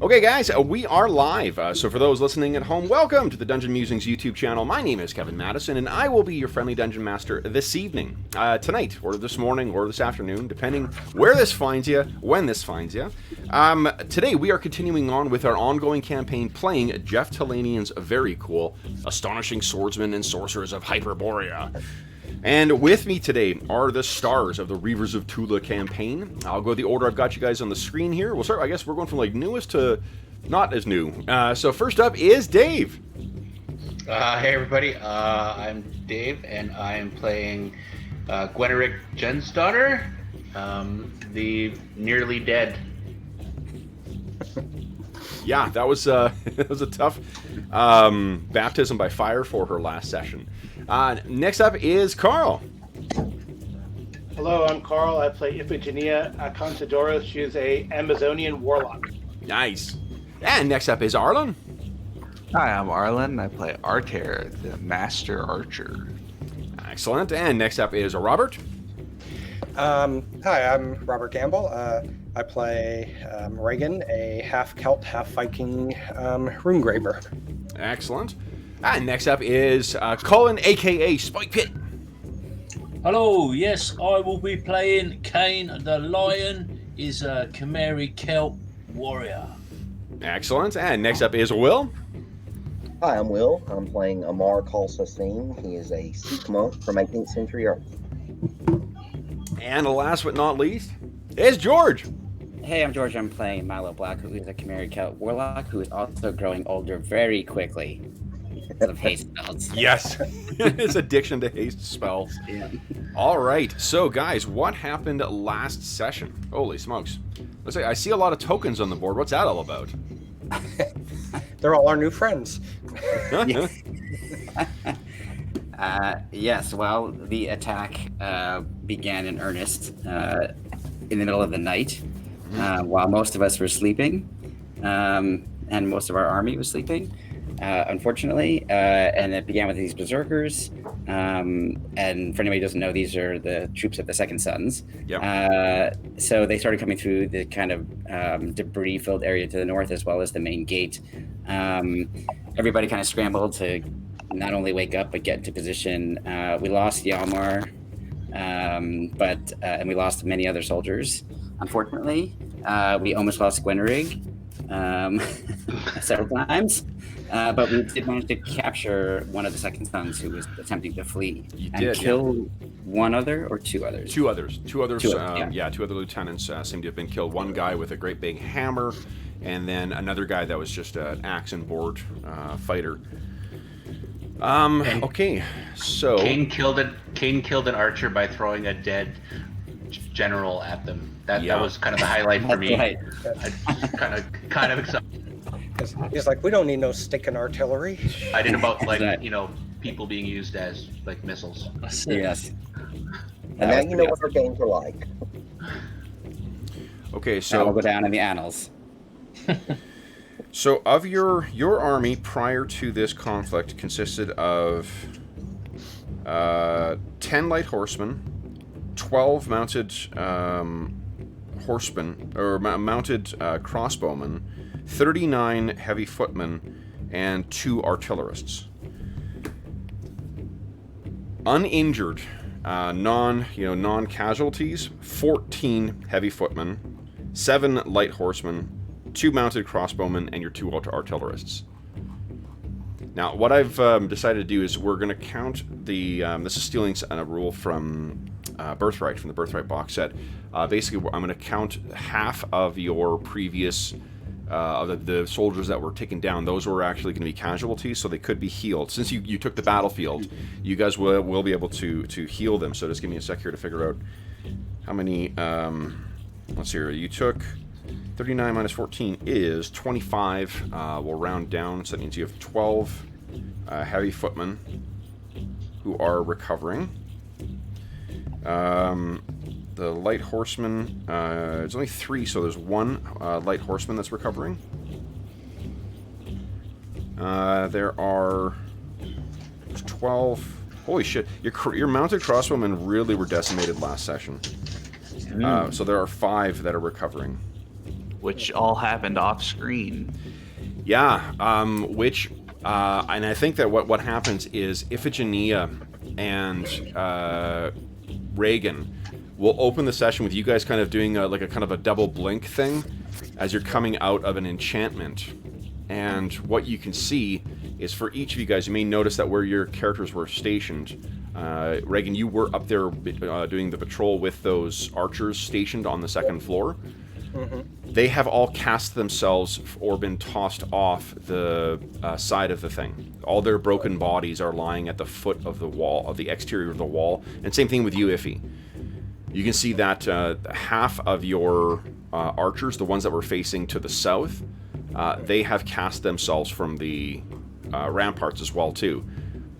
Okay, guys, we are live. So for those listening at home, welcome to the Dungeon Musings YouTube channel. My name is Kevin Madison, and I will be your friendly dungeon master this evening, tonight, or this morning, or this afternoon, depending where this finds you, when this finds you. Today, we are continuing on with our ongoing campaign, playing Jeff Talanian's very cool Astonishing Swordsmen and Sorcerers of Hyperborea. And with me today are the stars of the Reavers of Thule campaign. I'll go the order I've got you guys on the screen here. We'll start, I guess we're going from like newest to not as new. So first up is Dave. Hey everybody, I'm Dave and I'm playing Gwenerick Jen's daughter, the nearly dead. Yeah, that was a tough baptism by fire for her last session. Next up is Carl. Hello, I'm Carl. I play Iphigenia Acontadora. She is a Amazonian warlock. Nice. And next up is Arlen. Hi, I'm Arlen. I play Arter, the Master Archer. Excellent. And next up is Robert. Hi, I'm Robert Gamble. I play Reagan, a half-Celt, half-Viking runegraver. Excellent. And next up is Colin, a.k.a. Spike Pit. Hello, yes, I will be playing Kane the Lion, is a Khmeri Celt warrior. Excellent. And next up is Will. Hi, I'm Will. I'm playing Amar Khalsasin. He is a Sikh monk from 18th century Earth. And last but not least is George. Hey, I'm George. I'm playing Milo Black, who is a Khmeri Celt warlock who is also growing older very quickly because of haste spells. Yes, his addiction to haste spells. Yeah. All right, so guys, what happened last session? Holy smokes! Let's say I see a lot of tokens on the board. What's that all about? They're all our new friends. Yes, well, the attack began in earnest in the middle of the night while most of us were sleeping and most of our army was sleeping, unfortunately. And it began with these berserkers. And for anybody who doesn't know, these are the troops of the Second Sons. Yep. So they started coming through the kind of debris-filled area to the north as well as the main gate. Everybody kind of scrambled to not only wake up but get into position. We lost Yalmar, and we lost many other soldiers. Unfortunately, we almost lost Gwenrig several times, but we did manage to capture one of the Second Sons who was attempting to flee kill one other or two others. Two others. Two other lieutenants seem to have been killed. One guy with a great big hammer, and then another guy that was just an axe and board fighter. Okay, so Kane killed an archer by throwing a dead general at them. That was kind of the highlight for me. Right. kind of excited. He's like, we don't need no stinking artillery. I did about Right. people being used as like missiles. Yes. And now you know what our games are like. okay, That so will go down in the annals. So of your army prior to this conflict consisted of 10 light horsemen, 12 mounted horsemen or mounted crossbowmen, 39 heavy footmen, and 2 artillerists. Uninjured, non-casualties, 14 heavy footmen, 7 light horsemen, 2 mounted crossbowmen, and your 2 artillerists. Now, what I've decided to do is we're going to count the... this is stealing a rule from Birthright, from the Birthright box set. Basically, I'm going to count half of your previous... of the soldiers that were taken down. Those were actually going to be casualties, so they could be healed. Since you took the battlefield, you guys will be able to heal them. So just give me a sec here to figure out how many... let's see here. You took... 39 minus 14 is 25. We'll round down, so that means you have 12 heavy footmen who are recovering. The light horsemen, there's only 3, so there's 1 light horseman that's recovering. There are 12. Holy shit! Your mounted crossbowmen really were decimated last session. So there are 5 that are recovering. which all happened off screen. Yeah, and I think that what happens is Iphigenia and Reagan will open the session with you guys kind of doing like a kind of a double blink thing as you're coming out of an enchantment. And what you can see is for each of you guys, you may notice that where your characters were stationed, Reagan, you were up there doing the patrol with those archers stationed on the second floor. Mm-hmm. They have all cast themselves or been tossed off the side of the thing. All their broken bodies are lying at the foot of the wall, of the exterior of the wall. And same thing with you, Iffy. You can see that half of your archers, the ones that were facing to the south, they have cast themselves from the ramparts as well too.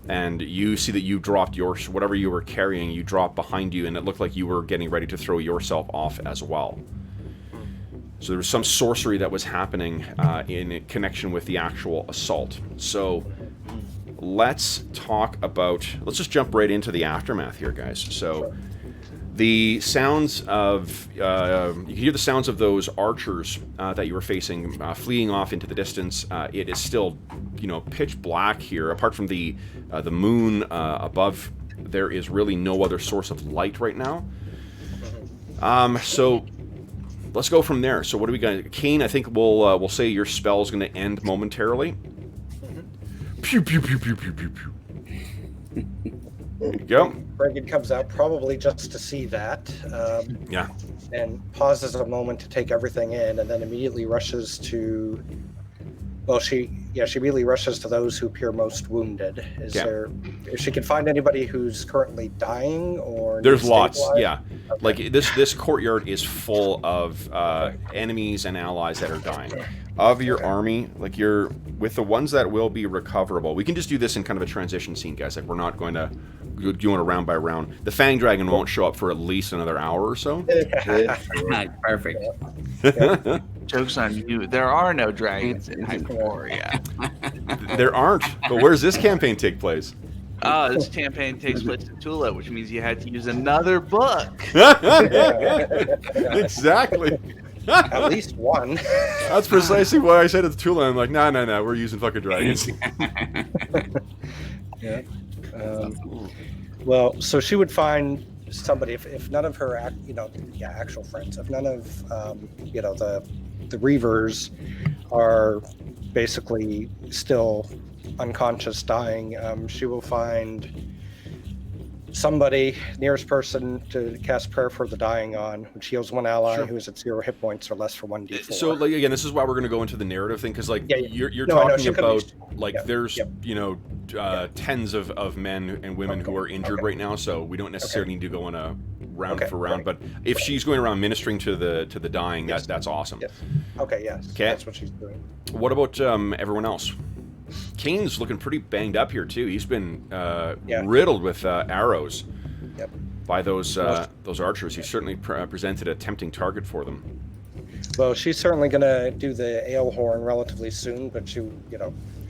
And you see that you dropped whatever you were carrying, you dropped behind you, and it looked like you were getting ready to throw yourself off as well. So there was some sorcery that was happening in connection with the actual assault. So let's just jump right into the aftermath here, guys. So the sounds of, you can hear the sounds of those archers that you were facing fleeing off into the distance. It is still, pitch black here. Apart from the moon above, there is really no other source of light right now. So let's go from there. So what do we got? Kane, I think we'll say your spell is going to end momentarily. Pew, pew, pew, pew, pew, pew, pew. There you go. Reagan comes out probably just to see that. Yeah. And pauses a moment to take everything in, and then immediately rushes to. Well, she immediately rushes to those who appear most wounded. If she can find anybody who's currently dying or there's lots, stabilized? yeah. Okay. Like this courtyard is full of enemies and allies that are dying. Of your army, like you're with the ones that will be recoverable. We can just do this in kind of a transition scene, guys. Like we're not going to do it round by round. The Fang Dragon won't show up for at least another hour or so. Perfect. Joke's on you. There are no dragons in Hyperborea. There aren't. But where does this campaign take place? This campaign takes place in Thule, which means you had to use another book. Exactly. At least one. That's precisely why I said it's Thule. I'm like, nah, we're using fucking dragons. Yeah. Well, so she would find somebody if none of her actual friends, if none of the Reavers are basically still unconscious, dying, she will find somebody, nearest person to cast Prayer for the Dying on, which heals one ally who is at 0 hit points or less for 1d4. So, like, again, this is why we're going to go into the narrative thing, because, like, you're No, talking about, like, there's, Yep. tens of men and women who are injured right now, so we don't necessarily need to go on a round for round, but if she's going around ministering to the dying, that's awesome. Yes. Okay, yes. Okay. That's what she's doing. What about everyone else? Kane's looking pretty banged up here, too. He's been riddled with arrows by those archers. He certainly presented a tempting target for them. Well, she's certainly going to do the ale horn relatively soon, but she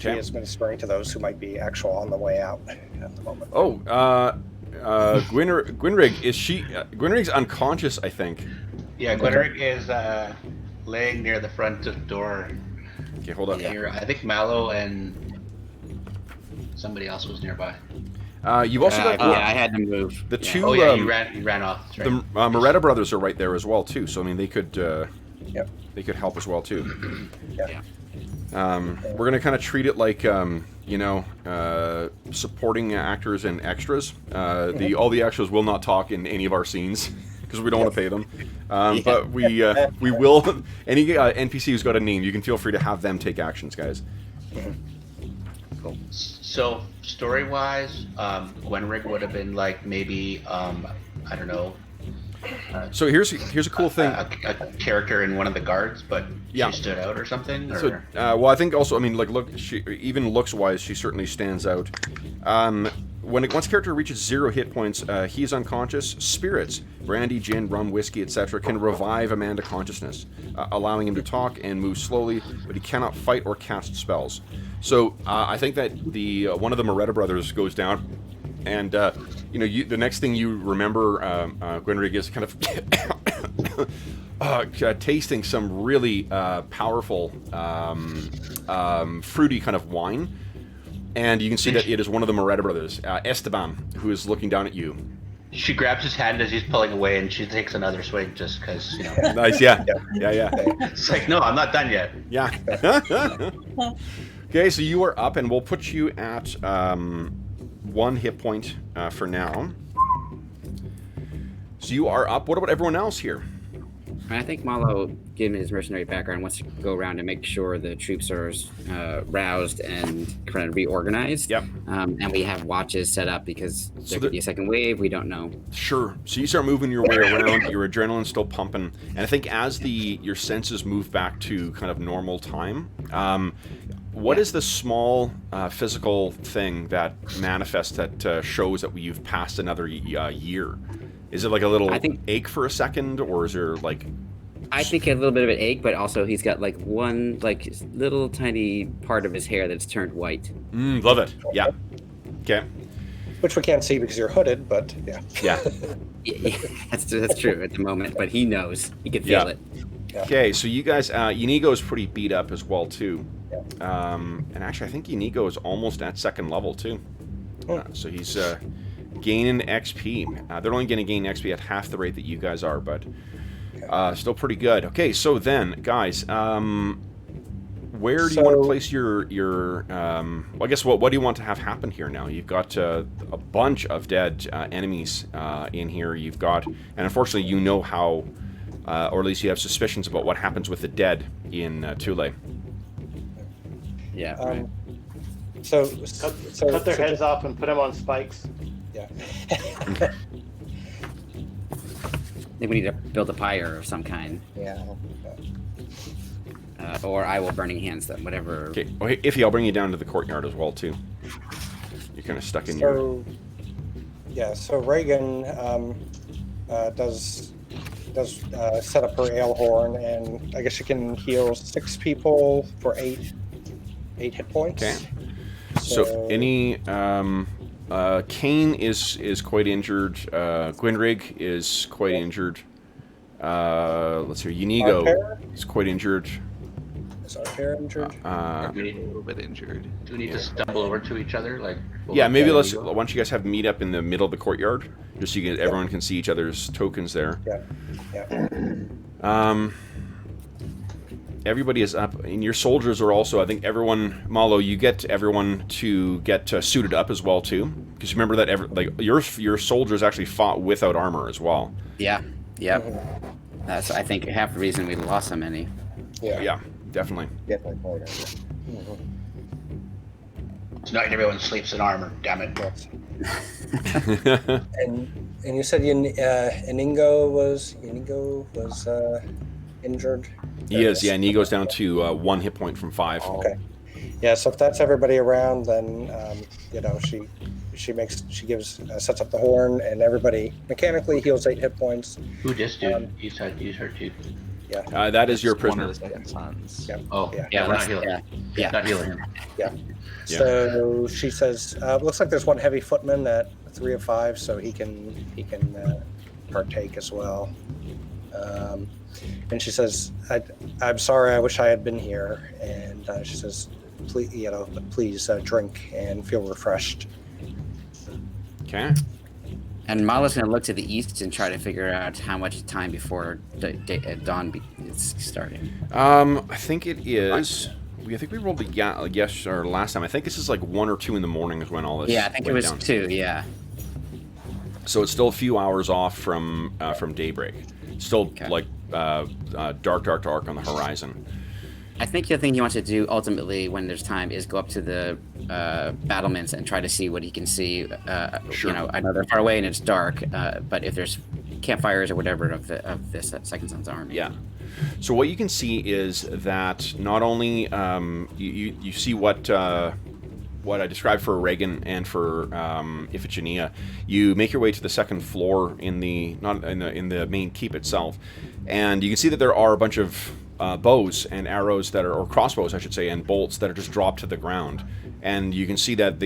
is ministering to those who might be actual on the way out at the moment. Oh, Gwynrig, is she... Gwynrig's unconscious, I think. Yeah, Gwynrig is laying near the front door. Okay, hold on. Here, I think Mallow and somebody else was nearby. You've also got... I had to move. The two... Oh, yeah, you ran off. Right. The Moretta brothers are right there as well, too, so, I mean, they could... They could help as well, too. Yeah. We're going to kind of treat it like, supporting actors and extras. All the extras will not talk in any of our scenes, because we don't want to pay them. But we will... Any NPC who's got a name, you can feel free to have them take actions, guys. Cool. So, story-wise, Gwynrig would have been like maybe, I don't know... So here's a cool thing. A character in one of the guards, but she stood out or something? Or? So, well, I think also, I mean, like, look, even looks-wise, she certainly stands out. Once a character reaches 0 hit points, he's unconscious. Spirits, brandy, gin, rum, whiskey, etc., can revive a man to consciousness, allowing him to talk and move slowly, but he cannot fight or cast spells. So I think that the one of the Moretta brothers goes down, and the next thing you remember, Gwynrig, is kind of tasting some really powerful, fruity kind of wine. And you can see that it is one of the Moretta brothers, Esteban, who is looking down at you. She grabs his hand as he's pulling away, and she takes another swig just because, Nice, yeah. Yeah. It's like, no, I'm not done yet. Yeah. Okay, so you are up, and we'll put you at 1 hit point for now. So you are up. What about everyone else here? I think Malo, given his mercenary background, wants to go around and make sure the troops are roused and kind of reorganized. Yep. And we have watches set up because there could be a second wave. We don't know. Sure. So you start moving your way around. Your adrenaline's still pumping, and I think as your senses move back to kind of normal time, what is the small physical thing that manifests that shows that you've passed another year? Is it like a little ache for a second, or is there like... I think a little bit of an ache, but also he's got like one like little tiny part of his hair that's turned white. Love it. Yeah. Okay. Which we can't see because you're hooded, but yeah. Yeah. Yeah, that's true at the moment, but he knows. He can feel it. Yeah. Okay, so you guys... Inigo's pretty beat up as well, too. Yeah. And actually, I think Inigo is almost at 2nd level, too. So he's... gaining XP. They're only going to gain XP at half the rate that you guys are, but still pretty good. Okay, so then, guys, where do you want to place your well, I guess what do you want to have happen here now? You've got a bunch of dead enemies in here. You've got, and unfortunately, you know how, or at least you have suspicions about what happens with the dead in Thule. Yeah. Right. So cut their heads off and put them on spikes. Yeah. I think we need to build a pyre of some kind. Yeah. Or I will burning hands them, whatever. Okay, well, Iffy, I'll bring you down to the courtyard as well, too. You're kind of stuck in your... Yeah, so Reagan does set up her ale horn, and I guess she can heal 6 people for 8 hit points. Okay. So any... Kane is quite injured. Gwynrig is quite injured. Let's see. Inigo is quite injured. Is Arter injured? A little bit injured. Do we need to stumble over to each other? Yeah, maybe let's. Why don't you guys have meet up in the middle of the courtyard, just so everyone can see each other's tokens there. Yeah. Everybody is up, and your soldiers are also. I think everyone, Malo, you get everyone to get suited up as well too, because remember that your soldiers actually fought without armor as well. Yeah. Yep. That's I think half the reason we lost so many. Yeah, definitely. Definitely part of it. Tonight everyone sleeps in armor. Damn it. And you said Inigo was injured. He is. Yeah, and he goes down to 1 hit point from 5. Okay. Yeah. So if that's everybody around, then she sets up the horn, and everybody mechanically heals 8 hit points. Who this dude? He's hurt too. Yeah. That is your One prisoner. of the second sons. Yeah. Oh, Yeah. we're not healing. Yeah. Not healing him. Yeah. So she says, looks like there's one heavy footman at 3 of 5, so he can partake as well. And she says, I'm sorry, I wish I had been here. And she says, please drink and feel refreshed. Okay. And Mala's going to look to the east and try to figure out how much time before dawn is starting. I think it is. I think we rolled a guess or last time. I think this is like 1 or 2 in the morning is when all this. Yeah, I think it was down. 2. Yeah. So it's still a few hours off from daybreak. Still like dark on the horizon. I think the thing he wants to do ultimately when there's time is go up to the battlements and try to see what he can see. Sure. I know they're far away and it's dark, but if there's campfires or whatever of this Second Son's army. Yeah. So what you can see is that not only you see what I described for Reagan and for Iphigenia, you make your way to the 2nd floor in the main keep itself, and you can see that there are a bunch of bows and arrows or crossbows, I should say, and bolts that are just dropped to the ground, and you can see that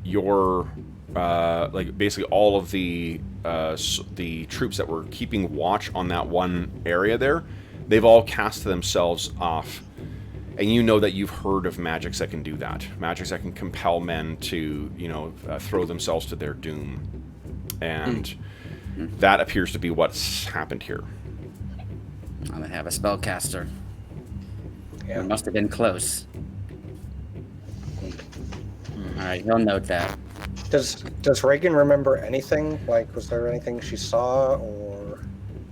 your like basically all of the troops that were keeping watch on that one area there, they've all cast themselves off. And you know that you've heard of magics that can do that. Magics that can compel men to, throw themselves to their doom. And that appears to be what's happened here. I'm gonna have a spellcaster. Yeah. It must have been close. Alright, he'll note that. Does Reagan remember anything? Like, was there anything she saw, or?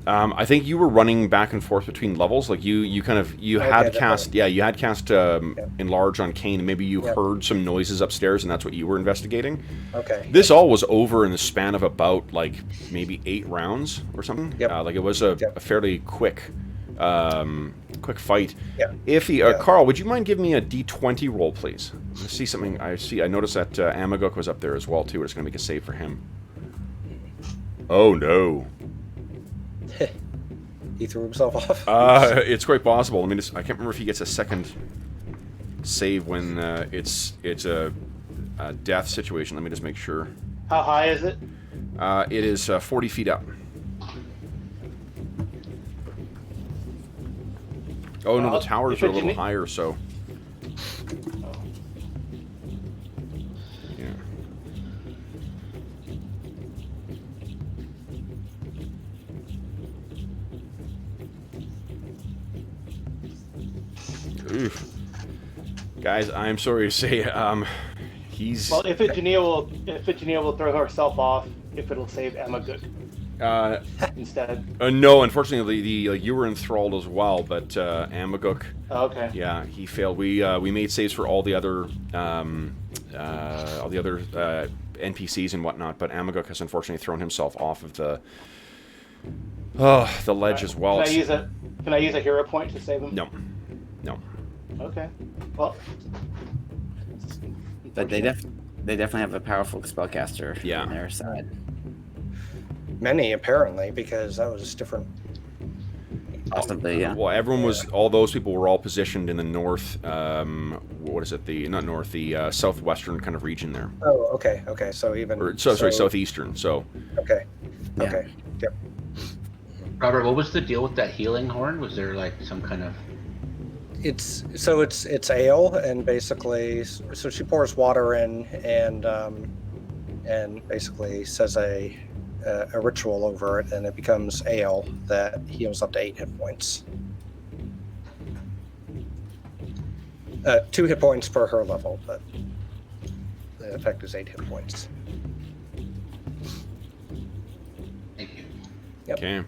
I think you were running back and forth between levels. Like you had cast enlarge on Kane, and maybe you heard some noises upstairs, and that's what you were investigating. Okay. This all was over in the span of about like maybe 8 rounds or something. Yep. Like it was a fairly quick fight. Yeah. Iffy, Carl, would you mind giving me a D20 roll, please? I see something. I noticed that Amaguk was up there as well too. It's going to make a save for him. Oh no. He threw himself off. It's quite possible. I mean, I can't remember if he gets a second save when it's a death situation. Let me just make sure. How high is it? It is 40 feet up. Oh no, the towers are a little higher, so. Yeah. Oof. Guys, I'm sorry to say, he's... Well, Iphigenia will throw herself off if it'll save Amaguk instead. No, unfortunately, you were enthralled as well, but Amaguk... Oh, okay. Yeah, he failed. We made saves for all the other NPCs and whatnot, but Amaguk has unfortunately thrown himself off of the ledge as well. Can I use a hero point to save him? No. Okay. Well. But they definitely have a powerful spellcaster on their side. Many, apparently, because that was different. Possibly, yeah. Well, everyone was. All those people were all positioned in the north. What is it? The southwestern kind of region there. Oh, okay. So even. Sorry, southeastern. So. Okay. Yeah. Okay. Yep. Robert, what was the deal with that healing horn? Was there like some kind of... It's ale, and basically, so she pours water in and basically says a ritual over it, and it becomes ale that heals up to 8 hit points. 2 hit points per her level, but the effect is 8 hit points. Thank you. Yep. Okay.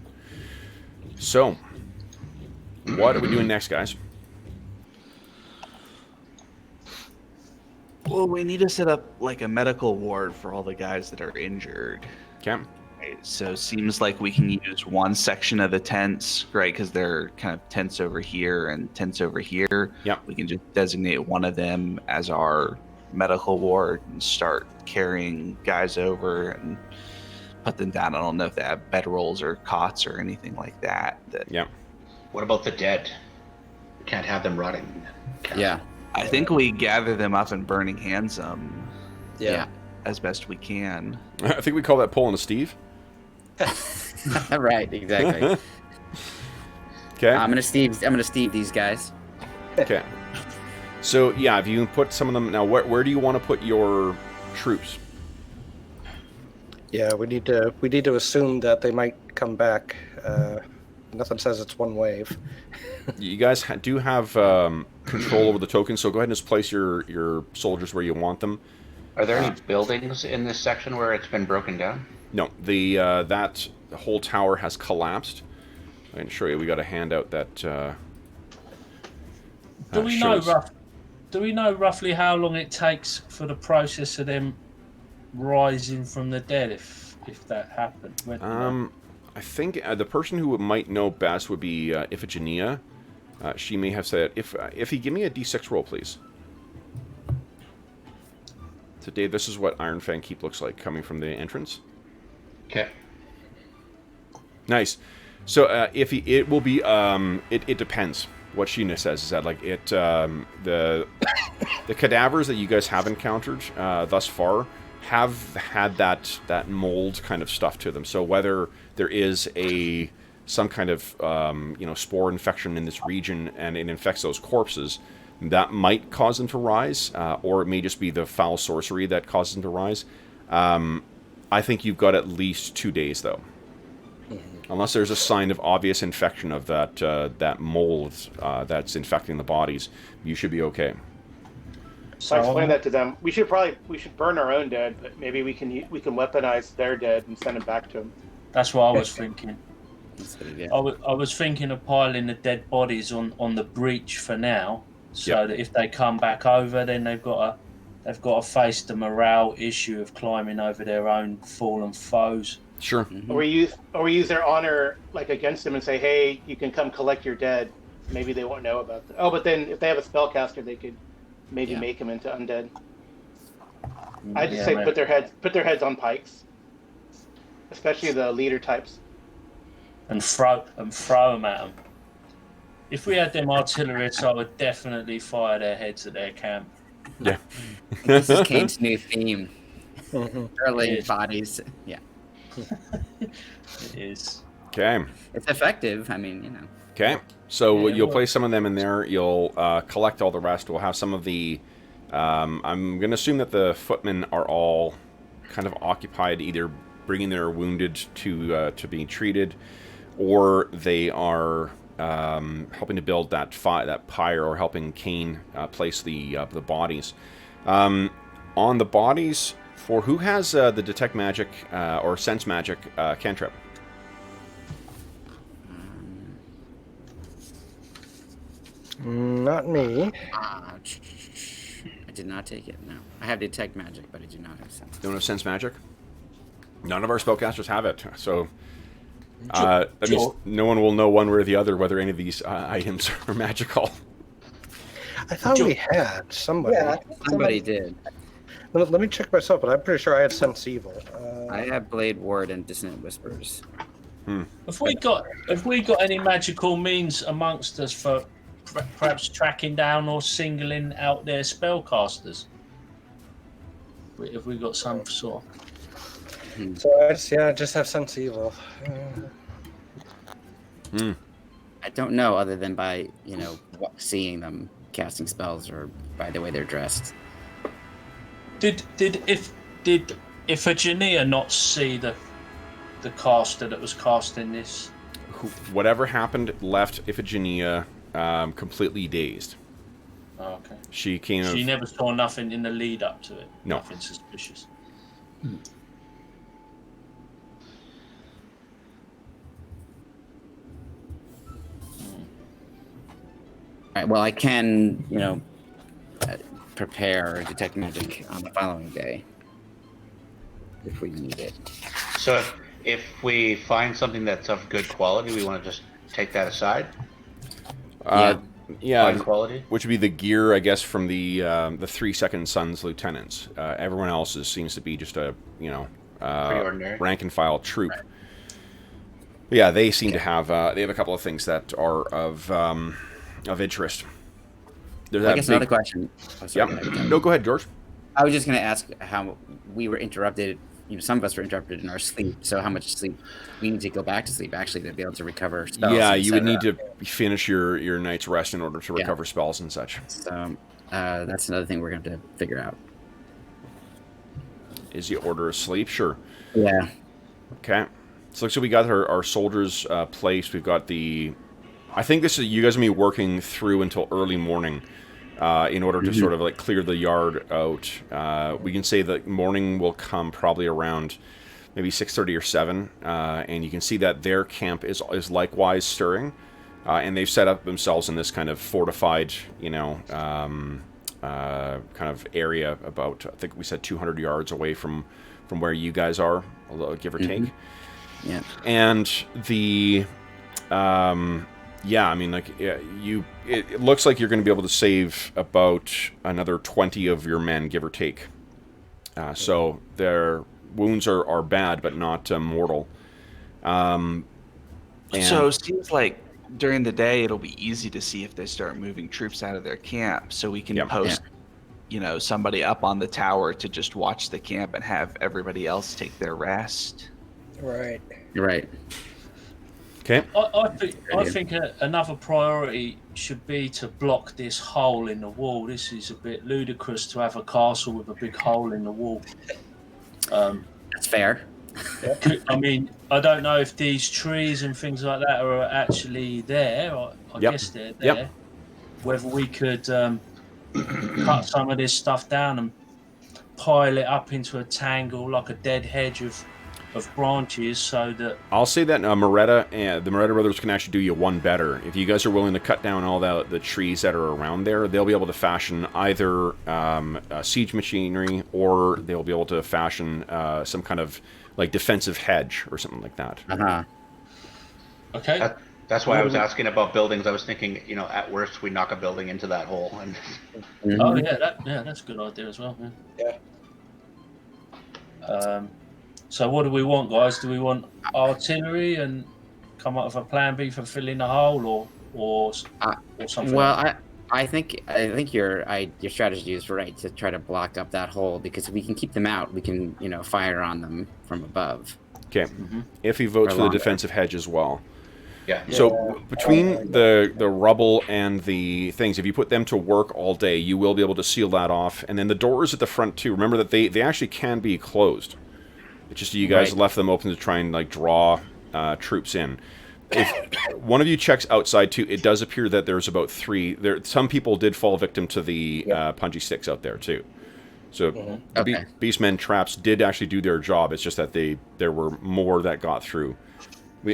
So, what are we doing next, guys? Well, we need to set up like a medical ward for all the guys that are injured. Okay. Right, so seems like we can use one section of the tents, right? Because they're kind of tents over here and tents over here. Yep. We can just designate one of them as our medical ward and start carrying guys over and put them down. I don't know if they have bedrolls or cots or anything like that. Yep. What about the dead? We can't have them rotting. Yeah. I think we gather them up and burning hands them Yeah. as best we can. I think we call that pulling a Steve. Right, exactly. Okay. I'm gonna Steve these guys. Okay. So yeah, if you can put some of them now, where do you want to put your troops? Yeah, we need to assume that they might come back. Nothing says it's one wave. You guys do have control over the tokens, so go ahead and just place your soldiers where you want them. Are there any buildings in this section where it's been broken down? No, that whole tower has collapsed. I can show you. We got a handout that. Do we know roughly how long it takes for the process of them rising from the dead, if that happened? I think the person who might know best would be Iphigenia. She may have said, if you give me a D6 roll, please. So, Dave, this is what Iron Fang Keep looks like coming from the entrance. Okay. Nice. So, it will be. It depends. What Sheena says is that like the cadavers that you guys have encountered thus far have had that mold kind of stuff to them. So whether there is some kind of spore infection in this region and it infects those corpses, that might cause them to rise, or it may just be the foul sorcery that causes them to rise. I think you've got at least 2 days, though. Unless there's a sign of obvious infection of that mold that's infecting the bodies, you should be okay. So I explained that to them. We should burn our own dead, but maybe we can weaponize their dead and send them back to them. That's what I was thinking. That's a good idea. I was thinking of piling the dead bodies on the breach for now, so that if they come back over, then they've got to face the morale issue of climbing over their own fallen foes. Sure. Or we use their honor against them and say, hey, you can come collect your dead. Maybe they won't know about that. Oh, but then if they have a spellcaster, they could maybe make them into undead. I just say put their heads on pikes, especially the leader types, and throw them at them. If we had them artillerists, I would definitely fire their heads at their camp. Yeah. This is Kane's new theme. Early bodies. Yeah. It is. Okay. It's effective. I mean, Okay. So you'll place some of them in there. You'll collect all the rest. We'll have some of the... I'm going to assume that the footmen are all kind of occupied, either bringing their wounded to being treated, or they are helping to build that pyre, or helping Kane place the bodies. On the bodies, for who has the detect magic or sense magic cantrip? Not me. I did not take it, no. I have detect magic, but I do not have sense. Don't have sense magic? None of our spellcasters have it, so that means no one will know one way or the other whether any of these items are magical. I thought we had somebody. Yeah, Somebody did. Let me check myself, but I'm pretty sure I had Sense Evil. I have Blade Ward and Dissonant Whispers. Have we got any magical means amongst us for perhaps tracking down or singling out their spellcasters? Have we got some sort? So I just have Sense Evil. I don't know, other than by seeing them casting spells or by the way they're dressed. Did Iphigenia not see the caster that was casting this? Whatever happened left Iphigenia completely dazed. Oh, okay. She never saw nothing in the lead up to it. No. Nothing suspicious. All right, well, I can, prepare detect magic on the following day if we need it. So if we find something that's of good quality, we want to just take that aside? Yeah, Fine quality? which would be the gear, I guess, from the 3 Second Sons lieutenants. Everyone else seems to be just a Pretty ordinary. rank and file troop. But yeah, they seem to have they have a couple of things that are of interest. There's I guess another question. Oh, sorry, Yeah. No, go ahead, George. I was just going to ask how we were interrupted. Some of us were interrupted in our sleep. So how much sleep we need to go back to sleep actually to be able to recover spells? Yeah, you would need to finish your night's rest in order to recover spells and such. So that's another thing we're going to have to figure out. Is the order of sleep? Sure. Yeah. Okay. So we got our soldiers placed. We've got I think this is you guys are going to be working through until early morning in order to sort of clear the yard out. We can say that morning will come probably around maybe 6:30 or 7, and you can see that their camp is likewise stirring, and they've set up themselves in this kind of fortified, kind of area about, I think we said 200 yards away from where you guys are, give or take. Yeah. And the it looks like you're going to be able to save about another 20 of your men, give or take. So their wounds are bad, but not mortal. So it seems like during the day it'll be easy to see if they start moving troops out of their camp, so we can post somebody up on the tower to just watch the camp and have everybody else take their rest. Right. Right. Okay. I think another priority should be to block this hole in the wall. This is a bit ludicrous to have a castle with a big hole in the wall. That's fair. I mean, I don't know if these trees and things like that are actually there. I guess they're there. Yep. Whether we could cut some of this stuff down and pile it up into a tangle like a dead hedge of branches, so that I'll say that Moretta and the Moretta brothers can actually do you one better. If you guys are willing to cut down all the trees that are around there, they'll be able to fashion either siege machinery, or they'll be able to fashion some kind of like defensive hedge or something like that. Uh-huh. okay. That's why I was asking about buildings. I was thinking, at worst, we knock a building into that hole. And Oh yeah, that's a good idea as well. Yeah. So what do we want, guys? Do we want artillery and come up with a plan B for filling the hole, or something? Well, I think your strategy is right to try to block up that hole, because if we can keep them out, we can fire on them from above. Okay. If he votes for the defensive hedge as well. yeah. So between the rubble and the things, if you put them to work all day, you will be able to seal that off. And then the doors at the front too. Remember that they actually can be closed. It's just you guys left them open to try and like draw troops in. If one of you checks outside too, it does appear that there's about 3. Some people did fall victim to the punchy sticks out there too. So the Beastmen traps did actually do their job. It's just that there were more that got through.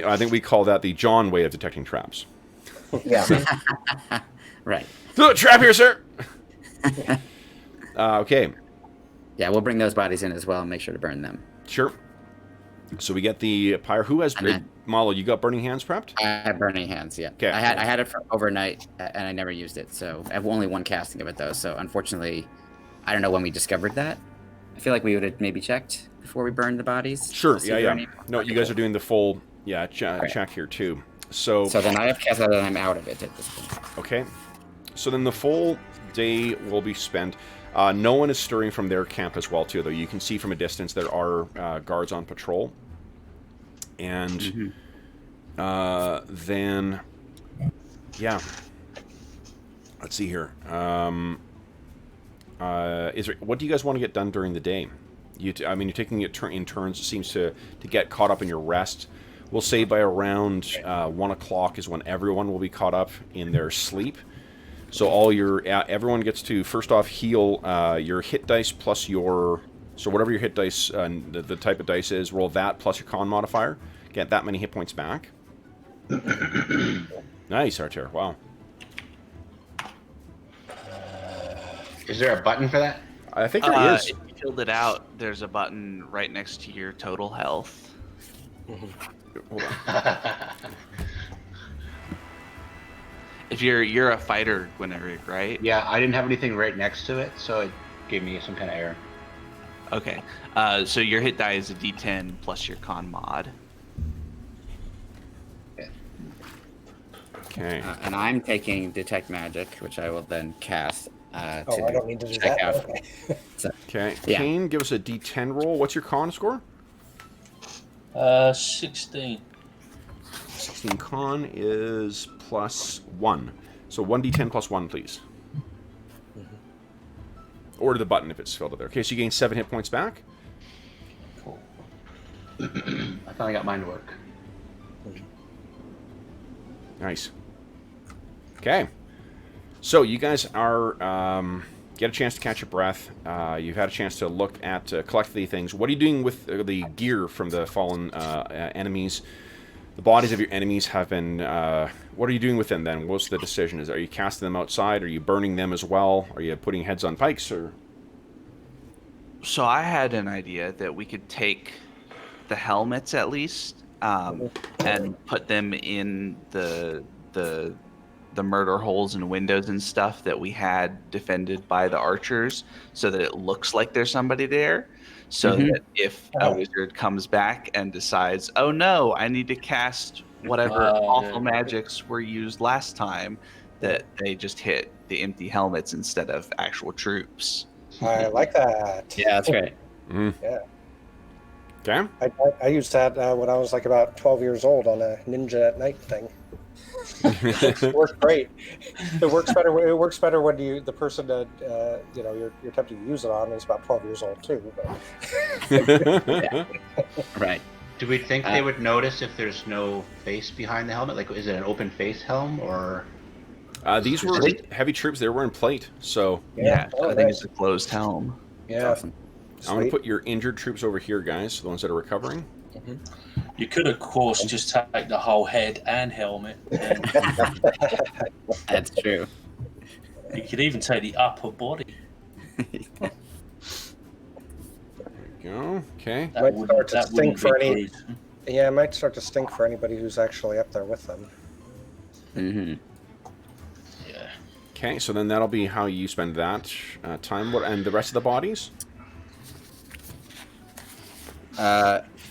I think we call that the John way of detecting traps. Yeah. Right. Trap here, sir. Okay. Yeah, we'll bring those bodies in as well and make sure to burn them. Sure. So we get the pyre. Who has Malo? You got burning hands prepped? I have burning hands. Yeah. Okay. I had it for overnight and I never used it. So I have only one casting of it though. So unfortunately, I don't know when we discovered that. I feel like we would have maybe checked before we burned the bodies. Sure. Yeah. No, you guys are doing the full check here too. So then I have cast out and I'm out of it at this point. Okay. So then the full day will be spent. No one is stirring from their camp as well, too, though. You can see from a distance there are guards on patrol. And then, yeah. Let's see here. What do you guys want to get done during the day? You're taking it in turns. It seems to get caught up in your rest. We'll say by around 1 o'clock is when everyone will be caught up in their sleep. So everyone gets to first off heal your hit dice plus whatever your hit dice the type of dice is, roll that plus your con modifier, get that many hit points back. Nice, Artur. Wow. Is there a button for that? I think there is. If you filled it out, there's a button right next to your total health. Hold on. If you're a fighter, Gwynerig, right? Yeah, I didn't have anything right next to it, so it gave me some kind of error. Okay. So your hit die is a D10 plus your con mod. Okay. And I'm taking detect magic, which I will then cast. I don't need to do check that. out. Okay. So, Okay. Yeah. Kane, give us a D10 roll. What's your con score? 16. 16 con is +1. So 1d10 plus 1, please. Or the button if it's filled up there. Okay, so you gain 7 hit points back. Cool. I finally got mine to work. Nice. Okay. So you guys are get a chance to catch your breath. You've had a chance to look at collect the things. What are you doing with the gear from the fallen enemies? The bodies of your enemies have been... what are you doing with them then? What's the decision? Are you casting them outside? Are you burning them as well? Are you putting heads on pikes? Or So I had an idea that we could take the helmets at least and put them in the murder holes and windows and stuff that we had defended by the archers, so that it looks like there's somebody there. So that if a wizard comes back and decides, oh no, I need to cast whatever awful magics were used last time, that they just hit the empty helmets instead of actual troops. I like that. Yeah, that's right. Yeah. Okay. I used that when I was like about 12 years old on a Ninja at Night thing. It worked great. It works better. It works better when the person that you're tempted to use it on is about 12 years old too. But. Right. Do we think they would notice if there's no face behind the helmet? Like, is it an open face helm or? These were heavy troops. They were in plate, so Yeah, Oh, I think nice. it's a closed helm. Yeah. Awesome. I'm going to put your injured troops over here, guys, the ones that are recovering. You could, of course, just take the whole head and helmet. And That's true. you could even take the upper body. There we go. Okay. Might start to stink for any. gruesome. Yeah, it might start to stink for anybody who's actually up there with them. Mm-hmm. Yeah. Okay, so then that'll be how you spend that time. What and the rest of the bodies?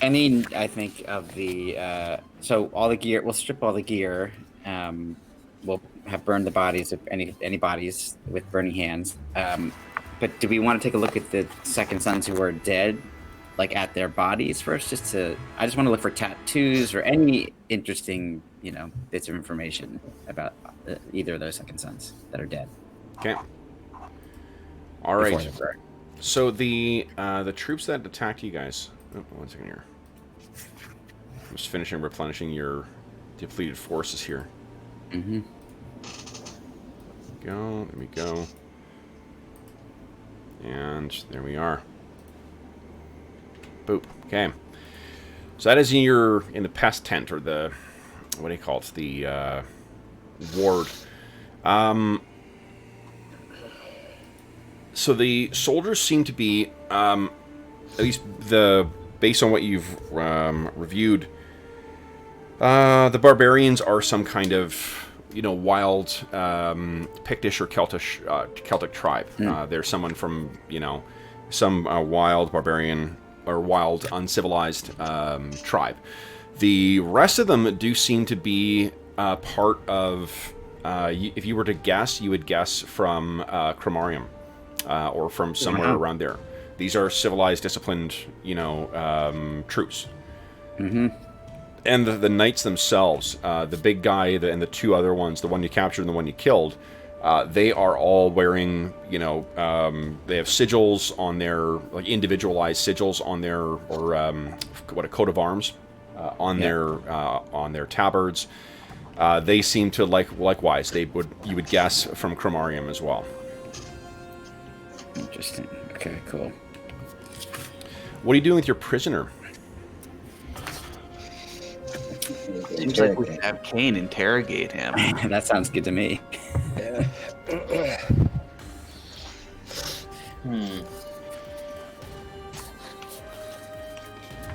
Any, I think, of the so all the gear. We'll strip all the gear. We'll have burned the bodies of any bodies with burning hands. But do we want to take a look at the second sons who are dead, like at their bodies first? I just want to look for tattoos or any interesting, bits of information about either of those second sons that are dead. Okay. All before right. they're burned. So the troops that attacked you guys. Oh, 1 second here. I'm just finishing replenishing your depleted forces here. Mm-hmm. There we go. And there we are. Boop. Okay. So that is in the pest tent, or the, what do you call it? The ward. So the soldiers seem to be, at least based on what you've reviewed, the barbarians are some kind of, wild Pictish or Celtic tribe. They're someone from, some wild barbarian or wild uncivilized tribe. The rest of them do seem to be part of, if you were to guess, you would guess from Cromarium, or from somewhere around there. These are civilized, disciplined, troops. Mm-hmm. And the knights themselves, the big guy and the two other ones, the one you captured and the one you killed, they are all wearing, they have sigils on their, like individualized sigils on their, or a coat of arms, on their tabards. They seem to likewise. You would guess from Cromarium as well. Interesting. Okay, cool. What are you doing with your prisoner? Seems like we should have Kane interrogate him. That sounds good to me.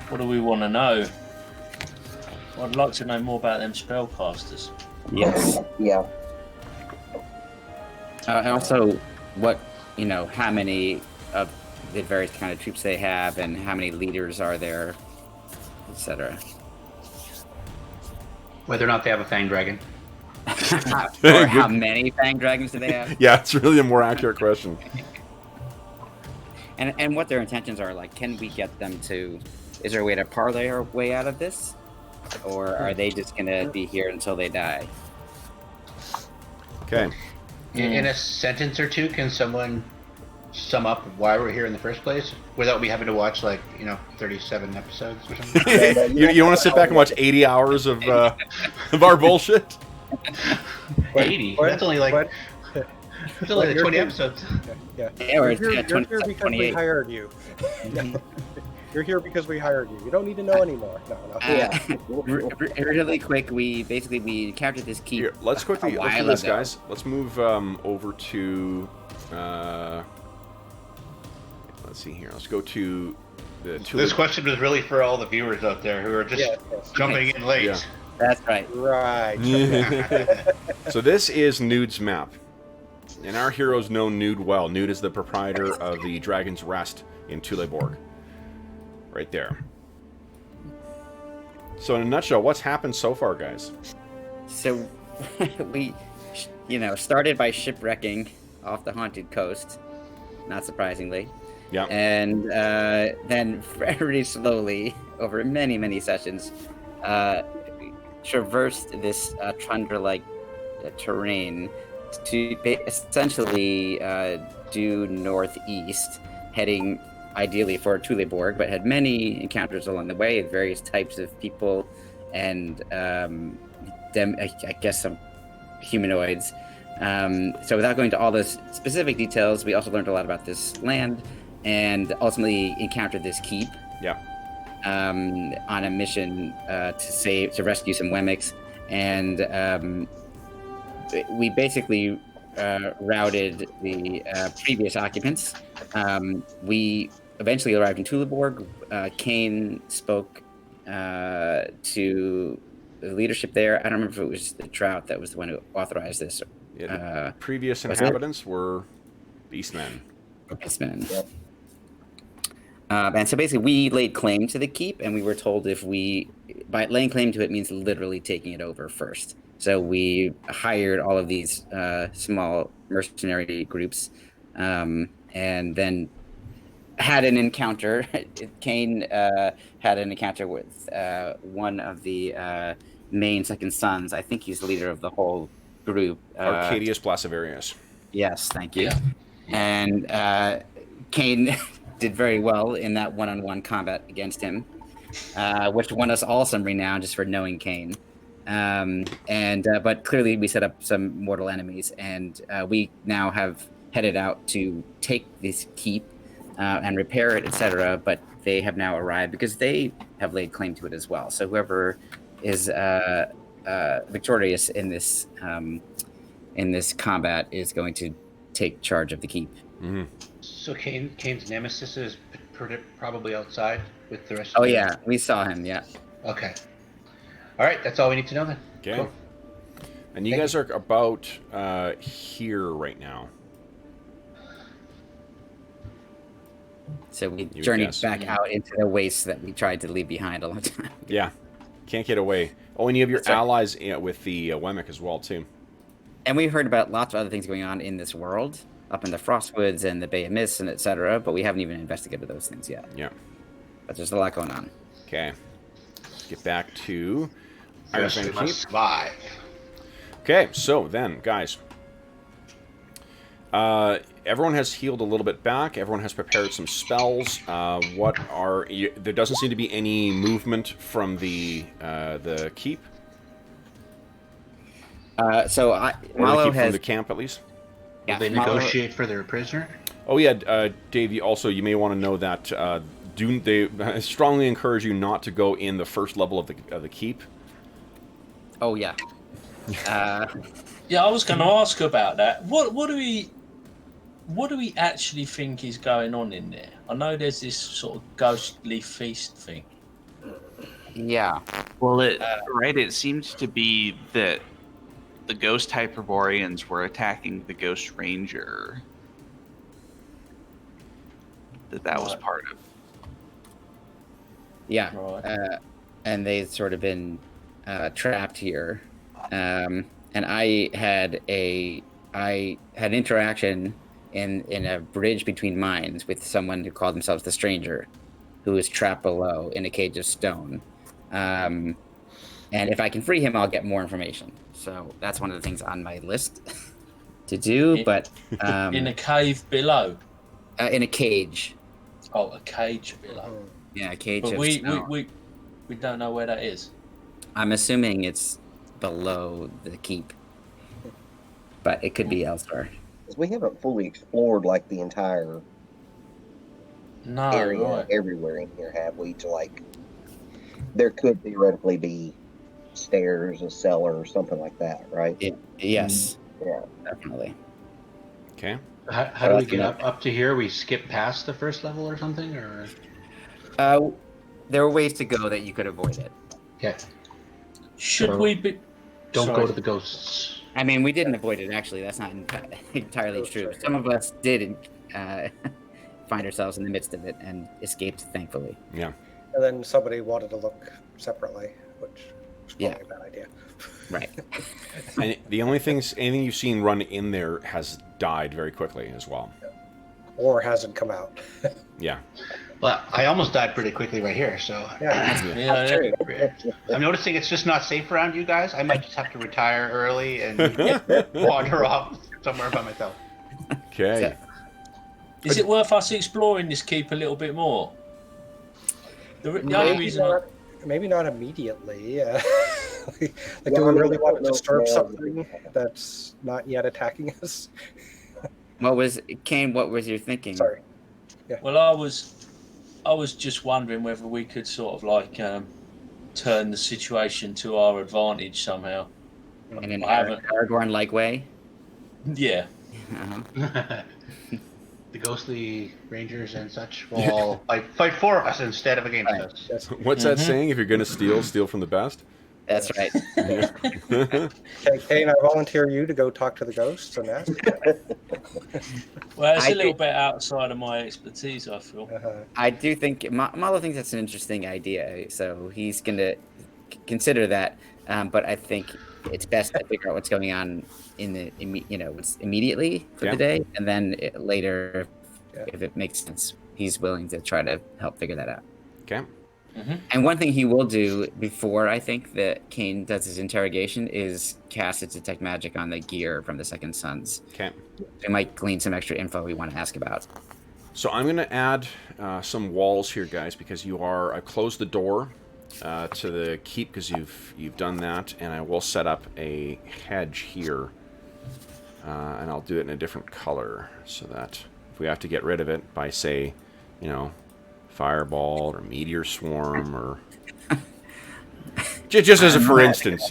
What do we want to know? I'd like to know more about them spellcasters. Yes. Yeah. And also, what how many of the various kind of troops they have, and how many leaders are there, etc. Whether or not they have a fang dragon. Or how many fang dragons do they have? Yeah, it's really a more accurate question. And what their intentions are. Like, can we get them to? Is there a way to parlay our way out of this, or are they just gonna be here until they die? Okay. In a sentence or two, can someone sum up why we're here in the first place without me having to watch 37 episodes or something? You want to sit back and watch 80 hours of our bullshit? 80? That's only it's only 20 episodes. Yeah. Yeah, or You're here because we 28. hired you. You're here because we hired you. You don't need to know anymore. No. Really quick, we captured this keep. Here, let's quickly a look at while this, ago. guys. Let's move over to. Let's see here. Let's go to the Thule. This question was really for all the viewers out there who are just jumping in late. Yeah. That's right. Right. So this is Nude's map. And our heroes know Nude well. Nude is the proprietor of the Dragon's Rest in Tuleborg. Right there. So in a nutshell, what's happened so far, guys? So we, started by shipwrecking off the haunted coast, not surprisingly. Yeah. And then very slowly, over many, many sessions, traversed this tundra-like terrain to essentially due northeast, heading ideally for Tuleborg, but had many encounters along the way, various types of people, and I guess some humanoids. So without going to all those specific details, we also learned a lot about this land, and ultimately encountered this keep. Yeah. On a mission to rescue some Wemmicks, and we basically routed the previous occupants. We eventually arrived in Tuleborg. Kane spoke to the leadership there. I don't remember if it was the Trout that was the one who authorized this. Yeah, the previous inhabitants were Beastmen. Beastmen. Yep. And so basically we laid claim to the keep, and we were told by laying claim to it means literally taking it over first. So we hired all of these small mercenary groups, and then had an encounter. Kane had an encounter with one of the main second sons. I think he's the leader of the whole group. Arcadius Blasivarius. Yes, thank you. Yeah. And Kane did very well in that one-on-one combat against him, which won us all some renown just for knowing Kane. But clearly we set up some mortal enemies, and we now have headed out to take this keep and repair it, etc. But they have now arrived because they have laid claim to it as well. So whoever is victorious in this combat is going to take charge of the keep. Mm-hmm. So Kane's nemesis is probably outside with the rest. Oh yeah, we saw him. Yeah. Okay. All right, that's all we need to know then. Okay. Cool. And you guys are about here right now. So we You journeyed guess. back out into the waste that we tried to leave behind a long time. Yeah. Can't get away. Oh, and you have your That's right. allies with the Wemmick as well, too. And we heard about lots of other things going on in this world, up in the Frostwoods and the Bay of Mist and etc. But we haven't even investigated those things yet. Yeah. But there's a lot going on. Okay. Let's get back to First, we Iron must Keep. survive. Okay, so then, guys. Everyone has healed a little bit back. Everyone has prepared some spells. There doesn't seem to be any movement from the keep. Or Malo has from the camp, at least. yeah, Will they Malo- negotiate for their prisoner? Oh yeah, Dave. You may want to know that they strongly encourage you not to go in the first level of the keep. Oh yeah. Yeah, I was going to ask about that. What do we actually think is going on in there? I know there's this sort of ghostly feast thing. Yeah. Well, it seems to be that the ghost Hyperboreans were attacking the ghost ranger. That was part of. Yeah. Right. And they've sort of been trapped here. And I had interaction in a bridge between mines with someone who called themselves the Stranger, who is trapped below in a cage of stone. And if I can free him, I'll get more information. So that's one of the things on my list to do. But in a cave below. In a cage. Oh, a cage below. Yeah, a cage But of we stone. we don't know where that is. I'm assuming it's below the keep, but it could be elsewhere. 'Cause we haven't fully explored like the entire No, area right. everywhere in here, have we? To like, there could theoretically be stairs, a cellar, or something like that, right? Yes, Yeah. definitely. Okay. How do we get up to here? We skip past the first level or something, or There were ways to go that you could avoid it. okay? Should we be? Don't Sorry. go to the ghosts. I mean, we didn't avoid it, actually. That's not entirely true. Some of us did find ourselves in the midst of it and escaped, thankfully. Yeah. And then somebody wanted to look separately, which Yeah. Probably a bad idea. Right. And anything you've seen run in there has died very quickly as well. Or hasn't come out. Yeah. Well, I almost died pretty quickly right here, so Yeah. I'm noticing it's just not safe around you guys. I might just have to retire early and wander off somewhere by myself. Okay. Is it worth us exploring this keep a little bit more? The only Maybe reason. not, maybe not immediately. Like, Yeah, do I we mean, really I want don't to know disturb if something that's not yet attacking us? What was Kane? What was your thinking? Sorry. Well, I was just wondering whether we could sort of like turn the situation to our advantage somehow. In an I haven't. Aragorn-like way. Yeah. Uh-huh. The ghostly rangers and such will all fight for us instead of against us. Yes. What's that saying? If you're going to steal from the best? That's right. Okay, Kane, I volunteer you to go talk to the ghosts and ask. Well, it's I a little think- bit outside of my expertise, I feel. I do think Malo thinks that's an interesting idea, so he's going to consider that. But I think it's best to figure out what's going on in the immediately for the day, and then later, if it makes sense, he's willing to try to help figure that out. Okay. And one thing he will do before I think that Kane does his interrogation is cast a detect magic on the gear from the Second Sons. Okay. We might glean some extra info we want to ask about. So I'm going to add some walls here, guys, because I've closed the door to the keep because you've done that, and I will set up a hedge here, and I'll do it in a different color so that if we have to get rid of it by, say, fireball or meteor swarm or just as a for instance,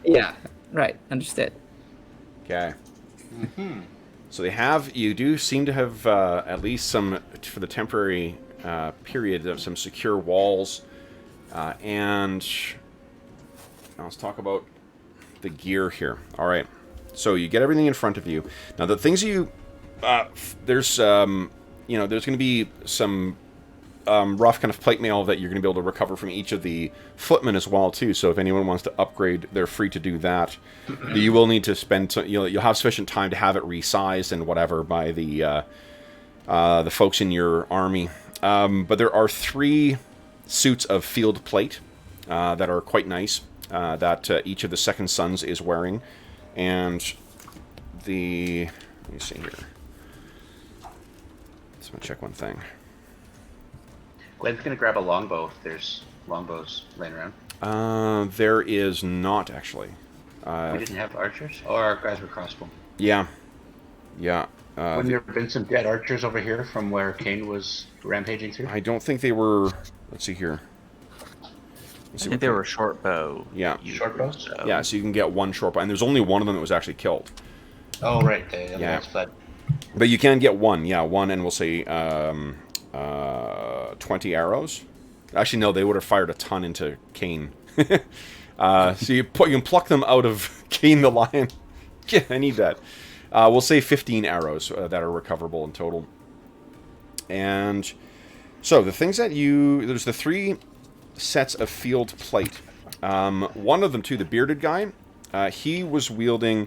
Yeah, right. Understood. Okay. So you do seem to have at least some, for the temporary period, of some secure walls. And let's talk about the gear here. All right. So you get everything in front of you. Now the things there's going to be some rough kind of plate mail that you're going to be able to recover from each of the footmen as well too. So if anyone wants to upgrade, they're free to do that. You will need to spend. You'll have sufficient time to have it resized and whatever by the folks in your army. But there are 3 suits of field plate that are quite nice that each of the Second Sons is wearing, and let me see here. Just want to check one thing. Glenn's gonna grab a longbow if there's longbows laying around. There is not, actually. We didn't have archers? Oh, our guys were crossbow. Yeah. Wouldn't there have been some dead archers over here from where Kane was rampaging through? I don't think they were... Let's see here. I think they were short bow. Yeah. Short bows? Yeah, so you can get 1 short bow. And there's only one of them that was actually killed. Oh, right. The other Yeah. ones fled. But you can get 1. Yeah, 1 and we'll say 20 arrows. Actually, no, they would have fired a ton into Kane. So you can pluck them out of Kane the Lion. Yeah, I need that. We'll say 15 arrows that are recoverable in total. And so the things that there's the 3 sets of field plate. One of them, too, the bearded guy, he was wielding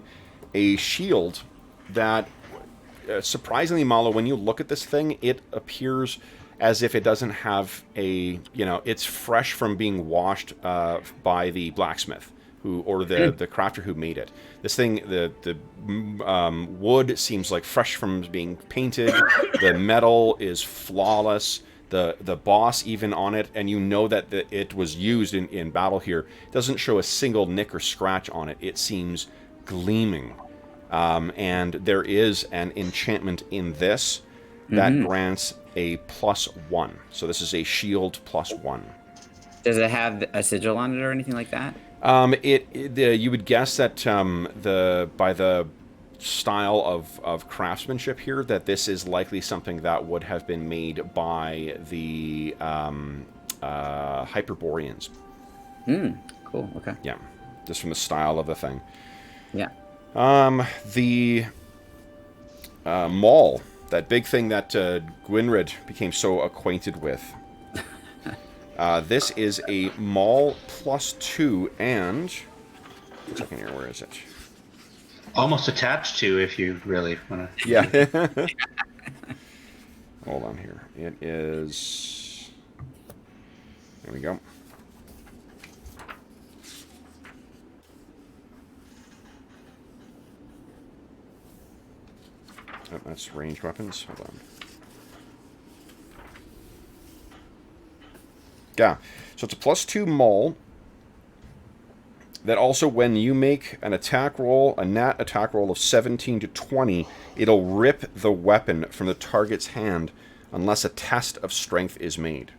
a shield that, surprisingly, Malo, when you look at this thing, it appears as if it doesn't have it's fresh from being washed by the blacksmith or the crafter who made it. This thing, the wood seems like fresh from being painted. The metal is flawless. The boss even on it, and you know that it was used in battle here, doesn't show a single nick or scratch on it. It seems gleaming. And there is an enchantment in this that grants a +1. So this is a shield +1. Does it have a sigil on it or anything like that? You would guess that by the style of craftsmanship here, that this is likely something that would have been made by the Hyperboreans. Cool. Okay. Yeah, just from the style of the thing. Yeah. The maul, that big thing that Gwynred became so acquainted with. This is a Maul +2 and... One second here, where is it? Almost attached to, if you really want to. Yeah. Hold on here. It is... There we go. Oh, that's ranged weapons. Hold on. Yeah. So it's a +2 Maul. That also, when you make an attack roll, a nat attack roll of 17 to 20, it'll rip the weapon from the target's hand unless a test of strength is made.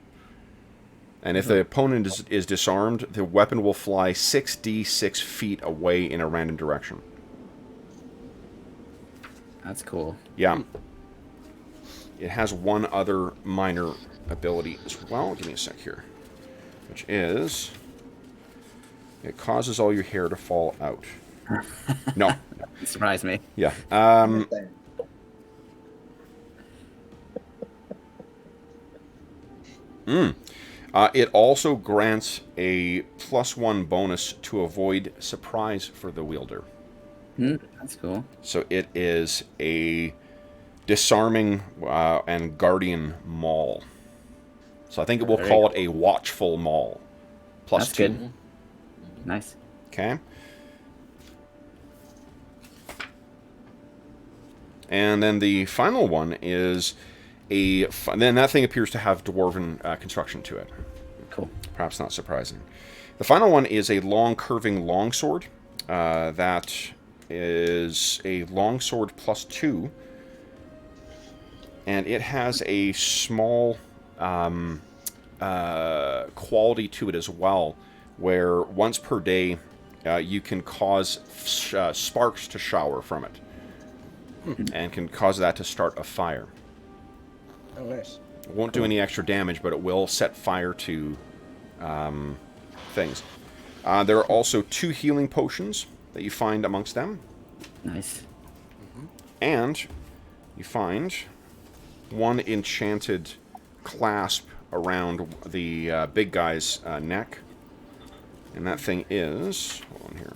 And if the opponent is disarmed, the weapon will fly 6d6 feet away in a random direction. That's cool. Yeah. It has one other minor ability as well. Give me a sec here. Which is... It causes all your hair to fall out. No. It surprised me. Yeah. It also grants a +1 bonus to avoid surprise for the wielder. That's cool. So it is a disarming and guardian maul. So I think it will call it a watchful maul. +2. That's good. Nice. Okay. And then the final one is then that thing appears to have dwarven construction to it. Cool. Perhaps not surprising. The final one is a long curving longsword. That is a longsword +2. And it has a small quality to it as well, where once per day you can cause sparks to shower from it. And can cause that to start a fire. Oh, nice. It won't do any extra damage, but it will set fire to things. There are also 2 healing potions that you find amongst them. Nice. And you find 1 enchanted clasp around the big guy's neck. And that thing is... Hold on here.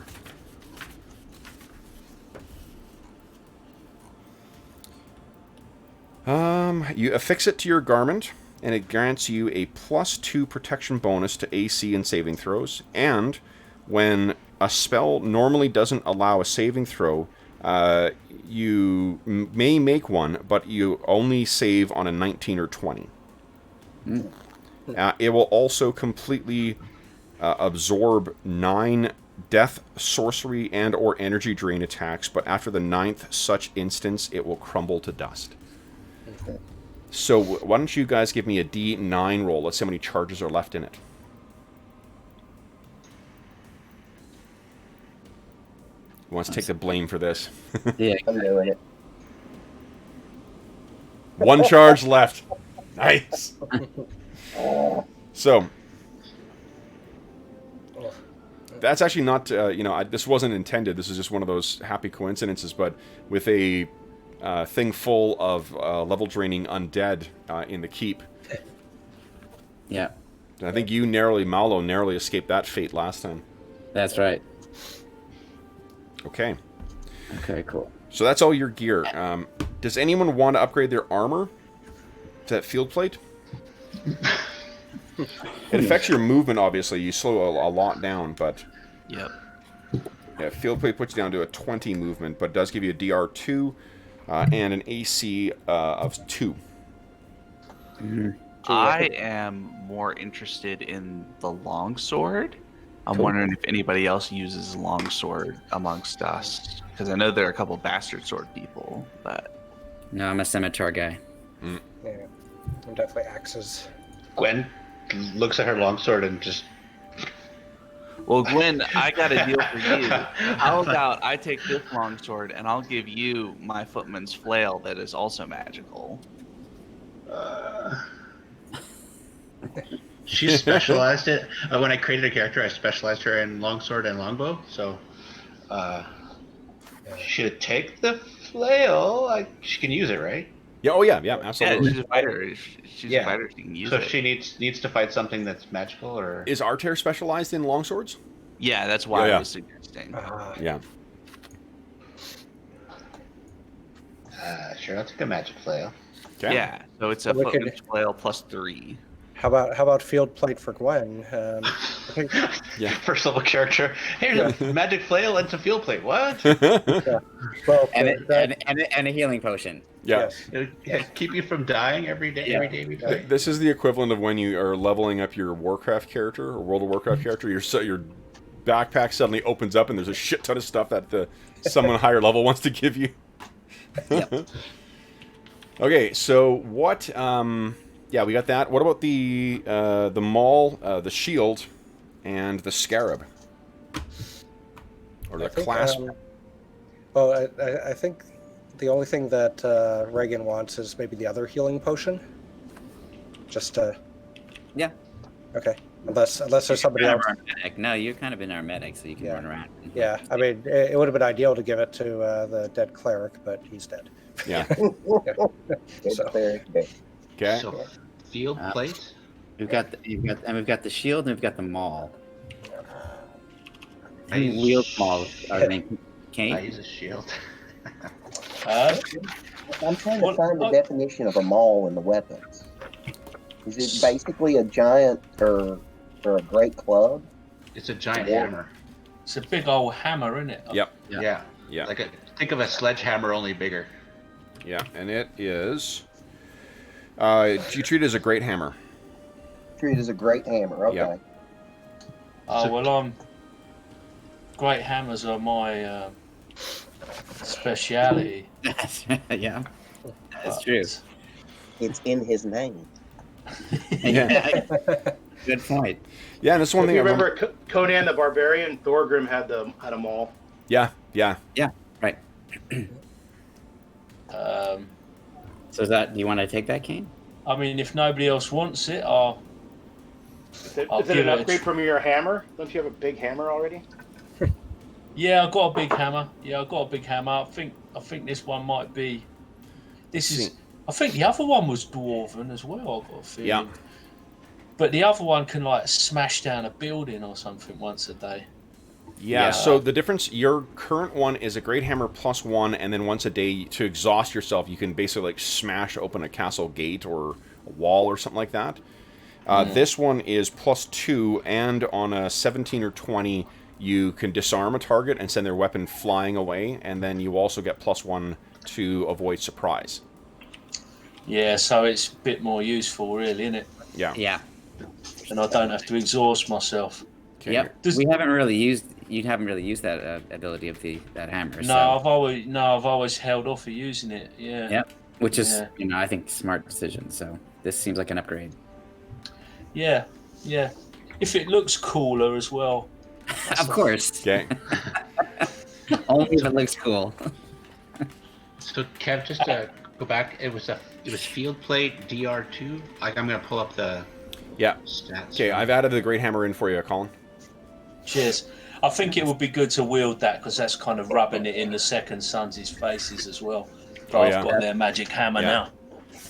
You affix it to your garment, and it grants you a +2 protection bonus to AC and saving throws. And when a spell normally doesn't allow a saving throw, you may make one, but you only save on a 19 or 20. It will also completely absorb 9 death, sorcery, and or energy drain attacks, but after the 9th such instance, it will crumble to dust. So why don't you guys give me a D9 roll? Let's see how many charges are left in it. Who wants to take the blame for this? Yeah. I'm doing it. 1 charge left. Nice. So that's actually not, this wasn't intended. This is just one of those happy coincidences. But with a thing full of level-draining undead in the keep. Yeah. I think you Malo narrowly escaped that fate last time. That's right. Okay. Okay, cool. So that's all your gear. Does anyone want to upgrade their armor to that field plate? It affects your movement, obviously. You slow a lot down, but... Yep. Yeah, field plate puts you down to a 20 movement, but does give you a DR2 and an AC of 2. I am more interested in the longsword. I'm wondering if anybody else uses longsword amongst us, because I know there are a couple bastard sword people, but... No, I'm a scimitar guy. Yeah. I'm definitely axes. Gwen looks at her longsword and just... Well, Gwen, I got a deal for you. How about I take this longsword and I'll give you my footman's flail that is also magical. She specialized it. When I created a character, I specialized her in longsword and longbow. So, she should take the flail. She can use it, right? Yeah. Oh yeah. Yeah. Yeah, Absolutely. she's a fighter. She's a fighter. She can use So it. if she needs to fight something that's magical, or Is Artair specialized in longswords? Yeah, that's why Yeah. I was suggesting. Yeah. sure, I'll take a magic flail. Okay. Yeah, so it's a We could- footman's flail +3. How about field plate for Gwen? I think Yeah. First level character. Here's a magic flail and some field plate. What? well, And a healing potion. Yeah. yes. It'll keep you from dying every day. Every day we play. This is the equivalent of when you are leveling up your Warcraft character or World of Warcraft character. Your backpack suddenly opens up and there's a shit ton of stuff that someone higher level wants to give you. Yep. Okay, so what? Yeah, we got that. What about the maul, the shield, and the scarab, or the I think, clasp? Well, I think the only thing that Reagan wants is maybe the other healing potion. Just Yeah. okay. Unless there's somebody Kind else. of our medic. No, you're kind of in our medic, so you can Yeah. run around. Yeah, I mean, it would have been ideal to give it to the dead cleric, but he's dead. Yeah. Good So- cleric, but Okay. So field plate. We've got the shield and we've got the maul. I Who use- wields maul? Are they I Kane? use a shield. I'm trying to Well, find the definition of a maul in the weapons. Is it basically a giant or a great club? It's a giant Yeah. hammer. It's a big old hammer, isn't it? Yep. Yeah. Yeah. Think of a sledgehammer, only bigger. Yeah, and it is. You treat it as a great hammer. Treat it as a great hammer. Okay. Yeah. Oh well, great hammers are my speciality. Yeah, that's true. It's in his name. Yeah. Good point. Yeah, and that's one If thing you I remember. remember Conan the Barbarian, Thorgrim had a maul. Yeah. Yeah. Right. So do you want to take that, Kane? I mean, if nobody else wants it, I'll Is it I'll an give it a upgrade tr- from your hammer? Don't you have a big hammer already? Yeah, I've got a big hammer. I think this one might be. This is. I think the other one was dwarven as well. I've got a feeling. Yeah. But the other one can like smash down a building or something once a day. Yeah, so the difference, your current one is a great hammer +1, and then once a day to exhaust yourself, you can basically like smash open a castle gate or a wall or something like that. This one is +2, and on a 17 or 20, you can disarm a target and send their weapon flying away, and then you also get +1 to avoid surprise. Yeah, so it's a bit more useful, really, isn't it? Yeah. Yeah. And I don't have to exhaust myself. Okay. Yep. Does- You haven't really used that ability of that hammer. No, I've always held off of using it. Yeah. Yep. Which is, Yeah. I think smart decision. So this seems like an upgrade. Yeah. Yeah. If it looks cooler as well. Of course. Okay. Only if it looks cool. So Kev, just to go back, it was field plate DR2. Like I'm gonna pull up the Yeah. stats. Okay, I've added the great hammer in for you, Colin. Cheers. I think it would be good to wield that because that's kind of rubbing it in the second sons' faces as well. But I've got their magic hammer now.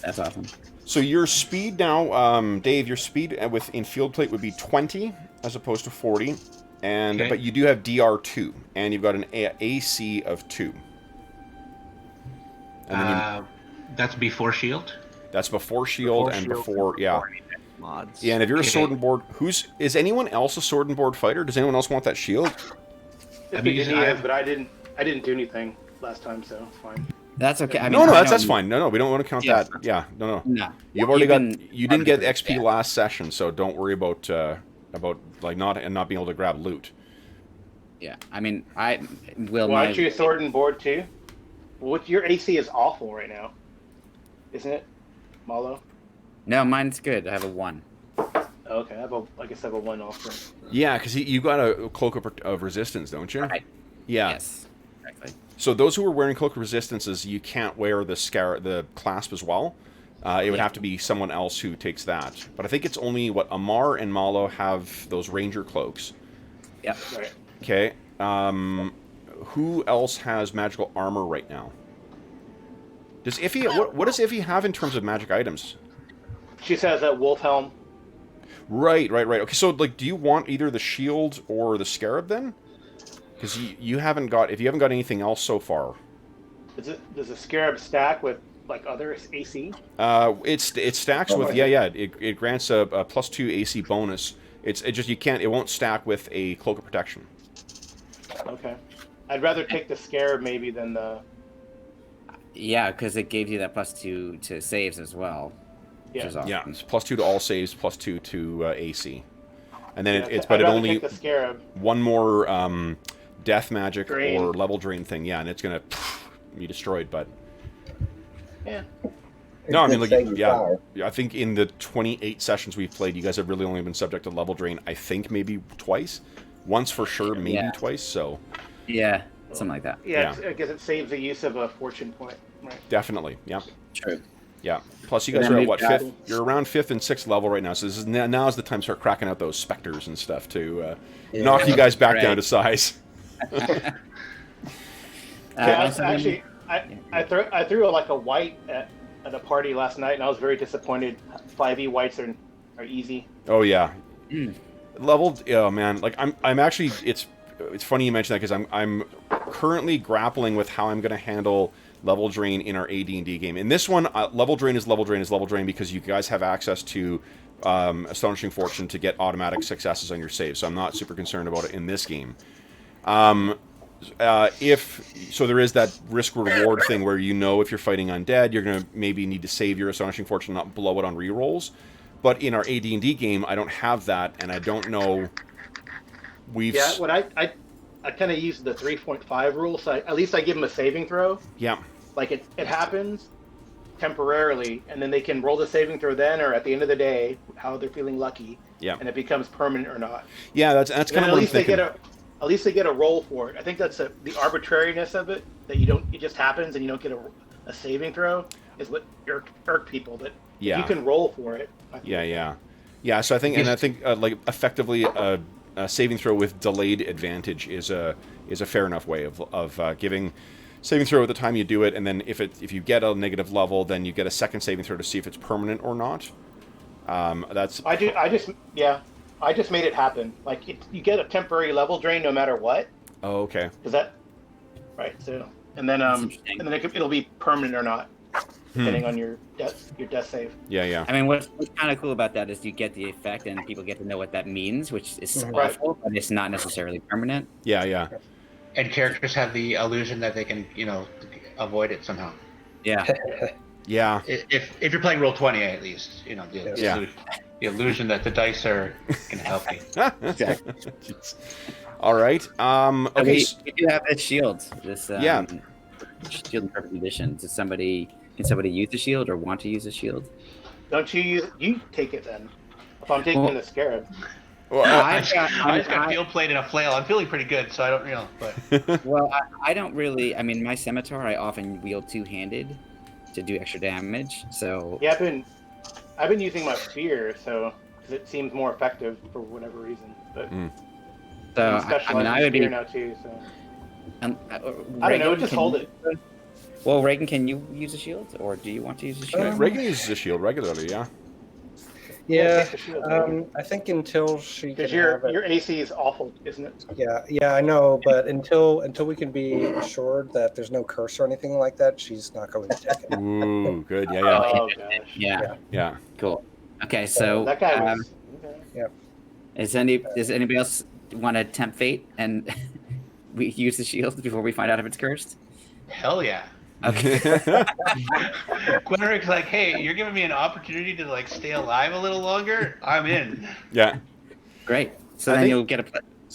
That's awesome. So your speed now, Dave, your speed in field plate would be 20 as opposed to 40, and Okay. but you do have DR2, and you've got an AC of 2. And then That's before shield. that's before shield and before Mods. Yeah, and if you're a Okay. sword and board, is anyone else a sword and board fighter? Does anyone else want that shield? If I you mean, didn't, I- have, but I didn't do anything last time, so it's fine. That's okay. I mean, No, I that's know- fine. No, we don't want to count Yeah. that. Yeah, no. No. You've already Even- you didn't get XP Yeah. last session, so don't worry about like not being able to grab loot. Yeah. I mean, I will. Well, aren't you a sword and board too? Your AC is awful right now, isn't it, Malo? No, mine's good. I have a 1. Okay, I guess I have a 1 also. Yeah, because you got a cloak of resistance, don't you? Right. Yeah. Yes. Exactly. So those who are wearing cloak of resistances, you can't wear the clasp as well. It would have to be someone else who takes that. But I think it's only Amar and Malo have those ranger cloaks. Yep. Right. Okay. Who else has magical armor right now? Does Iffy what does Iffy have in terms of magic items? She says that wolf helm. Right. Okay, so like, do you want either the shield or the scarab then? Because you haven't got anything else so far. Does a scarab stack with like other AC? It stacks with It grants a +2 AC bonus. It won't stack with a cloak of protection. Okay, I'd rather take the scarab maybe than the. Yeah, because it gave you that +2 to saves as well. Yeah. Which is awesome. Yeah, it's +2 to all saves, +2 to AC, and then I'd it rather only take the scarab. one more death magic Drain. or level drain thing. Yeah, and it's gonna be destroyed. But Yeah. no, I mean, Good like, saving yeah, power. I think in the 28 sessions we've played, you guys have really only been subject to level drain. I think maybe twice, once for sure, maybe Yeah. twice. So Yeah, something like that. Yeah, I guess it saves the use of a fortune point. Right. definitely, yeah. True. Yeah. Plus, you And guys then are at we've what, got- fifth? You're around 5th and 6th level right now. So this is now's the time to start cracking out those specters and stuff to knock you guys back down to size. Actually, I threw like a white at a party last night, and I was very disappointed. 5e whites are easy. Oh yeah. Leveled. Oh man, like I'm actually. It's funny you mention that because I'm currently grappling with how I'm going to handle level drain in our AD&D game. In this one, level drain is level drain because you guys have access to Astonishing Fortune to get automatic successes on your save. So I'm not super concerned about it in this game. So there is that risk reward thing where if you're fighting undead, you're going to maybe need to save your Astonishing Fortune, not blow it on rerolls. But in our AD&D game, I don't have that, and I don't know. When I kind of use the 3.5 rule, so at least I give them a saving throw. Yeah. Like it happens temporarily, and then they can roll the saving throw then, or at the end of the day, how they're feeling lucky. Yeah. And it becomes permanent or not. Yeah, that's kind of what I'm thinking. At least they get a roll for it. I think that's the arbitrariness of it, that it just happens and you don't get a saving throw, is what irk people. But if you can roll for it. Yeah. So I think, like effectively a saving throw with delayed advantage is a fair enough way of giving saving throw at the time you do it, and then if you get a negative level, then you get a second saving throw to see if it's permanent or not. I just made it happen. Like you get a temporary level drain no matter what. Oh, okay. Is that right? So and then it'll be permanent or not, depending on your death save. Yeah. I mean, what's kind of cool about that is you get the effect and people get to know what that means, which is awful, but it's not necessarily permanent. Yeah. And characters have the illusion that they can, avoid it somehow. Yeah. Yeah. If you're playing Roll20, at least, the illusion that the dice are going to help you. Exactly. All right. Okay. We do have this shield. This shield in perfect condition. Can somebody use the shield or want to use the shield? Don't you use? You take it then. If I'm taking the scarab. Well, I just got field plate and a flail. I'm feeling pretty good, so I don't, but. Well, I don't really. I mean, my scimitar I often wield two-handed to do extra damage. So yeah, I've been using my spear, because it seems more effective for whatever reason. But so I would be now too. So I don't know. Just hold it. Well, Reagan, can you use a shield, or do you want to use a shield? Reagan uses a shield regularly. Yeah. Yeah, take the shield, I think until she can because have it. your AC is awful, isn't it? Yeah, I know, but until we can be assured that there's no curse or anything like that, she's not going to take it. Ooh, good. Yeah. Oh gosh. Yeah. Cool. Okay, so that guy was. does anybody else want to tempt fate and we use the shield before we find out if it's cursed? Hell yeah. Okay. Gwenric's like, hey, you're giving me an opportunity to stay alive a little longer. I'm in. Yeah. Great. So then you'll get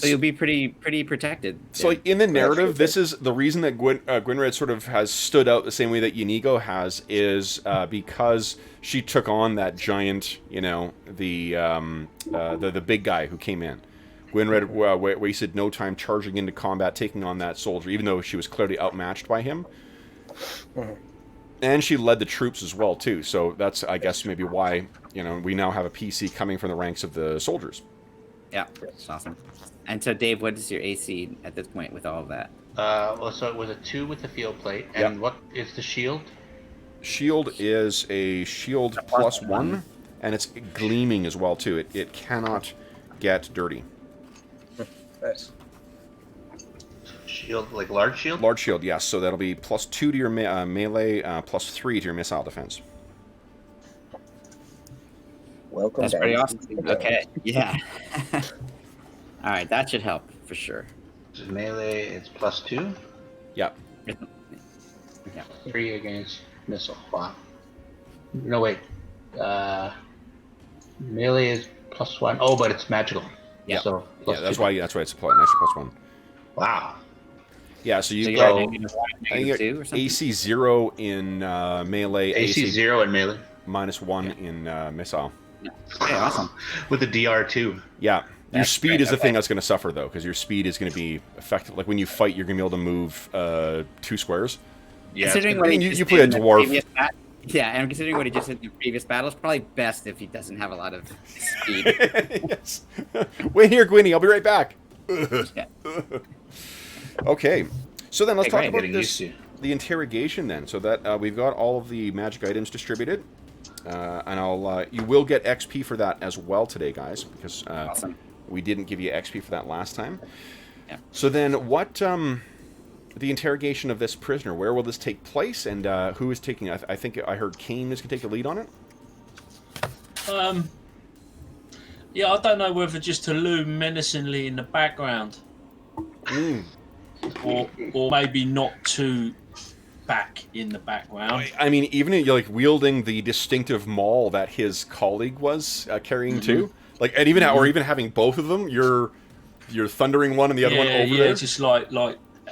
you'll be pretty protected. So in the narrative, this is the reason that Gwynred sort of has stood out the same way that Inigo has is because she took on that giant, the big guy who came in. Gwynred wasted no time charging into combat, taking on that soldier, even though she was clearly outmatched by him. And she led the troops as well, too. So that's, I guess, maybe why, we now have a PC coming from the ranks of the soldiers. Yeah, that's awesome. And so, Dave, what is your AC at this point with all of that? So it was a 2 with the field plate. And what is the shield? Shield is a shield plus one, and it's gleaming as well too. It cannot get dirty. Nice. Shield, like large shield? Large shield, yes. So that'll be +2 to your melee, +3 to your missile defense. Welcome. That's pretty awesome. Okay, yeah. All right, that should help for sure. Melee, it's +2. Yeah. 3 against missile. Wow. No, wait. Melee is +1. Oh, but it's magical. Yeah. So Yeah, that's +2. why it's an extra +1. Wow. Yeah, so you So got you're I think negative 2 or something? AC 0 in melee, AC 0 in melee. -1 in missile. Okay, awesome. With the DR2. Yeah. Your That's speed great, is the thing okay. that's going to suffer, though, because your speed is going to be effective. Like, when you fight, you're going to be able to move 2 squares. Yeah. Considering I what mean, he you just play a did in the dwarf. previous yeah, and considering what he just did in the previous battle, it's probably best if he doesn't have a lot of speed. Yes. Wait here, Gwynny. I'll be right back. Yeah. Okay. So then let's Okay, talk great. about Getting this, used the interrogation then. So that we've got all of the magic items distributed. And you will get XP for that as well today, guys, because Awesome. we didn't give you XP for that last time. Yeah. So then what, the interrogation of this prisoner, where will this take place, and who is taking, I think I heard Kane is going to take the lead on it? Yeah, I don't know whether just to loom menacingly in the background, or maybe not too back in the background. I mean, even like wielding the distinctive maul that his colleague was carrying too, like, and even or even having both of them, you're thundering one and the other one over there. Just like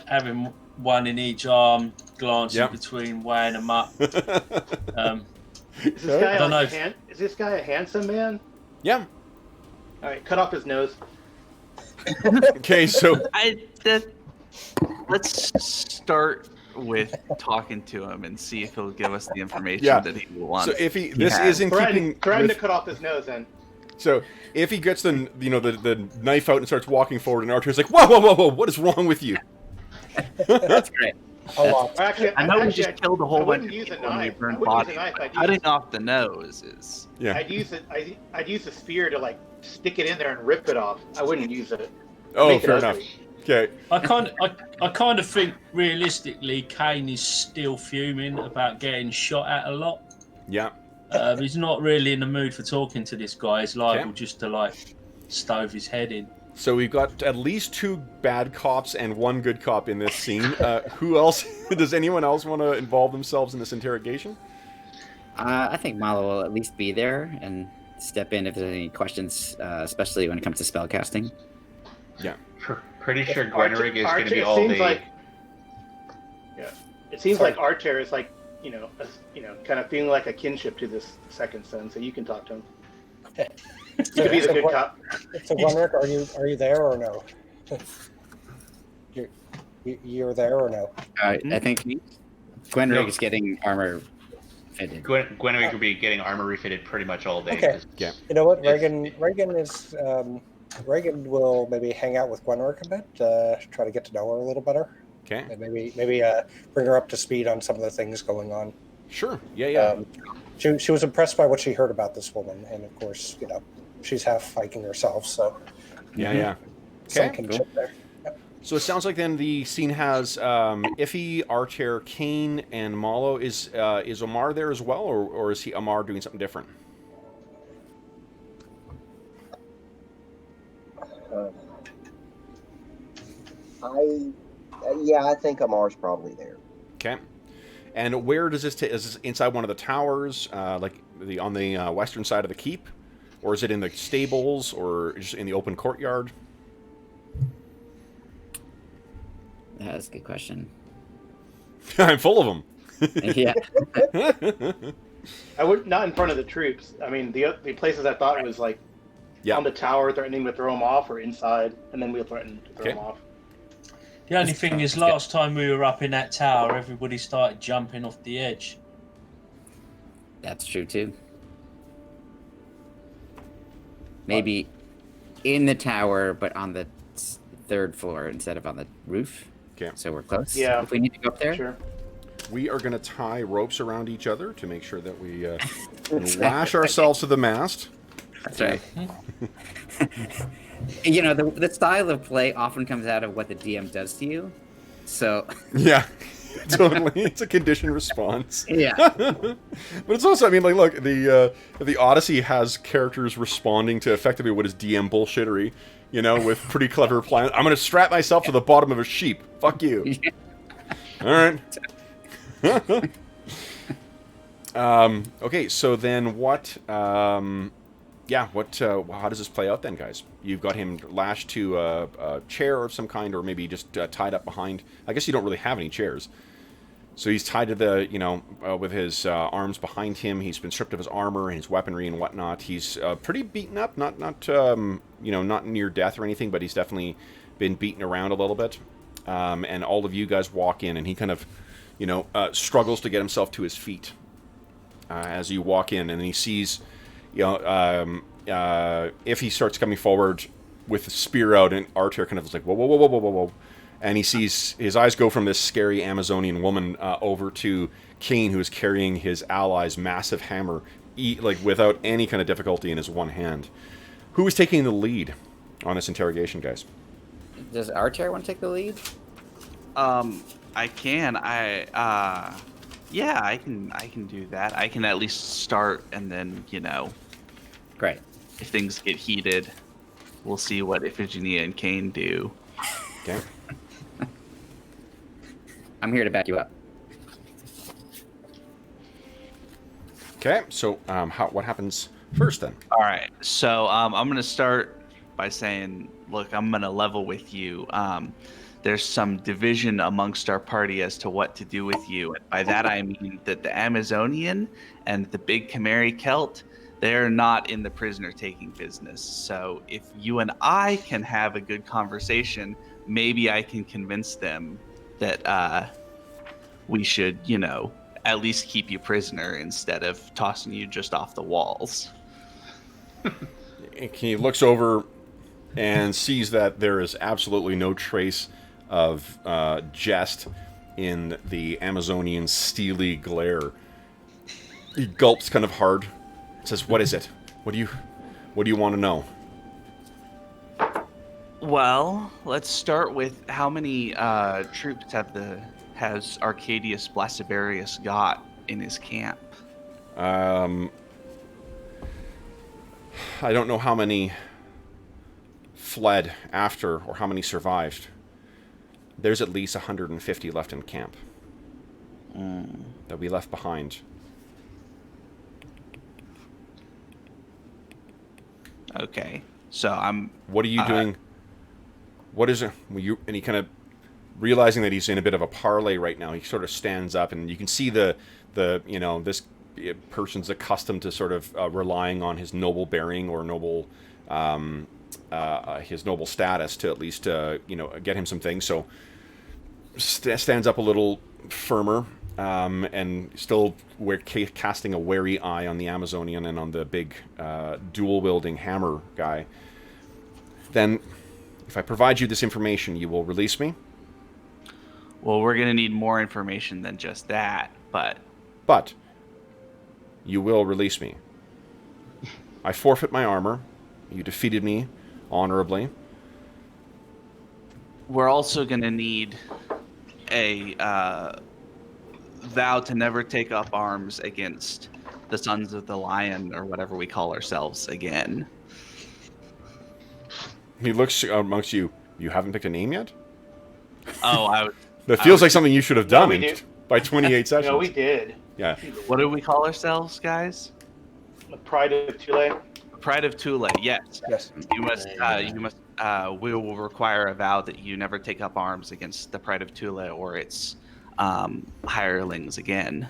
having one in each arm, glancing between, weighing them up. Is this guy I don't know. is this guy a handsome man? Yeah. All right, cut off his nose. Okay, so Let's start with talking to him and see if he'll give us the information Yeah. that he wants. so if this is in keeping Threaten to with, cut off his nose then. so if he gets the the knife out and starts walking forward, and Archer's like, whoa, what is wrong with you? That's great. A lot. Actually, I know we actually, just killed a I whole bunch wouldn't of use a people and we knife. I burned wouldn't use bodies. a knife. Cutting off the nose is... Yeah. I'd use a spear to like stick it in there and rip it off. I wouldn't use it. Oh, Make it fair ugly. enough. Okay. I kind of think realistically, Kane is still fuming about getting shot at a lot. Yeah. He's not really in the mood for talking to this guy. He's liable Okay. just to like stove his head in. So we've got at least 2 bad cops and 1 good cop in this scene. Who else? Does anyone else want to involve themselves in this interrogation? I think Malo will at least be there and step in if there's any questions, especially when it comes to spell casting. Yeah. Pretty sure Archer- Gwenrig is going to be it all seems the. like, yeah, it seems like Archer is like kind of feeling like a kinship to this second son, so you can talk to him. You could be the good cop. So, Gwenrick, are you there or no? You're there or no? I think Gwenrig is getting armor fitted. Gwenrig will be getting armor refitted pretty much all day. Okay. 'cause Yeah. You know what? It's- Reagan will maybe hang out with Gwenrick a bit, try to get to know her a little better, Okay. and maybe bring her up to speed on some of the things going on. Sure. Yeah. She was impressed by what she heard about this woman, and of course, she's half Viking herself, so Yeah. some Okay. kinship there. So it sounds like then the scene has Iffy, Archer, Kane, and Malo. Is Omar there as well, or is Omar doing something different? I think Amar's probably there. Okay. And where does this take? Is this inside one of the towers, like on the western side of the keep, or is it in the stables, or just in the open courtyard? That's a good question. I'm full of them. Yeah. I would not in front of the troops. I mean, the places I thought was like on the tower, threatening to throw them off, or inside, and then we'll threaten to throw them off. The only thing is, last time we were up in that tower, everybody started jumping off the edge. That's true too. Maybe in the tower, but on the 3rd floor instead of on the roof. Okay. So we're close. Yeah. If we need to go up there. Sure. we are going to tie ropes around each other to make sure that we lash ourselves to the mast. That's right. You know, the style of play often comes out of what the DM does to you. So Yeah, totally. It's a conditioned response. yeah, But it's also, I mean, like, look, the Odyssey has characters responding to effectively what is DM bullshittery, you know, with pretty clever plans. I'm going to strap myself to the bottom of a sheep. Fuck you. All right. Okay, so then what? How does this play out then, guys? You've got him lashed to a chair of some kind, or maybe just tied up behind. I guess you don't really have any chairs. So he's tied to the, with his arms behind him. He's been stripped of his armor and his weaponry and whatnot. He's pretty beaten up, not near death or anything, but he's definitely been beaten around a little bit. And all of you guys walk in, and he kind of, struggles to get himself to his feet as you walk in, and then he sees, if he starts coming forward with the spear out, and Archer kind of is like, whoa, whoa, whoa, whoa, whoa, whoa, whoa. And he sees, his eyes go from this scary Amazonian woman over to Kane, who is carrying his ally's massive hammer, without any kind of difficulty in his one hand. Who is taking the lead on this interrogation, guys? does Archer want to take the lead? I can. Yeah, I can do that. I can at least start, and then Great. if things get heated, we'll see what Iphigenia and Kane do. Okay. I'm here to back you up. Okay, so what happens first then? All right, so I'm going to start by saying, look, I'm going to level with you. There's some division amongst our party as to what to do with you. And by that I mean that the Amazonian and the big Chimeri Celt, they're not in the prisoner-taking business. So if you and I can have a good conversation, maybe I can convince them that we should, at least keep you prisoner instead of tossing you just off the walls. He looks over and sees that there is absolutely no trace of jest in the Amazonian steely glare. He gulps kind of hard. Says, "What is it? What do you want to know?" Well, let's start with how many troops has Arcadius Blasiberius got in his camp? I don't know how many fled after or how many survived. There's at least 150 left in camp that we left behind. Okay, so I'm... What are you doing? What is it? And he kind of, realizing that he's in a bit of a parlay right now, he sort of stands up, and you can see this person's accustomed to sort of relying on his noble bearing or his noble status to at least get him some things. So stands up a little firmer, and still casting a wary eye on the Amazonian and on the big dual-wielding hammer guy. Then, if I provide you this information, you will release me? Well, we're going to need more information than just that, but... But, you will release me. I forfeit my armor. You defeated me honorably. We're also going to need a vow to never take up arms against the Sons of the Lion, or whatever we call ourselves, again. He looks amongst you. You haven't picked a name yet? Oh, That feels like something you should have done by 28 sessions. No, we did. Yeah. What do we call ourselves, guys? The Pride of Thule. Pride of Thule, yes. Yes. We will require a vow that you never take up arms against the Pride of Thule or its hirelings again.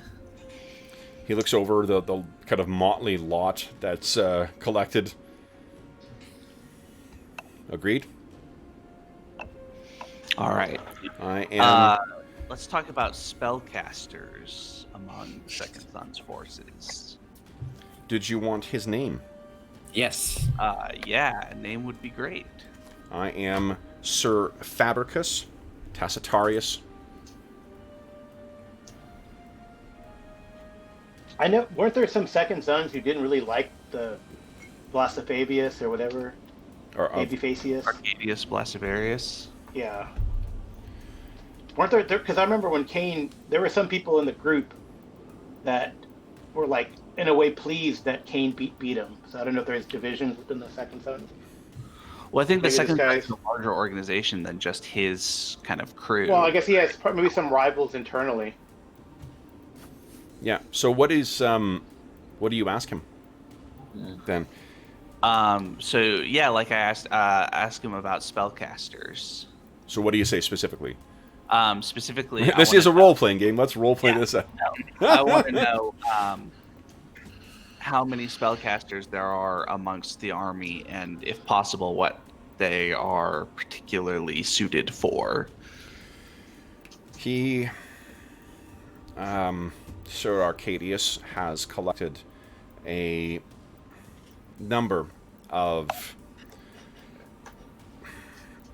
He looks over the kind of motley lot that's collected. Agreed? All right. I am... let's talk about spellcasters among the Second Son's forces. Did you want his name? Yes. Yeah, a name would be great. I am Sir Fabricus Tacitarius. I know, weren't there some second sons who didn't really like the Blastofabius or whatever? Or Babyfacius? Arcadius Blasivarius. Yeah. Weren't there, because I remember when Kane, there were some people in the group that were like, in a way, pleased that Kane beat him. So I don't know if there's divisions within the second sons. Well, I think the Maybe second this son guy's- is a larger organization than just his kind of crew. Well, I guess he has maybe some rivals internally. Yeah. So what do you ask him then? So yeah, like I asked him about spellcasters. So what do you say specifically? Specifically, This is a role-playing game. Let's role-play this out. I want to know how many spellcasters there are amongst the army, and if possible, what they are particularly suited for. He, Sir Arcadius has collected a number of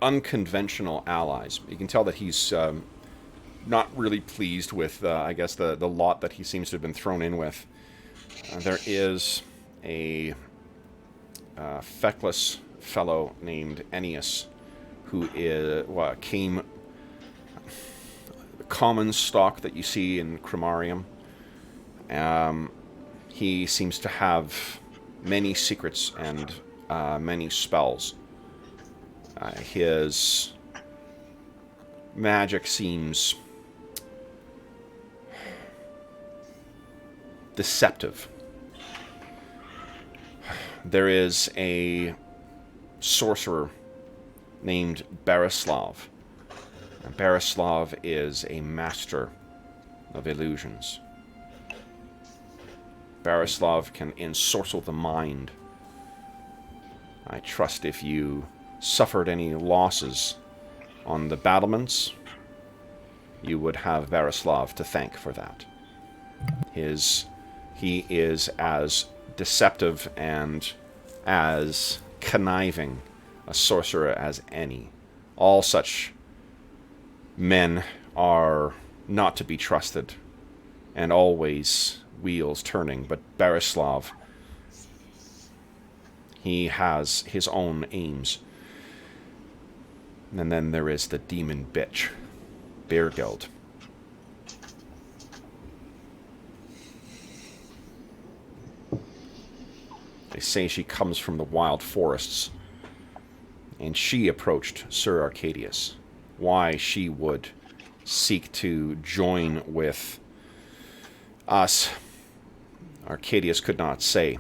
unconventional allies. You can tell that he's not really pleased with, I guess, the lot that he seems to have been thrown in with. There is a feckless fellow named Ennius who came common stock that you see in Cremarium. He seems to have many secrets and many spells. His magic seems deceptive. There is a sorcerer named Barislav. Barislav is a master of illusions. Barislav can ensorcel the mind. I trust if you suffered any losses on the battlements, you would have Barislav to thank for that. He is as deceptive and as conniving a sorcerer as any. All such men are not to be trusted, and always wheels turning, but Barislav, he has his own aims. And then there is the demon bitch, Beargild. They say she comes from the wild forests, and she approached Sir Arcadius. Why she would seek to join with us, Arcadius could not say.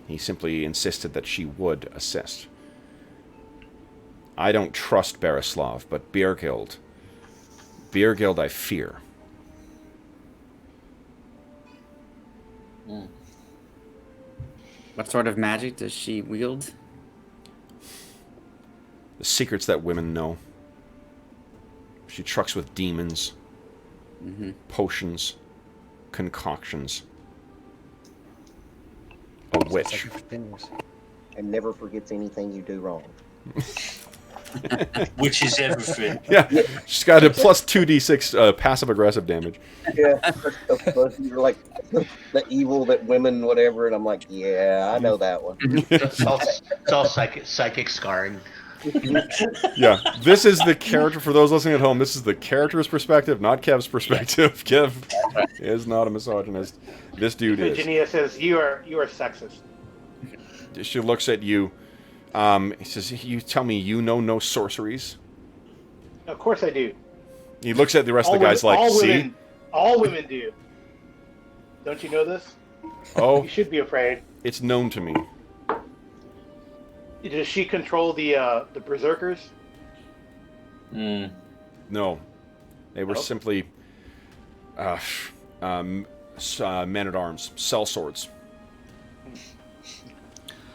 He simply insisted that she would assist. I don't trust Barislav, but Beargild I fear. What sort of magic does she wield? The secrets that women know. She trucks with demons, potions, concoctions. A witch. And never forgets anything you do wrong. Which is everything. Yeah, she's got a plus 2d6 passive-aggressive damage. Yeah, you're like the evil that women, whatever, and I'm like, yeah, I know that one. It's all psychic scarring. Yeah, this is the character, for those listening at home, this is the character's perspective, not Kev's perspective. Kev is not a misogynist. This dude is. Virginia says, you are sexist. She looks at you. He says, you tell me you know no sorceries? Of course I do. He looks at the rest of the guys like, see? All women do. Don't you know this? Oh, You should be afraid. it's known to me. Does she control the berserkers? No. They were simply men-at-arms, sellswords.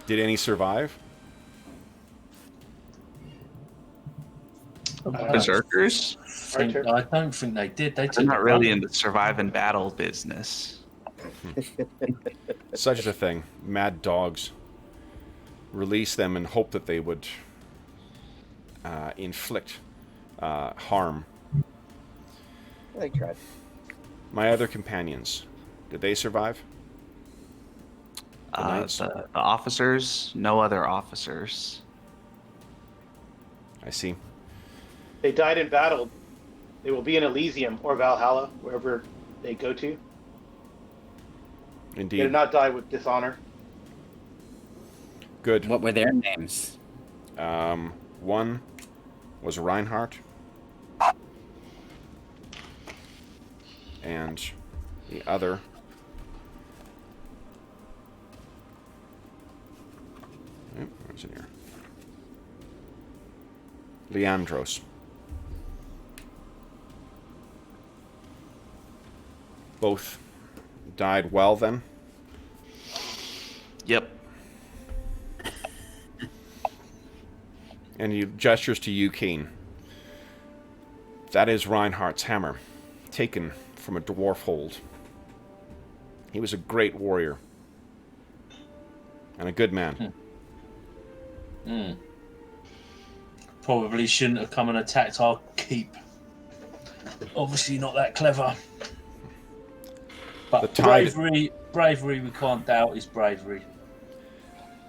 Did any survive? Berserkers? I don't think they did. They They're took not really in the survive and battle business. Such a thing. Mad dogs. Release them and hope that they would inflict harm. They tried. My other companions, Did they survive? Knights? The officers, no other officers. I see. They died in battle. They will be in Elysium or Valhalla, wherever they go to. They Indeed. did not die with dishonor. Good. What were their names? One was Reinhardt. And the other... Where's it here? Leandros. Both died well then? Yep. And he gestures to you, Keen. That is Reinhardt's hammer, taken from a dwarf hold. He was a great warrior. And a good man. Probably shouldn't have come and attacked our keep. Obviously not that clever. But The tide- bravery we can't doubt is bravery.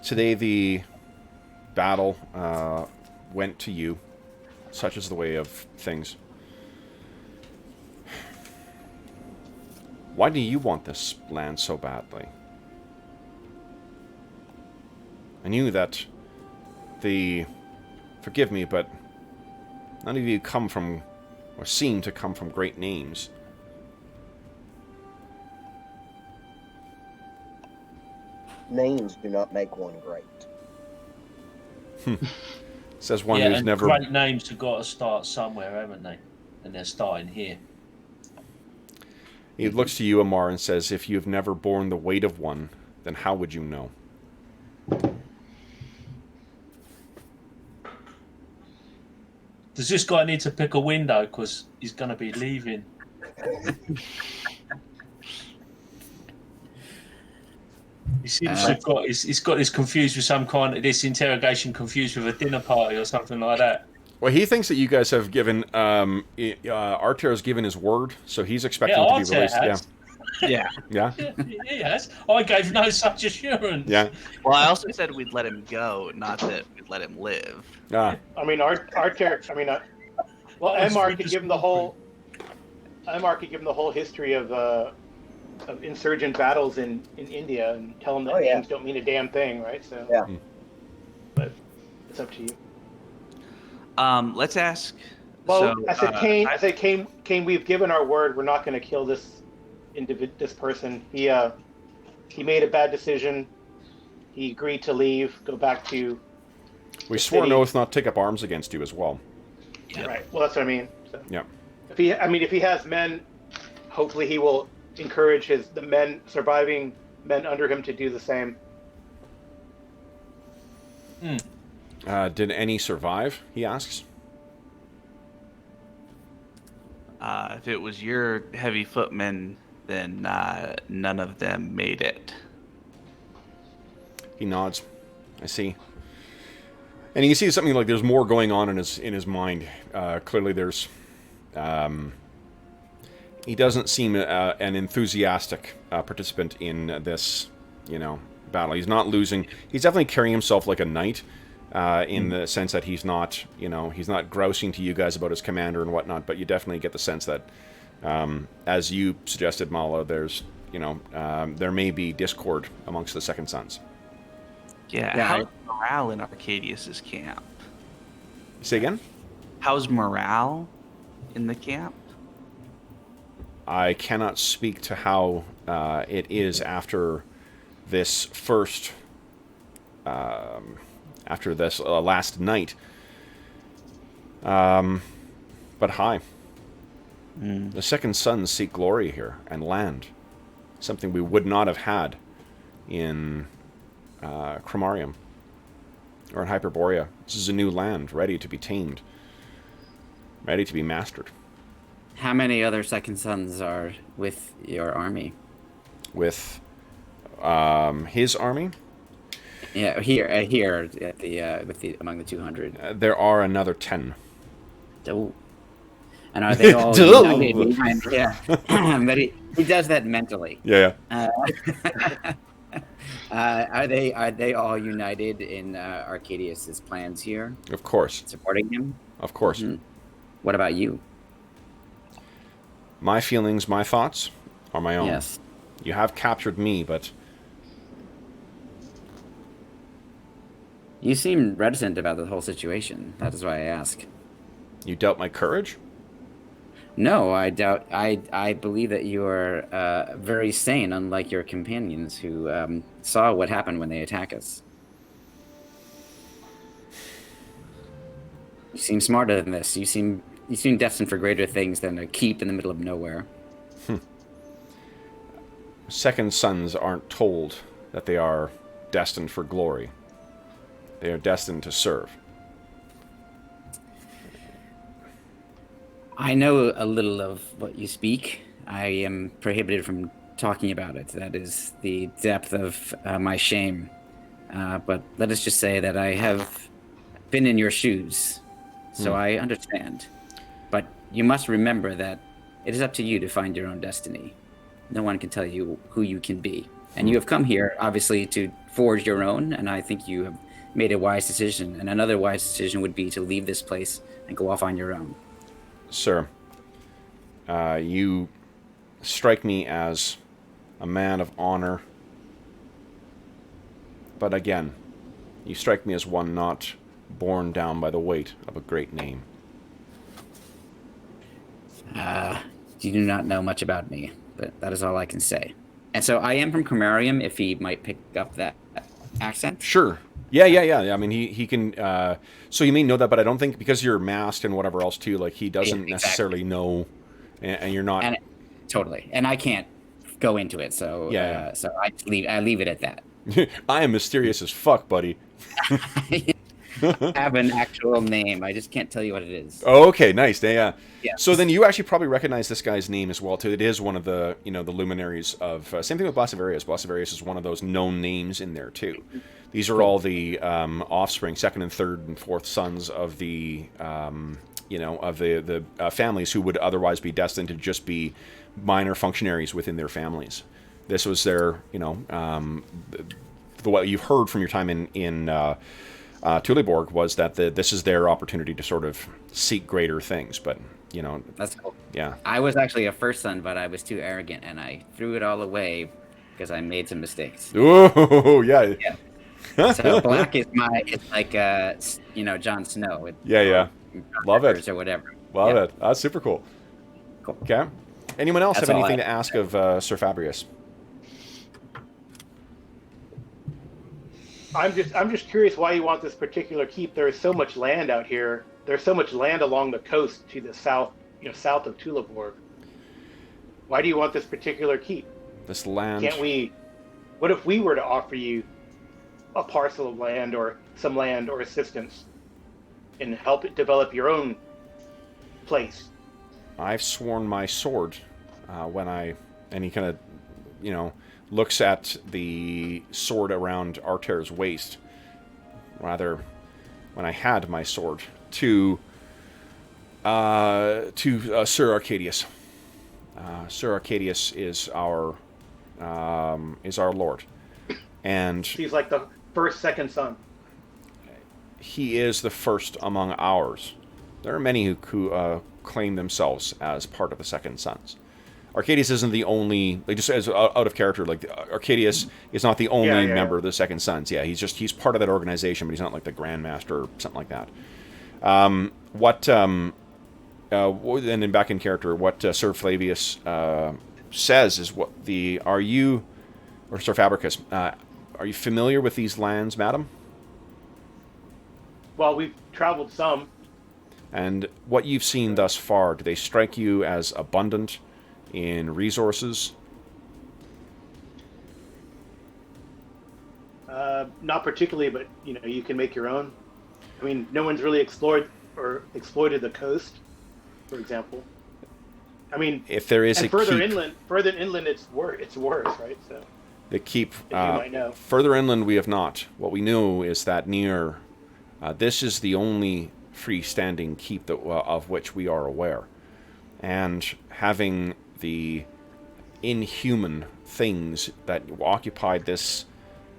Today the battle went to you. Such is the way of things. Why do you want this land so badly? I knew that forgive me, but none of you come from, or seem to come from great names. Names do not make one great. Says one yeah, who's and never... great names have got to start somewhere, haven't they? And they're starting here. He looks to you, Amar, and says, if you've never borne the weight of one, then how would you know? Does this guy need to pick a window because he's going to be leaving? He seems to have got he's got this confused with some kind of this interrogation confused with a dinner party or something like that. Well, he thinks that you guys have given... Arter has given his word, so he's expecting to be Arter released. has. Yeah. Yeah. He has. I gave no such assurance. Yeah. Well, I also said we'd let him go, not that we'd let him live. Ah. I mean, our character. I mean, well, Emar could give him the whole. Emar could give him the whole history of insurgent battles in India and tell him that names don't mean a damn thing, right? So Yeah. But it's up to you. Let's ask. Well, so, I said, Kane, we've given our word. We're not going to kill this person. He made a bad decision. He agreed to leave, go back to. We swore an oath not to take up arms against you as well. Yep. Right. Well, that's what I mean. So, Yeah. if he has men, hopefully he will encourage the surviving men under him to do the same. Did any survive? He asks. If it was your heavy footmen, then none of them made it. He nods. I see. And you can see something like there's more going on in his mind. Clearly, there's. He doesn't seem an enthusiastic participant in this, battle. He's not losing. He's definitely carrying himself like a knight, in the sense that he's not, he's not grousing to you guys about his commander and whatnot. But you definitely get the sense that, as you suggested, Mala, there's, there may be discord amongst the Second Sons. Yeah. How's morale in Arcadius's camp? Say again? How's morale in the camp? I cannot speak to how it is after this first, after this last night. But hi. The Second Sons seek glory here and land. Something we would not have had in Cromarium or in Hyperborea. This is a new land, ready to be tamed, ready to be mastered. How many other Second Sons are with your army? With his army? Yeah, here at the among the 200. There are another 10. Oh. And are they all united behind? Yeah, but he does that mentally. Yeah. Are they all united in Arcadius's plans here, Of course. supporting him? Of course. Mhm. What about you? My feelings, my thoughts are my own. Yes. You have captured me, but You seem reticent about the whole situation. That is why I ask. you doubt my courage? No, I doubt. I believe that you are very sane, unlike your companions who saw what happened when they attack us. You seem smarter than this. You seem destined for greater things than a keep in the middle of nowhere. Second sons aren't told that they are destined for glory. They are destined to serve. I know a little of what you speak. I am prohibited from talking about it. That is the depth of my shame. But let us just say that I have been in your shoes, so I understand. But you must remember that it is up to you to find your own destiny. No one can tell you who you can be. And you have come here, obviously, to forge your own, and I think you have made a wise decision. And another wise decision would be to leave this place and go off on your own. Sir, you strike me as a man of honor. But again, you strike me as one not borne down by the weight of a great name. You do not know much about me, but that is all I can say. And so I am from Comarium, if he might pick up that accent. Sure. Yeah. I mean, he can... so you may know that, but I don't think, because you're masked and whatever else too, like, he doesn't necessarily know, and you're not... Totally. And I can't go into it, so so I leave it at that. I am mysterious as fuck, buddy. I have an actual name. I just can't tell you what it is. Oh, okay, nice. Yeah. Yes. So then you actually probably recognize this guy's name as well, too. It is one of the, the luminaries of... same thing with Blasivarius. Blasivarius is one of those known names in there, too. These are all the offspring, second and third and fourth sons of the, of the families who would otherwise be destined to just be minor functionaries within their families. This was their, what you've heard from your time in Tuleborg was that this is their opportunity to sort of seek greater things, but, That's cool. Yeah. I was actually a first son, but I was too arrogant, and I threw it all away because I made some mistakes. Oh, yeah. So black is like Jon Snow. Love it. Or whatever. Love it. That's super cool. Cool. Okay. Anyone else That's have all anything to ask of Sir Fabrius? I'm just curious why you want this particular keep. There is so much land out here. There's so much land along the coast to the south, south of Tuleborg. Why do you want this particular keep? This land. Can't we? What if we were to offer you a parcel of land or some land or assistance and help it develop your own place? I've sworn my sword and he kind of, looks at the sword around Arter's waist. Rather, when I had my sword to Sir Arcadius. Sir Arcadius is our lord, and he's like the second son. He is the first among ours. There are many who claim themselves as part of the second sons. Arcadius isn't the only, like, just as out of character, like, Arcadius is not the only member of the second sons. Yeah, he's part of that organization, but he's not like the Grandmaster or something like that. And then back in character, what Sir Flavius says is Sir Fabricus, are you familiar with these lands, madam? Well, we've traveled some. And what you've seen thus far, do they strike you as abundant in resources? Not particularly, but you can make your own. I mean, no one's really exploited the coast, for example. I mean, if there is further inland, it's worse, right? So the keep you might know. Further inland, we have not. What we know is that near this is the only freestanding keep of which we are aware. and having the inhuman things that occupied this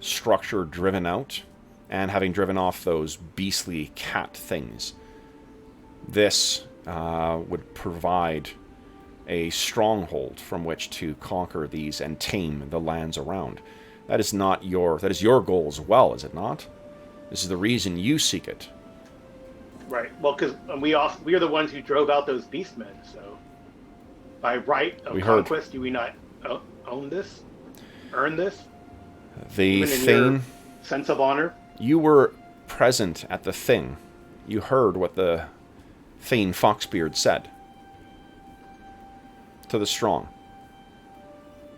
structure driven out, and having driven off those beastly cat things, this would provide a stronghold from which to conquer these and tame the lands around. That is your goal as well, is it not? This is the reason you seek it. Right. Well, because we are the ones who drove out those beastmen. So, by right of conquest, do we not own this, earn this? The Even in thing. your sense of honor. You were present at the thing. You heard what the Thane Foxbeard said to the strong.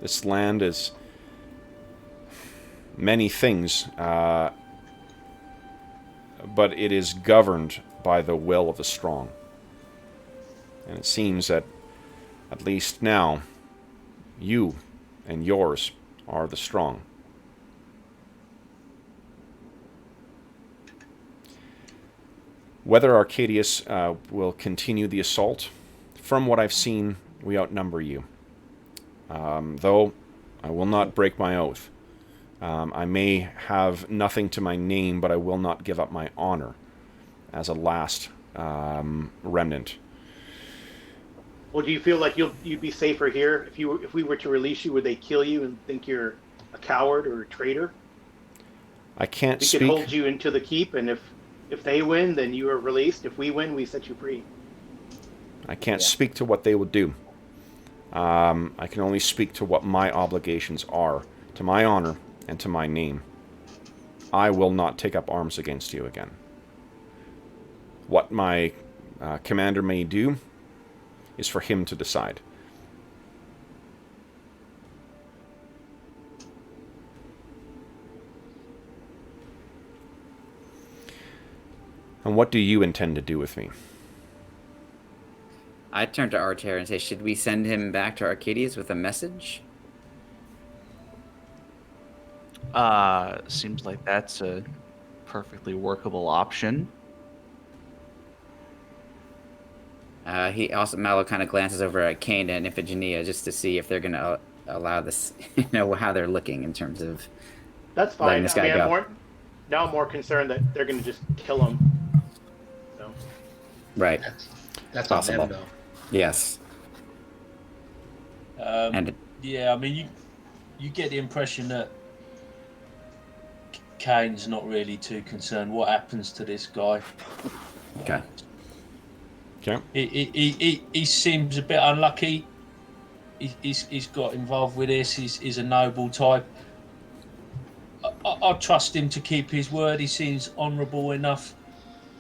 This land is many things, but it is governed by the will of the strong. And it seems that, at least now, you and yours are the strong. Whether Arcadius will continue the assault, from what I've seen, we outnumber you. Though I will not break my oath. I may have nothing to my name, but I will not give up my honor as a last remnant. Well, do you feel like you'd be safer here if we were to release you? Would they kill you and think you're a coward or a traitor? I can't we speak. We could hold you into the keep, and if they win, then you are released. If we win, we set you free. I can't speak to what they will do. I can only speak to what my obligations are, to my honor and to my name. I will not take up arms against you again. What my commander may do is for him to decide. And what do you intend to do with me? I turn to Artair and say, should we send him back to Arcadius with a message? Seems like that's a perfectly workable option. Mallow kind of glances over at Kane and Iphigenia just to see if they're going to allow this, how they're looking in terms of that's fine. letting this guy go. I'm more concerned that they're going to just kill him. So. Right. That's possible. Though. Yes. Yeah, I mean, you get the impression that Kane's not really too concerned what happens to this guy. Okay. He seems a bit unlucky. He's got involved with this. He's a noble type. I trust him to keep his word. He seems honourable enough,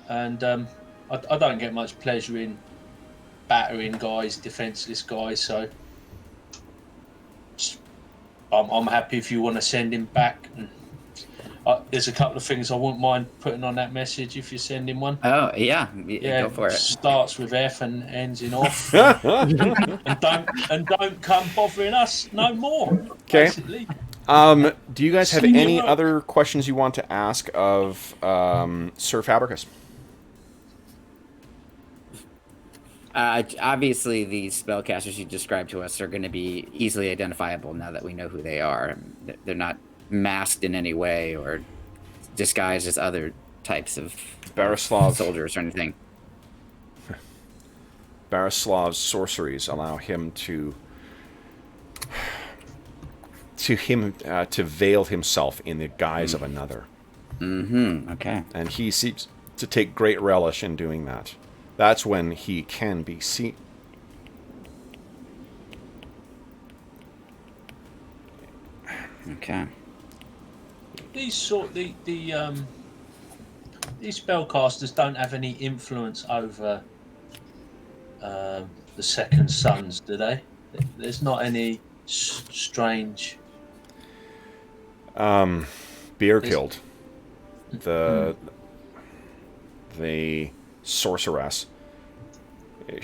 and I don't get much pleasure in battering guys, defenceless guys. So I'm happy if you want to send him back. And there's a couple of things I wouldn't mind putting on that message if you're sending one. Oh yeah, go for it. Starts with F and ends in off, and don't come bothering us no more. Okay. Basically. Do you guys have any other questions you want to ask of Sir Fabricus? Obviously, these spellcasters you described to us are going to be easily identifiable now that we know who they are. They're not masked in any way or disguised as other types of soldiers or anything. Barislav's sorceries allow him to veil himself in the guise of another. Mm-hmm. Okay. And he seems to take great relish in doing that. That's when he can be seen. Okay. These spellcasters don't have any influence over the second sons, do they? There's not any strange. Beerkild, the sorceress, I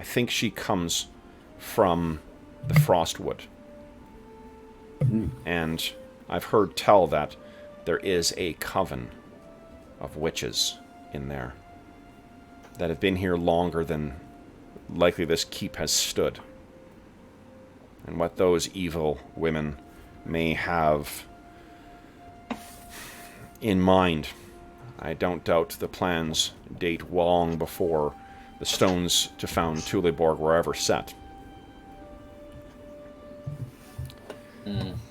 think she comes from the Frostwood. And I've heard tell that there is a coven of witches in there. that have been here longer than likely this keep has stood. And what those evil women may have in mind. I don't doubt the plans date long before the stones to found Tuleborg were ever set.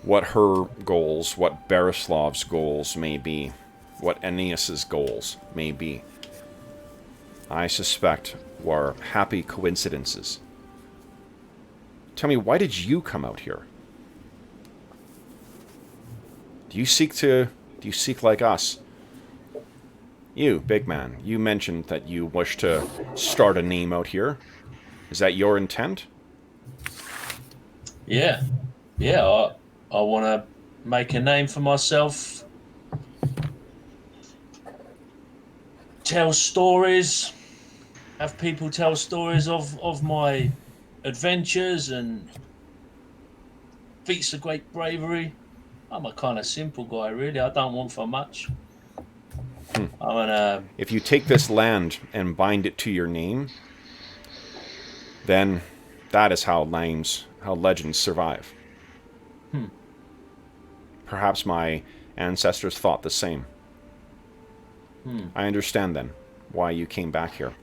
What her goals, what Bereslav's goals may be, what Aeneas's goals may be, I suspect were happy coincidences. Tell me, why did you come out here? Do you seek like us? You, big man, you mentioned that you wish to start a name out here. Is that your intent? Yeah. I want to make a name for myself. Tell stories. Have people tell stories of my adventures and feats of great bravery. I'm a kind of simple guy, really. I don't want for much. If you take this land and bind it to your name, then that is how legends survive. Perhaps my ancestors thought the same. I understand then why you came back here.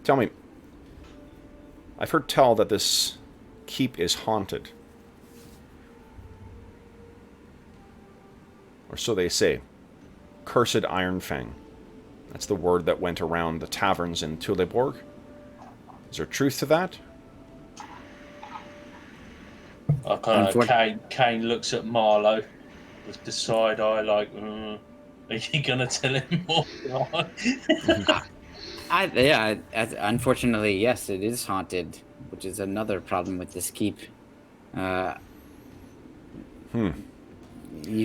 Tell me, I've heard tell that this keep is haunted. Or so they say. Cursed Iron Fang. That's the word that went around the taverns in Tuleborg. Is there truth to that? I kind of Kane looks at Marlowe with the side eye, like, are you gonna tell him more? Unfortunately, yes, it is haunted, which is another problem with this keep. You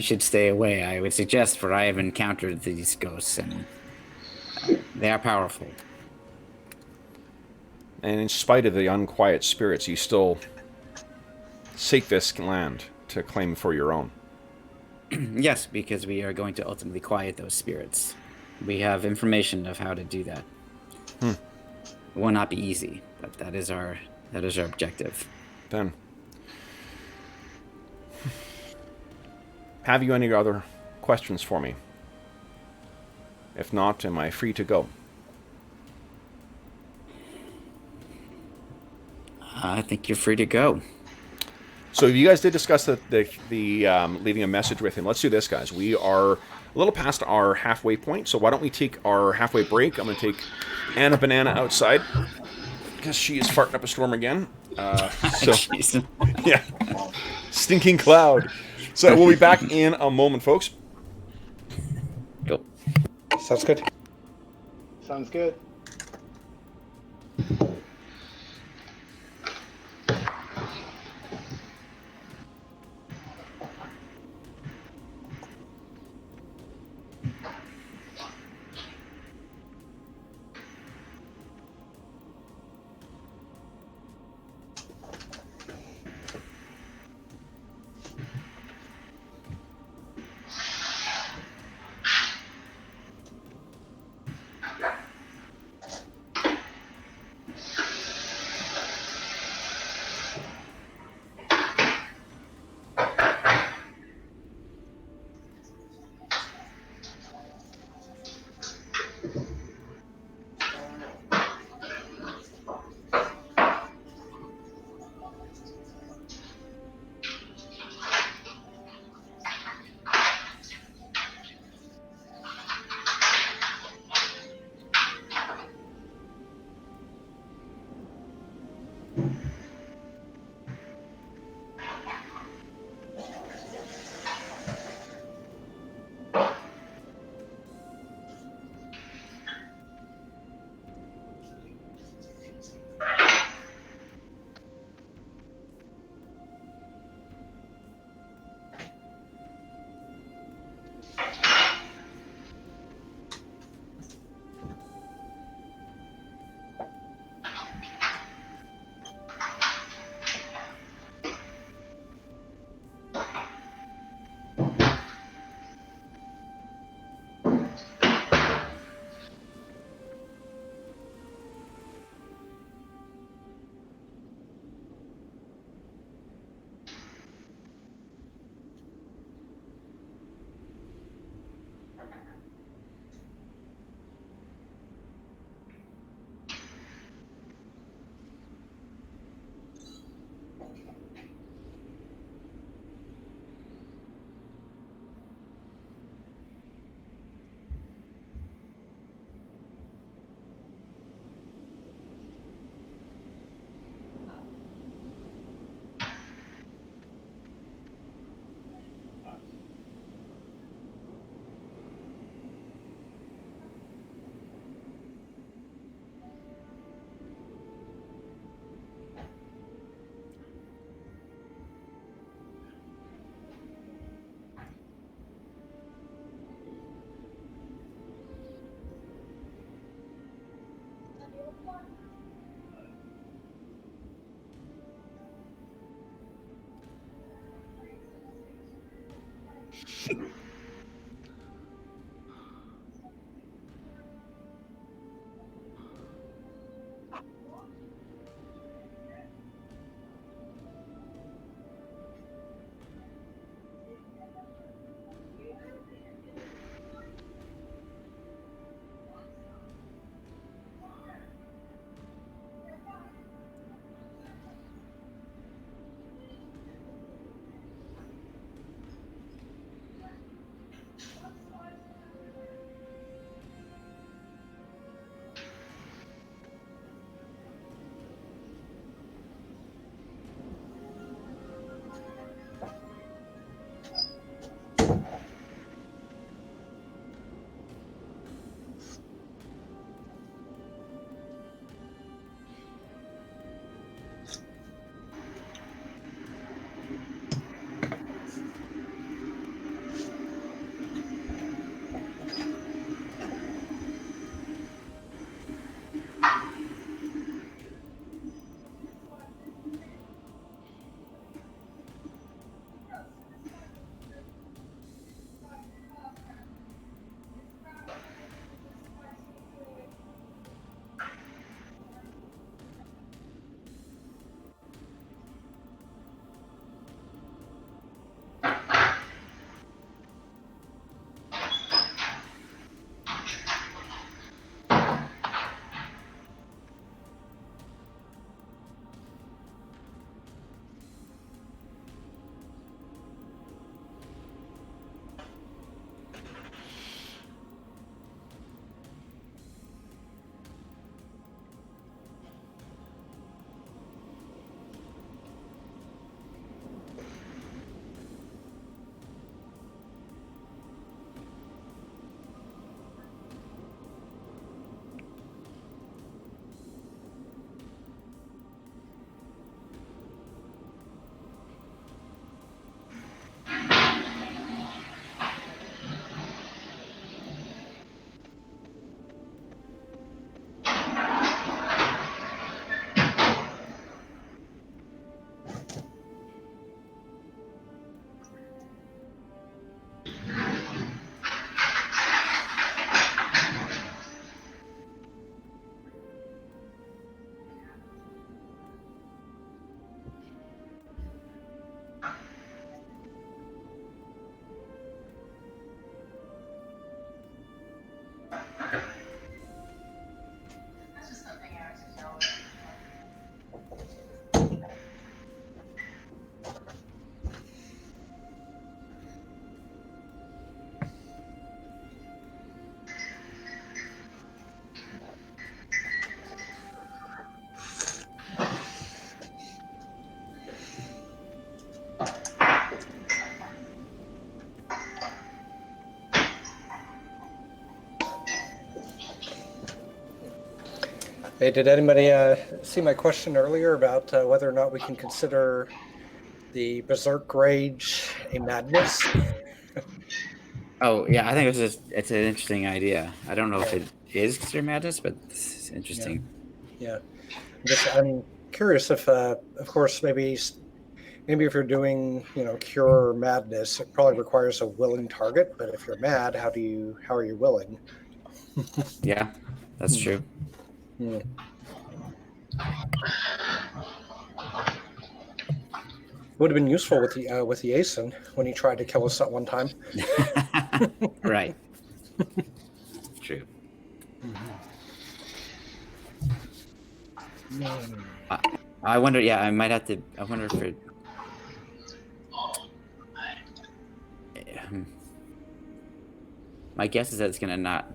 should stay away, I would suggest, for I have encountered these ghosts, and they are powerful. And in spite of the unquiet spirits, you still seek this land to claim for your own. Yes, because we are going to ultimately quiet those spirits. We have information of how to do that. It will not be easy, but that is our objective. Then, have you any other questions for me? If not, am I free to go? I think you're free to go. So you guys did discuss the leaving a message with him. Let's do this, guys. We are a little past our halfway point, so why don't we take our halfway break? I'm going to take Anna Banana outside because she is farting up a storm again. Yeah, stinking cloud. So we'll be back in a moment, folks. Cool. Sounds good. Sounds good. Hey, did anybody see my question earlier about whether or not we can consider the Berserk Rage a madness? Oh yeah, I think it's an interesting idea. I don't know if it is considered madness, but it's interesting. Yeah. I'm curious if, of course, maybe if you're doing, cure madness, it probably requires a willing target. But if you're mad, how are you willing? Yeah, that's true. Hmm. Would have been useful with the Asen when he tried to kill us that one time. Right. True. I wonder. Yeah, I might have to. I wonder if it. My guess is that it's going to not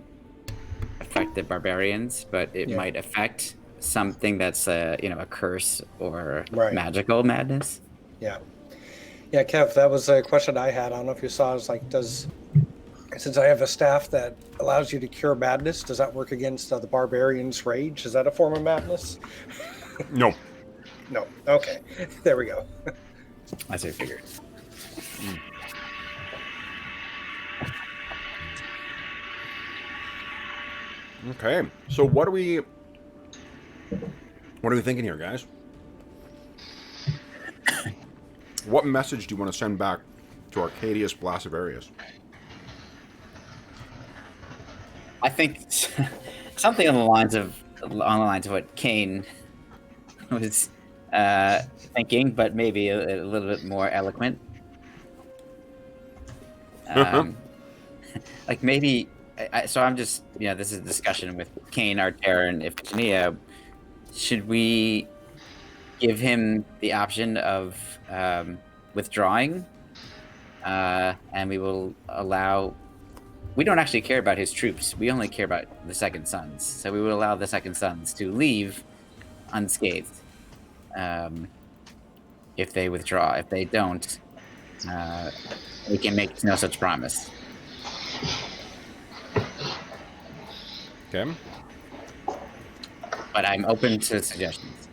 affect the barbarians, but it might affect something that's a curse or magical madness. Yeah, Kev, that was a question I had. I don't know if you saw. It's like, since I have a staff that allows you to cure madness, does that work against the barbarian's rage? Is that a form of madness? No. No. Okay. There we go. As I figured. Okay. So what are we thinking here, guys? What message do you want to send back to Arcadius Blasivarius. I think something on the lines of what Kane was thinking, but maybe a little bit more eloquent. Like maybe. So I'm just, this is a discussion with Kane, Artera, and Iphigenia. Should we give him the option of withdrawing, and we will allow. We don't actually care about his troops. We only care about the Second Sons. So we would allow the Second Sons to leave unscathed if they withdraw. If they don't, we can make no such promise. Okay. But I'm open to suggestions.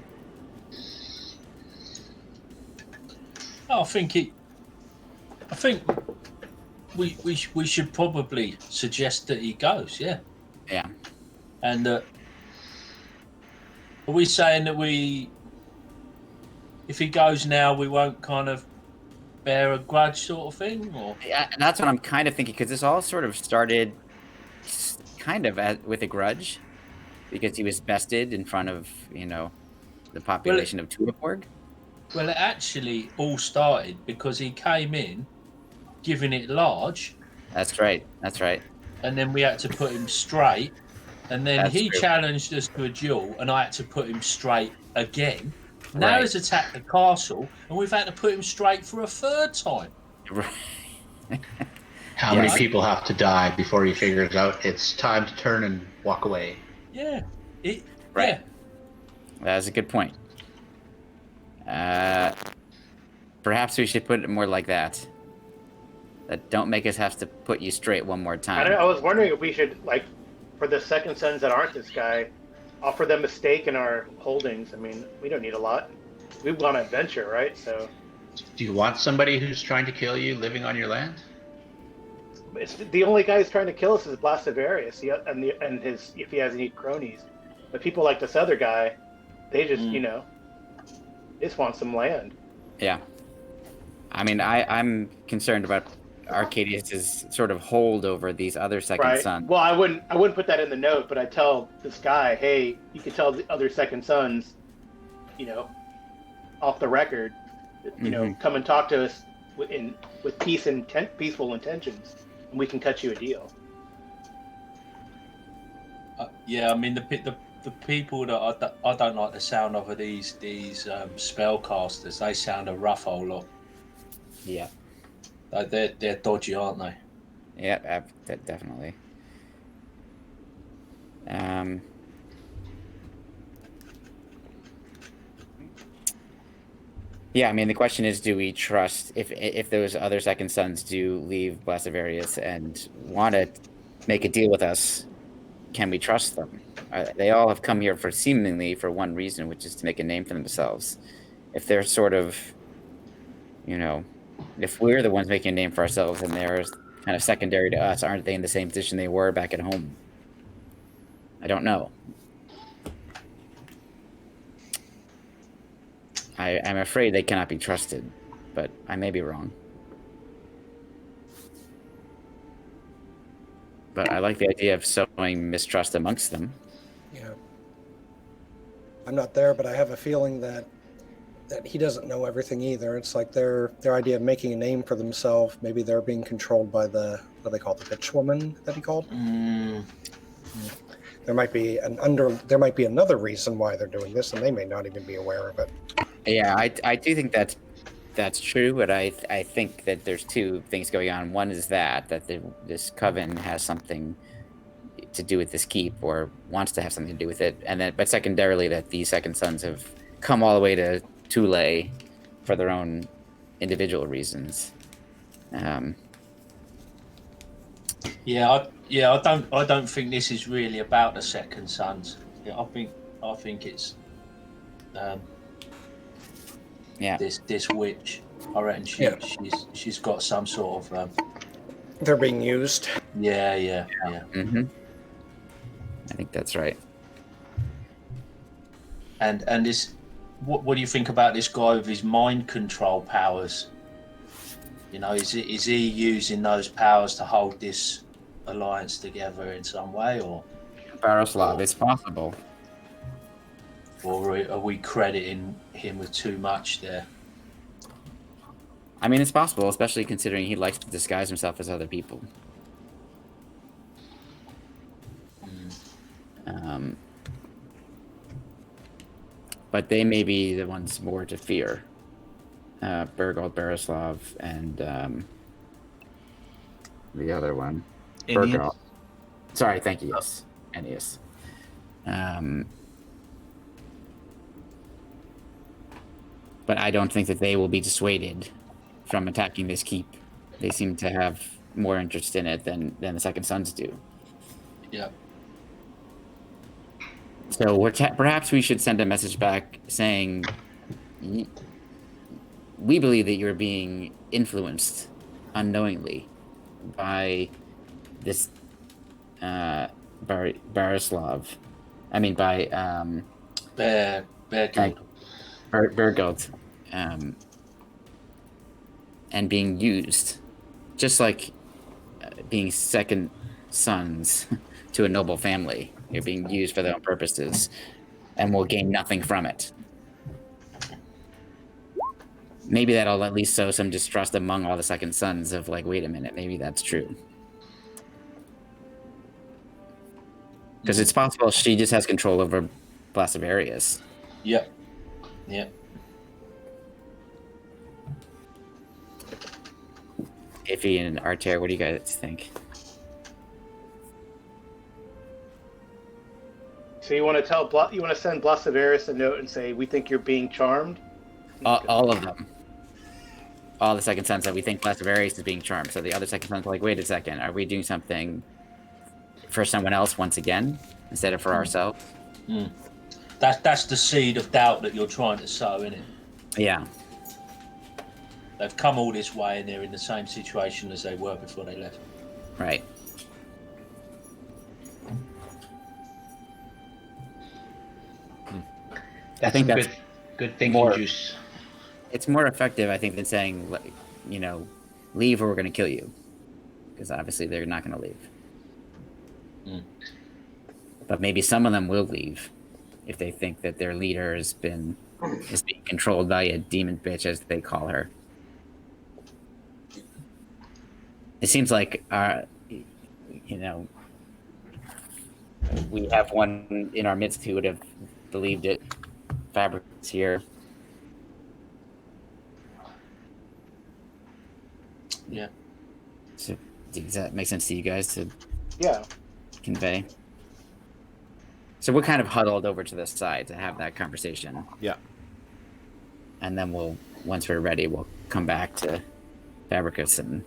I think we should probably suggest that he goes. Yeah. Yeah. And are we saying that if he goes now, we won't kind of bear a grudge, sort of thing, or? Yeah, that's what I'm kind of thinking, because this all sort of started kind of with a grudge, because he was bested in front of the population of Tuleborg. Well, it actually all started because he came in, giving it large. That's right. And then we had to put him straight. And then That's he true. challenged us to a duel, and I had to put him straight again. Now Right. he's attacked the castle, and we've had to put him straight for a third time. How many people have to die before he figures out it's time to turn and walk away? Yeah. Right. Yeah. That's a good point. Perhaps we should put it more like that. That don't make us have to put you straight one more time. I was wondering if we should, like, for the Second Sons that aren't this guy, offer them a stake in our holdings. I mean, we don't need a lot. We want an adventure, right? So, Do you want somebody who's trying to kill you living on your land? it's the only guy who's trying to kill us is Blasivarius, and his, if he has any cronies. But people like this other guy, they just just want some land. Yeah. I mean, I'm concerned about Arcadius's sort of hold over these other Second Right. Sons. Well, I wouldn't put that in the note, but I tell this guy, hey, you can tell the other Second Sons, off the record, come and talk to us with peaceful intentions, and we can cut you a deal. Yeah, I mean the people that I don't like the sound of are these spellcasters. They sound a rough old lot. Yeah. They're dodgy, aren't they? Yeah, definitely. Yeah, I mean, the question is, do we trust, if those other Second Sons do leave Blasivarius and want to make a deal with us, can we trust them? They all have come here seemingly for one reason, which is to make a name for themselves. If they're sort of, if we're the ones making a name for ourselves and they're kind of secondary to us, aren't they in the same position they were back at home? I don't know. I'm afraid they cannot be trusted, but I may be wrong. But I like the idea of sowing mistrust amongst them. Yeah. I'm not there, but I have a feeling that he doesn't know everything either. It's like their idea of making a name for themselves. Maybe they're being controlled by the, what do they call it, the bitch woman that he called. There might be another reason why they're doing this, and they may not even be aware of it. Yeah, I do think that's true, but I think that there's two things going on. One is that this coven has something to do with this keep, or wants to have something to do with it, and then, but secondarily, that these Second Sons have come all the way to Thule for their own individual reasons. I don't think this is really about the Second Sons. Yeah, I think it's this witch. I reckon she's got some sort of They're being used. yeah. Mm-hmm. I think that's right. And this, what do you think about this guy with his mind control powers? You know, is he using those powers to hold this alliance together in some way, or Baroslav, it's possible. are we crediting him with too much there? I mean, it's possible, especially considering he likes to disguise himself as other people. But they may be the ones more to fear. Bergold, Berislav, and the other one. Ennius? Bergold. Sorry, thank you, yes. Ennius. But I don't think that they will be dissuaded from attacking this keep. They seem to have more interest in it than the Second Sons do. Yeah. So perhaps we should send a message back saying, we believe that you're being influenced unknowingly by this Barislav. I mean, by Bergold, and being used, just like being second sons to a noble family. You're being used for their own purposes, and will gain nothing from it. Maybe that'll at least sow some distrust among all the second sons of, like, wait a minute, maybe that's true. Because it's possible she just has control over Blasivarius. Yep. Yep. Iffy and Arter, what do you guys think? So you want to send Blasivarius a note and say, we think you're being charmed? All of them. All the second sons that we think Blasivarius is being charmed. So the other second sons are like, wait a second, are we doing something for someone else once again instead of for ourselves? That's the seed of doubt that you're trying to sow, isn't it? Yeah. They've come all this way and they're in the same situation as they were before they left. Right. That's I think some that's good thinking more juice. It's more effective, I think, than saying, leave or we're going to kill you. Because obviously they're not going to leave. But maybe some of them will leave if they think that their leader is being controlled by a demon bitch, as they call her. It seems like, we have one in our midst who would have believed it. Fabric's here. Yeah. So, does that make sense to you guys to convey? So we're kind of huddled over to the side to have that conversation. Yeah. And then once we're ready, we'll come back to Fabricus and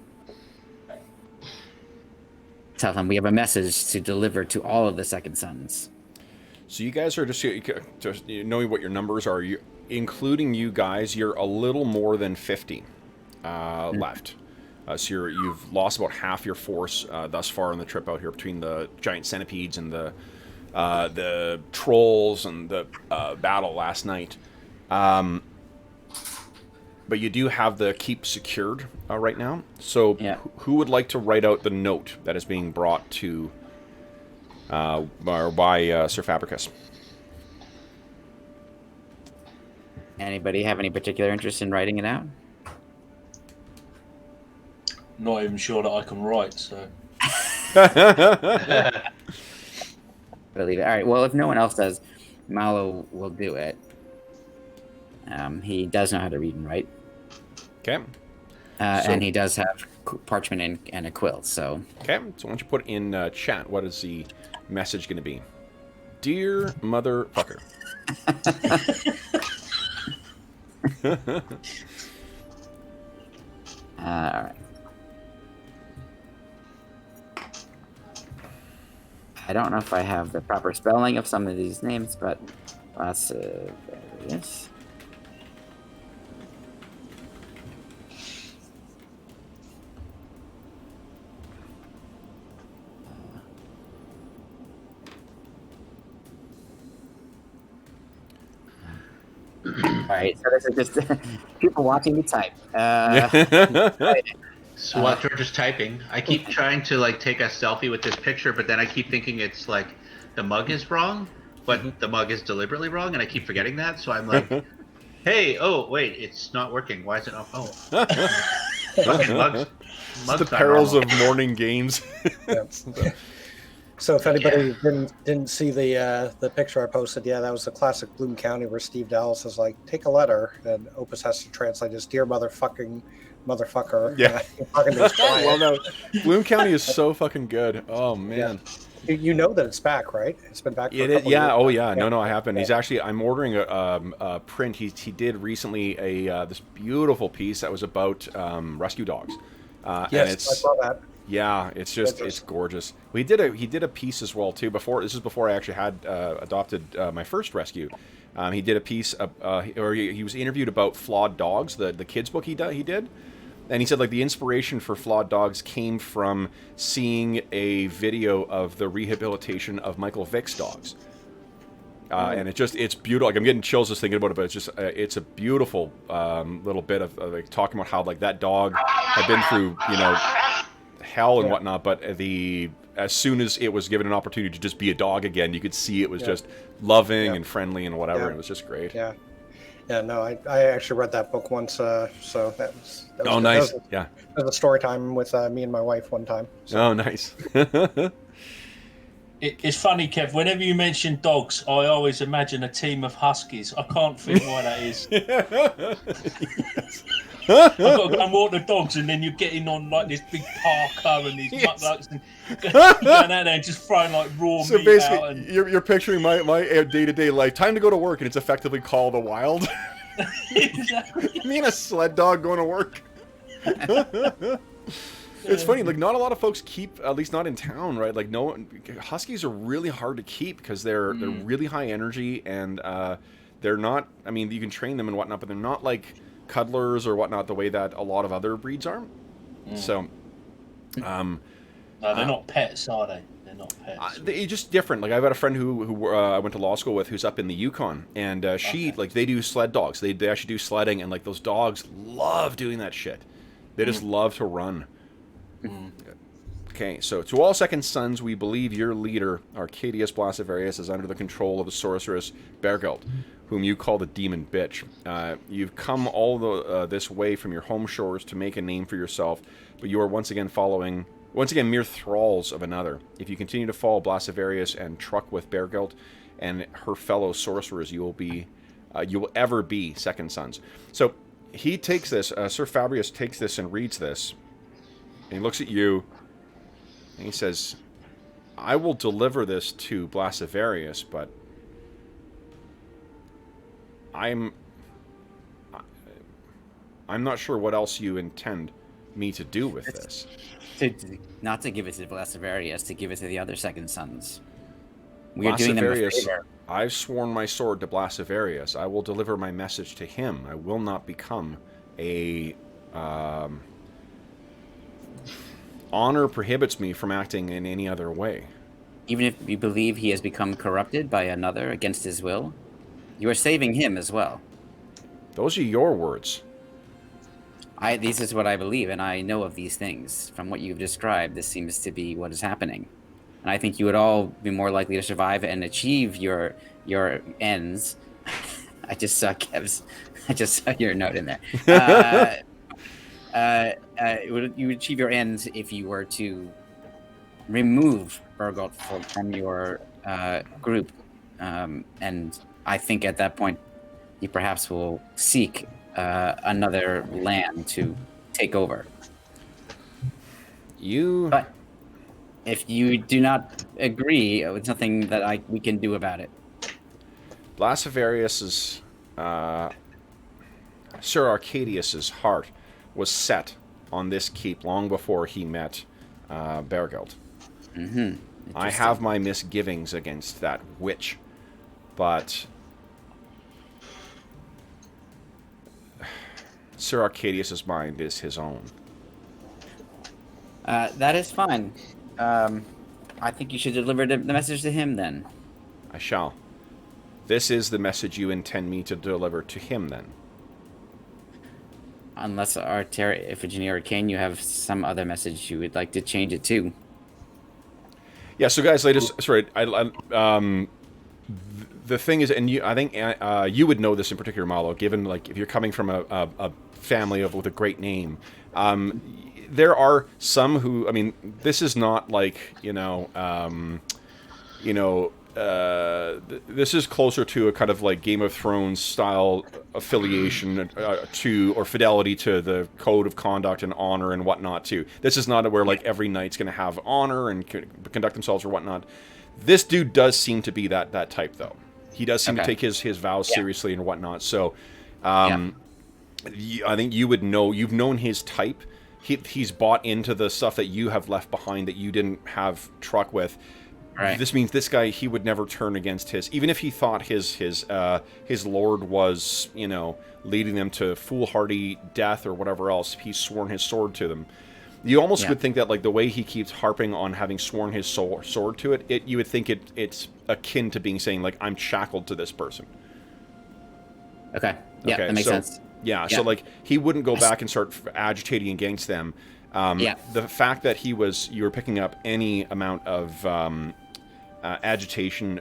tell him we have a message to deliver to all of the second sons. So you guys are just knowing what your numbers are. Including you guys, you're a little more than 50 left. So you've lost about half your force thus far on the trip out here between the giant centipedes and the trolls and the battle last night. But you do have the keep secured right now. So who would like to write out the note that is being brought to by Sir Fabricus? Anybody have any particular interest in writing it out? Not even sure that I can write, so. Believe it. All right. Well, if no one else does, Malo will do it. He does know how to read and write. Okay. And he does have parchment and a quill. So. Okay. So why don't you put in chat? What is the message going to be? Dear motherfucker. All right. I don't know if I have the proper spelling of some of these names, but yes. right, so this is just people watching me type. So while George is typing, I keep trying to like take a selfie with this picture, but then I keep thinking it's like the mug is wrong, but the mug is deliberately wrong, and I keep forgetting that. So I'm like, hey, oh wait, it's not working. Why is it not? Oh, fucking mugs. It's the perils of morning games. So if anybody didn't see the picture I posted, that was the classic Bloom County where Steve Dallas is like, take a letter, and Opus has to translate as dear motherfucker. Yeah. Well, no, Bloom County is so fucking good. Oh man. You know that it's back, right? It's been back for a couple years. Oh yeah. No, I haven't. He's actually, I'm ordering a print. He did recently this beautiful piece that was about rescue dogs. Yes, and it's, I saw that. Yeah, it's just it's gorgeous. He did a piece as well too. This is before I actually had adopted my first rescue. He did a piece, or he was interviewed about Flawed Dogs, the kids book he did. And he said, like, the inspiration for Flawed Dogs came from seeing a video of the rehabilitation of Michael Vick's dogs. And it's beautiful. Like, I'm getting chills just thinking about it, but it's just, it's a beautiful little bit of, like, talking about how, like, that dog had been through, hell and whatnot, but as soon as it was given an opportunity to just be a dog again, you could see it was just loving and friendly and whatever. And it was just great. Yeah, no, I actually read that book once, so that was oh, nice. That was a story time with me and my wife one time. So. Oh, nice. It's funny, Kev, whenever you mention dogs, I always imagine a team of huskies. I can't think why that is. I've got to go and walk the dogs, and then you're getting on like this big parka and these muttlocks, and going out there and just throwing like raw meat out. So basically, you're picturing my day-to-day life. Time to go to work, and it's effectively Call the Wild. Exactly. Me and a sled dog going to work. It's funny, like, not a lot of folks keep, at least not in town, right? Like, huskies are really hard to keep because they're really high energy, and they're not, I mean, you can train them and whatnot, but they're not like cuddlers or whatnot the way that a lot of other breeds are. So, no, they're not pets, are they? They're not pets. They're just different. Like, I've got a friend who I went to law school with who's up in the Yukon, and like, they do sled dogs. They actually do sledding, and like, those dogs love doing that shit. They just love to run. Okay, so to all second sons, we believe your leader, Arcadius Blasivarius, is under the control of the sorceress Bergelt, whom you call the demon bitch. You've come all this way from your home shores to make a name for yourself, but you are once again mere thralls of another. If you continue to follow Blasivarius and truck with Bergelt and her fellow sorcerers, you will ever be second sons. So he takes this, Sir Fabrius takes this and reads this, and he looks at you, and he says, I will deliver this to Blasivarius, but I'm not sure what else you intend me to do with this. Not to give it to Blasivarius, to give it to the other second sons. We are doing them a favor. I've sworn my sword to Blasivarius. I will deliver my message to him. I will not become a... honor prohibits me from acting in any other way. Even if you believe he has become corrupted by another against his will, you are saving him as well. Those are your words. This is what I believe, and I know of these things. From what you've described, this seems to be what is happening. And I think you would all be more likely to survive and achieve your ends. I just saw your note in there. You would achieve your ends if you were to remove Bergelt from your group, and I think at that point you perhaps will seek another land to take over. But if you do not agree, it's nothing that we can do about it. Blasivarius's Sir Arcadius's heart was set on this keep long before he met Bergelt. I have my misgivings against that witch, but Sir Arcadius's mind is his own. That is fine. I think you should deliver the message to him then. I shall. this is the message you intend me to deliver to him then. Unless Iphigenia or Kane, you have some other message you would like to change it to. Yeah, so guys, the thing is, and I think you would know this in particular, Malo, given like if you're coming from a family with a great name. There are some who, I mean, this is not like, this is closer to a kind of like Game of Thrones style affiliation or fidelity to the code of conduct and honor and whatnot too. This is not where like every knight's going to have honor and conduct themselves or whatnot. This dude does seem to be that type though. He does seem to take his vows seriously and whatnot. So, I think you would know. You've known his type. He's bought into the stuff that you have left behind that you didn't have truck with. Right. This means this guy, he would never turn against even if he thought his lord was, leading them to foolhardy death or whatever else. He's sworn his sword to them. You almost would think that like the way he keeps harping on having sworn his sword to it, you would think it's akin to saying like, I'm shackled to this person. Okay. Yeah, that makes sense. Yeah, so like he wouldn't go back and start agitating against them. The fact that you were picking up any amount of agitation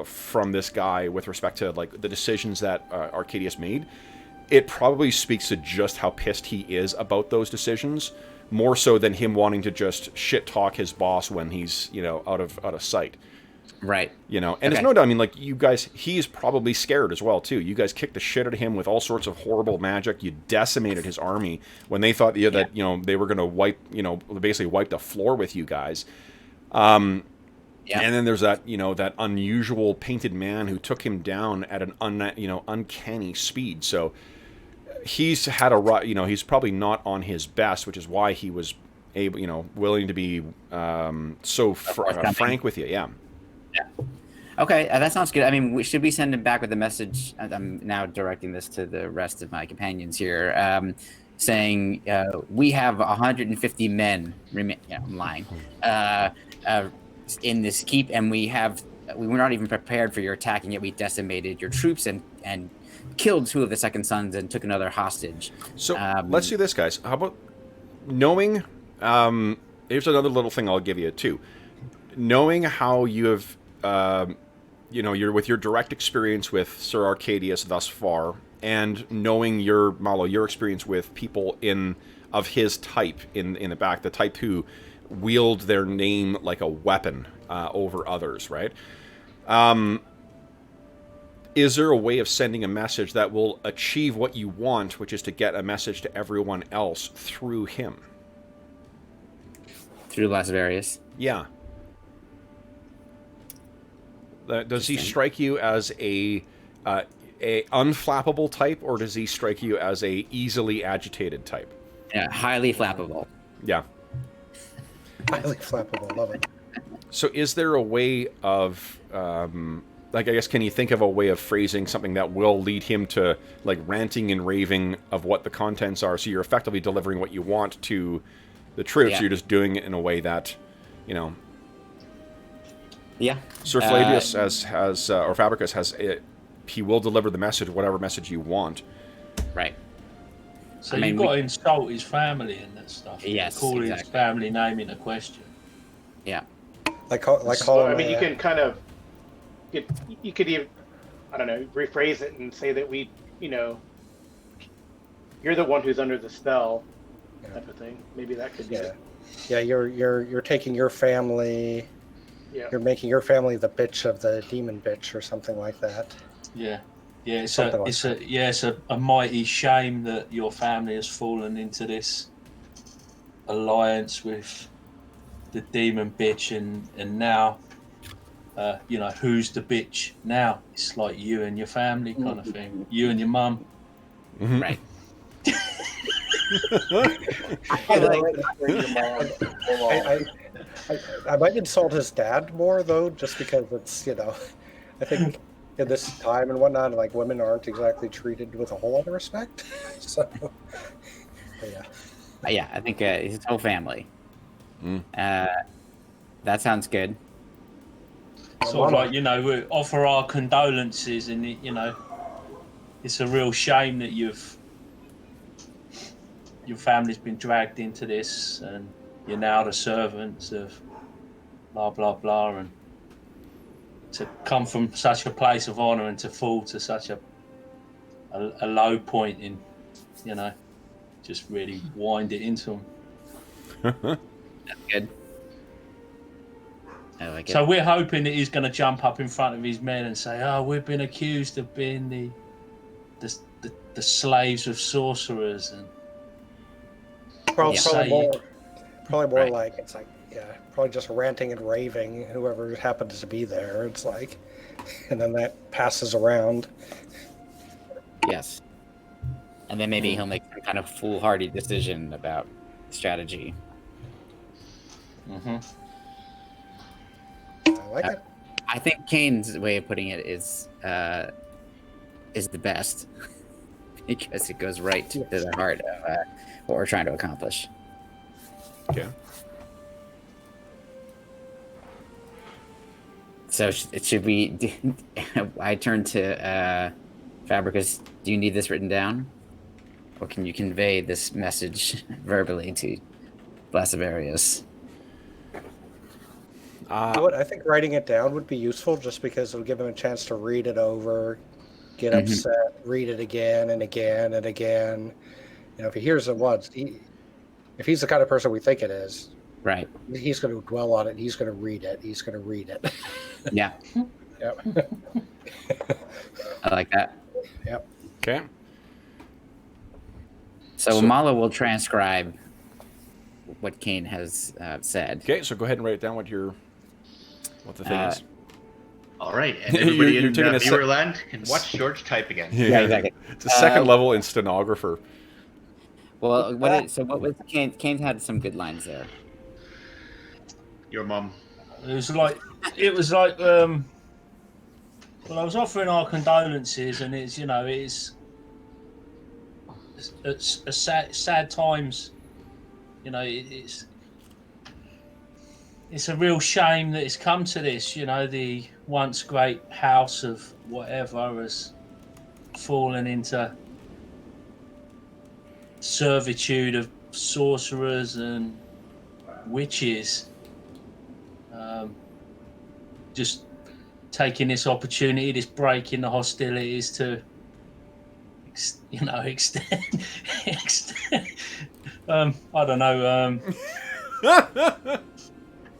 from this guy with respect to like the decisions that Arcadius made, it probably speaks to just how pissed he is about those decisions, more so than him wanting to just shit talk his boss when he's out of sight. Right. And there's no doubt, I mean, like, you guys, he's probably scared as well, too. You guys kicked the shit out of him with all sorts of horrible magic. You decimated his army when they thought that, they were going to basically wipe the floor with you guys. And then there's that, that unusual painted man who took him down at an, uncanny speed. So he's had he's probably not on his best, which is why he was able, willing to be so frank with you. Yeah. Yeah. Okay, that sounds good. I mean, should we send him back with a message? I'm now directing this to the rest of my companions here, saying we have 150 men. I'm lying. In this keep, and we were not even prepared for your attack, and yet we decimated your troops and killed 2 of the second sons and took another hostage. So let's do this, guys. How about knowing? Here's another little thing I'll give you too. Knowing how you have, you're with your direct experience with Sir Arcadius thus far, and knowing your experience with people of his type in the back, the type who wield their name like a weapon over others, right? Is there a way of sending a message that will achieve what you want, which is to get a message to everyone else through him? Through Lasvarius? Yeah. Does he strike you as a unflappable type, or does he strike you as a easily agitated type? Yeah, highly flappable. Yeah. Highly flappable, love it. So is there a way of, I guess, can you think of a way of phrasing something that will lead him to, like, ranting and raving of what the contents are, so you're effectively delivering what you want to the troops, you're just doing it in a way that, Yeah. Sir Flavius or Fabricus has, he will deliver the message, whatever message you want. Right. So you've got to insult his family and that stuff. Yes, call his family name into question. Yeah. You can kind of, you could even, I don't know, rephrase it and say that you're the one who's under the spell, type of thing. Maybe that could be it. Yeah, you're taking your family. Yeah. You're making your family the bitch of the demon bitch or something like that. Yeah. Yeah, it's a mighty shame that your family has fallen into this alliance with the demon bitch, and now, who's the bitch now? It's like you and your family kind of thing. You and your mum. Mm-hmm. Right. I might insult his dad more though, just because it's I think in this time and whatnot, like, women aren't exactly treated with a whole lot of respect. So, yeah, I think his whole family. That sounds good. sort of like, we offer our condolences, and it's a real shame that your family's been dragged into this, and you're now the servants of blah blah blah, and to come from such a place of honor and to fall to such a low point in, just really wind it into them. That's good. I like it. So we're hoping that he's going to jump up in front of his men and say, "Oh, we've been accused of being the slaves of sorcerers," and Probably more Right. like it's like, probably just ranting and raving. Whoever happens to be there, it's like, and then that passes around. Yes. And then maybe he'll make some kind of foolhardy decision about strategy. Mm-hmm. I like it. I think Kane's way of putting it is the best because it goes right to the heart of what we're trying to accomplish. Okay. So should we? I turn to Fabricus. Do you need this written down, or can you convey this message verbally to Blasivarius? I think writing it down would be useful, just because it would give him a chance to read it over, get upset, read it again and again and again. If he hears it once, if he's the kind of person we think it is, Right. he's going to dwell on it. He's going to read it. He's going to read it. Yeah. Yep. I like that. Yep. Okay. So Mala will transcribe what Kane has said. Okay, so go ahead and write down what the thing is. All right, and everybody You're in taking a Viewerland can watch George type again. Yeah, exactly. It's a second level in stenographer. Well, what was Kane? Kane had some good lines there. Your mom. It was like well, I was offering our condolences, and it's a sad times. It's a real shame that it's come to this. The once great house of whatever has fallen into servitude of sorcerers and witches. Just taking this opportunity, this break in the hostilities to, extend. I don't know.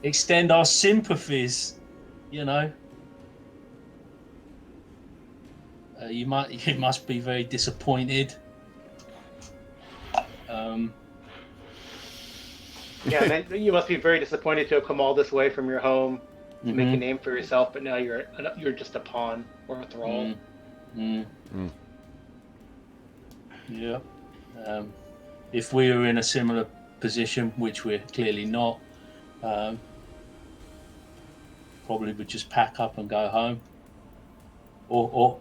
Extend our sympathies. You must be very disappointed. Yeah, man, you must be very disappointed to have come all this way from your home to make a name for yourself, but now you're just a pawn or a thrall. Yeah. If we were in a similar position, which we're clearly not, probably would just pack up and go home, or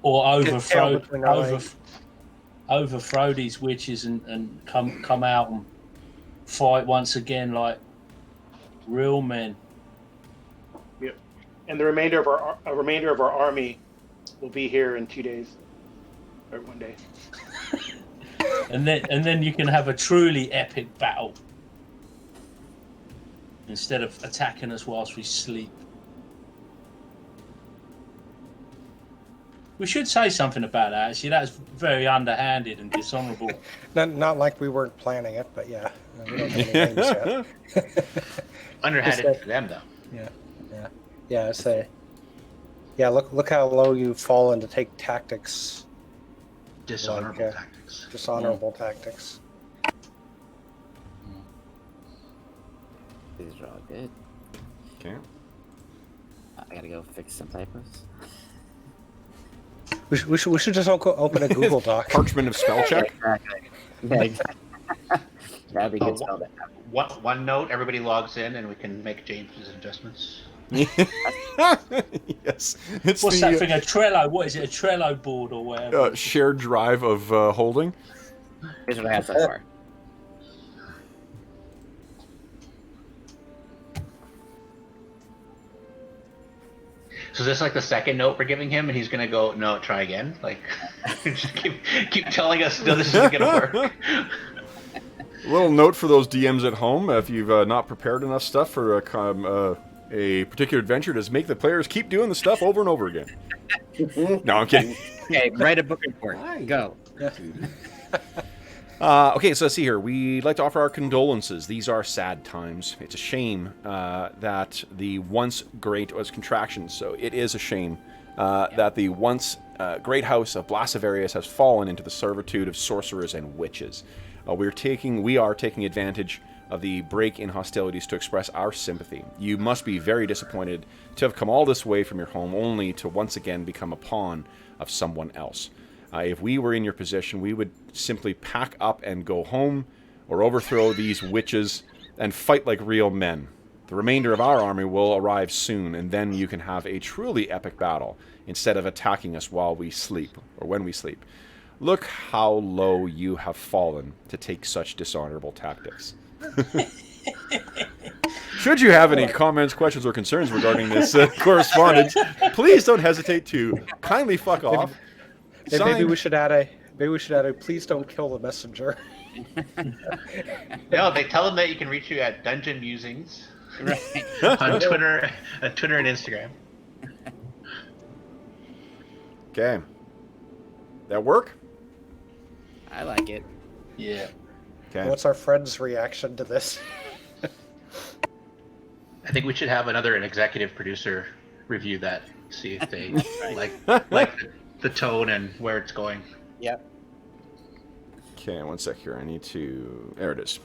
overthrow these witches and come out and fight once again like real men. Yep. And the remainder of our army will be here in 2 days or 1 day. and then you can have a truly epic battle instead of attacking us whilst we sleep. We should say something about that. Actually, that's very underhanded and dishonourable. Not like we weren't planning it, but yeah, we don't have any names yet. Underhanded for them, though. Yeah. Say, look how low you've fallen to take tactics. Dishonorable tactics. Dishonorable tactics. These are all good. Okay. I gotta go fix some typos. We should just open a Google Doc. Parchment of spell check. Exactly. Yeah, exactly. That'd be good spell to have. One note, everybody logs in and we can make changes and adjustments. Yes. It's What's that thing? A Trello? What is it? A Trello board or whatever? Shared drive of holding. Here's what I have so far. So is this like the second note we're giving him, and he's gonna go, no, try again? Like, just keep telling us, no, this isn't gonna work. A little note for those DMs at home: if you've not prepared enough stuff for a particular adventure, just make the players keep doing the stuff over and over again. No, I'm kidding. Okay, write a book report. Go. Okay, so let's see here. We'd like to offer our condolences. These are sad times. It's a shame that the once great was contraction. So it is a shame that the once great house of Blasivarius has fallen into the servitude of sorcerers and witches. We are taking advantage of the break in hostilities to express our sympathy. You must be very disappointed to have come all this way from your home only to once again become a pawn of someone else. If we were in your position, we would simply pack up and go home, or overthrow these witches and fight like real men. The remainder of our army will arrive soon, and then you can have a truly epic battle instead of attacking us while we sleep, or when we sleep. Look how low you have fallen to take such dishonorable tactics. Should you have any comments, questions, or concerns regarding this correspondence, please don't hesitate to kindly fuck off. Maybe we should add a please don't kill the messenger. No, they tell them that you can reach you at Dungeon Musings Right. on Twitter and Instagram. Okay. That work? I like it. Yeah. Okay. What's our friend's reaction to this? I think we should have an executive producer review that, see if they like the tone and where it's going. Yep. Okay, one sec here. I need to... There it is.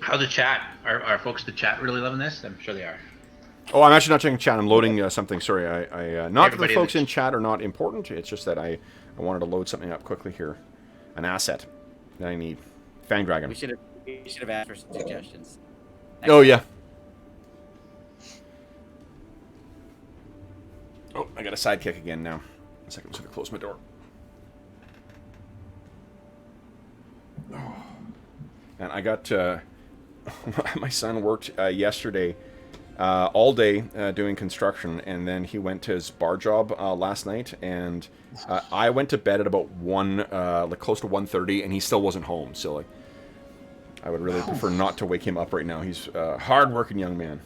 How's the chat? Are folks in the chat really loving this? I'm sure they are. Oh, I'm actually not checking chat. I'm loading something. Sorry, not that the Everybody folks in the in chat are not important. It's just that I wanted to load something up quickly here. An asset that I need. Fang Dragon. We should have asked for some suggestions. Oh, yeah. Oh, I got a sidekick again now. One second, I'm just going to close my door. And I got... my son worked yesterday all day doing construction, and then he went to his bar job last night, and I went to bed at about 1, like close to 1:30, and he still wasn't home. So, like, I would really prefer not to wake him up right now. He's a hard-working young man.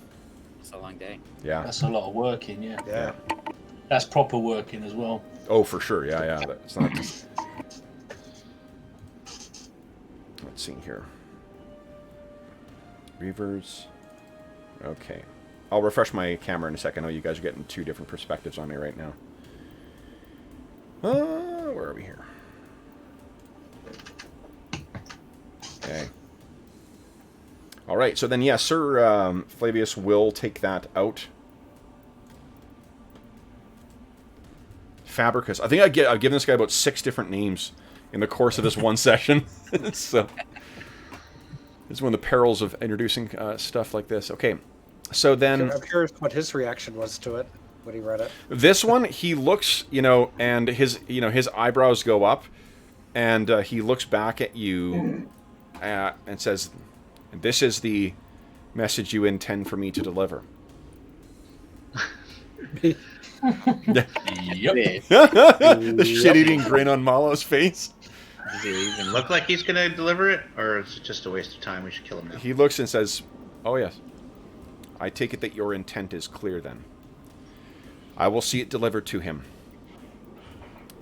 It's a long day. Yeah. That's a lot of working, yeah. Yeah. That's proper working as well. Oh, for sure. Yeah, yeah. That's not... Let's see here. Reavers. Okay. I'll refresh my camera in a second. I know you guys are getting two different perspectives on me right now. Where are we here? Okay. All right. So then, yeah, Sir Flavius will take that out. Fabricus. I think I've given this guy about 6 different names in the course of this one session. So it's one of the perils of introducing stuff like this. Okay, so then I'm curious what his reaction was to it when he read it. This one, he looks, and his eyebrows go up, and he looks back at you and says, "This is the message you intend for me to deliver." Yep. The shit-eating grin on Malo's face. Does he even look like he's gonna deliver it, or is it just a waste of time? We should kill him now. He looks and says, "Oh yes, I take it that your intent is clear then. I will see it delivered to him.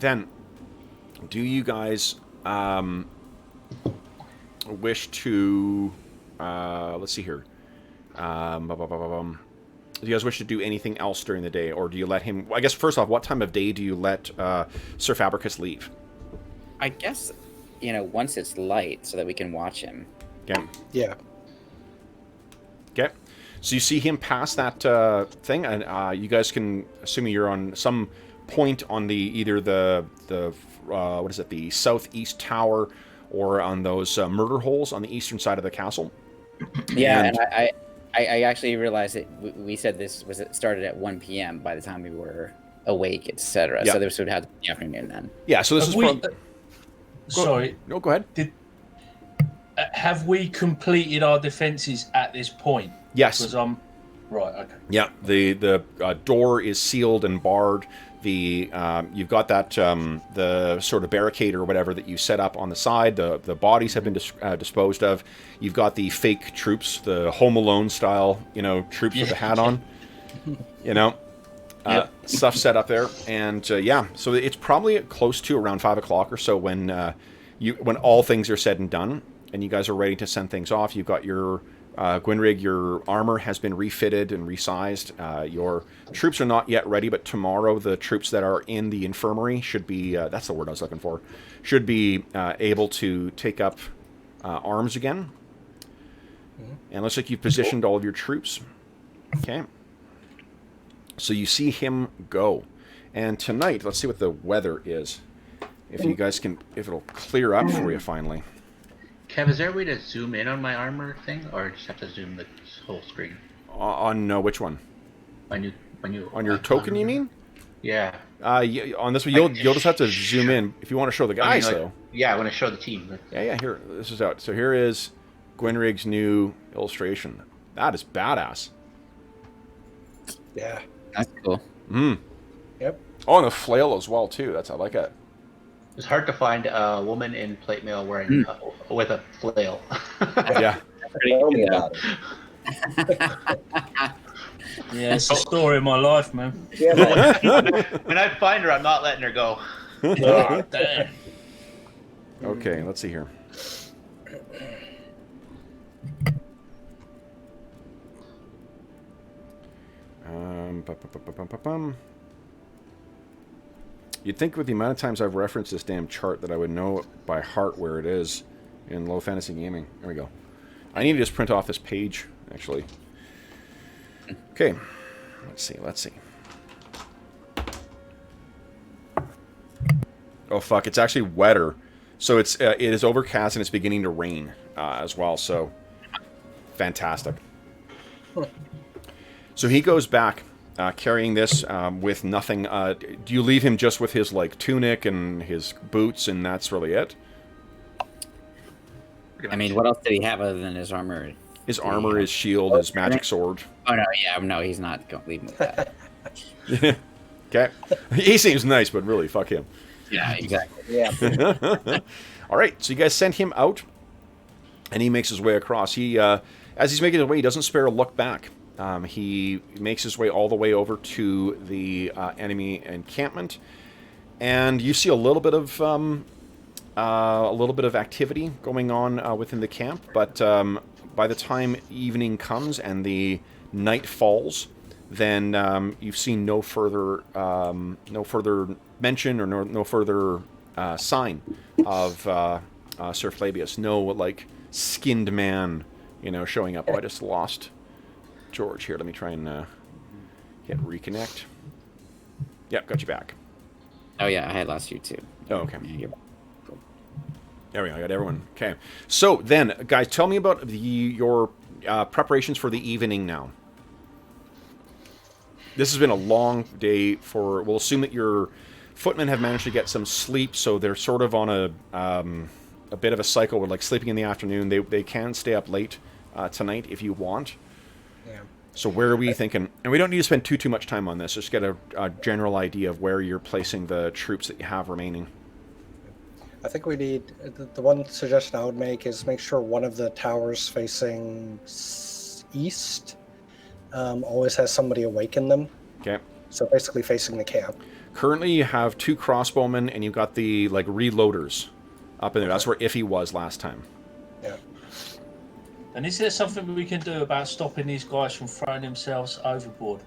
Then, do you guys wish to, let's see here, do you guys wish to do anything else during the day, or do you let him, I guess first off, what time of day do you let Sir Fabricus leave?" I guess, once it's light so that we can watch him. Okay. Yeah. Okay. So you see him pass that thing, and you guys can, assuming you're on some point on either the what is it, the southeast tower, or on those murder holes on the eastern side of the castle. Yeah, and I actually realized that we said this started at 1 p.m. by the time we were awake, etc. Yeah. So this would have to be the afternoon then. Yeah. So this is sorry. No, go ahead. Have we completed our defenses at this point? Yes. Because Right. Okay. Yeah, the door is sealed and barred. You've got that the sort of barricade or whatever that you set up on the side. The bodies have been disposed of. You've got the fake troops, the Home Alone style, troops with the hat on. Stuff set up there, and so it's probably close to around 5 o'clock or so when all things are said and done, and you guys are ready to send things off. You've got your Gwynrig, your armor has been refitted and resized. Your troops are not yet ready, but tomorrow the troops that are in the infirmary should be, that's the word I was looking for, should be able to take up arms again. And it looks like you've positioned all of your troops. Okay. So you see him go. And tonight, let's see what the weather is. If you guys can, if it'll clear up for you finally. Kev, is there a way to zoom in on my armor thing, or just have to zoom the whole screen? On which one? When you on your token, you mean? Yeah. On this one, you'll just have to zoom in if you want to show the guys, though. Yeah, I want to show the team. Yeah. Here, this is out. So here is Gwynrig's new illustration. That is badass. Yeah. That's cool. Yep. Oh, and a flail as well too. I like it. It's hard to find a woman in plate mail wearing with a flail. Yeah. Tell me about it. Yeah, it's the story of my life, man. Yeah, man. When I find her, I'm not letting her go. Oh, damn. Okay, let's see here. You'd think with the amount of times I've referenced this damn chart that I would know by heart where it is in Low Fantasy Gaming. There we go. I need to just print off this page, actually. Okay. Let's see. Oh, fuck. It's actually wetter. So it is overcast and it's beginning to rain as well, so fantastic. So he goes back carrying this with nothing. Do you leave him just with his tunic and his boots, and that's really it? I mean, what else did he have other than his armor? His armor, his shield, his magic sword. Oh no, he's not going to leave him with that. Okay. He seems nice, but really, fuck him. Yeah, exactly. Yeah. All right, so you guys send him out, and he makes his way across. He, as he's making his way, he doesn't spare a look back. He makes his way all the way over to the enemy encampment, and you see a little bit of activity going on within the camp. But by the time evening comes and the night falls, then you've seen no further mention or no further sign of Sir Flavius. No skinned man, showing up. Oh, I just lost George here. Let me try and hit reconnect. Yep, got you back. Oh yeah, I had lost you too. Oh, okay. Yeah, you're back. There we go. I got everyone. Okay. So then, guys, tell me about your preparations for the evening now. This has been a long day we'll assume that your footmen have managed to get some sleep, so they're sort of on a bit of a cycle with sleeping in the afternoon. They can stay up late tonight if you want. Yeah. So where are we thinking? And we don't need to spend too much time on this. Just get a general idea of where you're placing the troops that you have remaining. I think we need, the one suggestion I would make is make sure one of the towers facing east always has somebody awake in them. Okay. So basically facing the camp. Currently you have 2 crossbowmen and you've got the reloaders up in there. That's where Iffy was last time. Yeah. And is there something we can do about stopping these guys from throwing themselves overboard?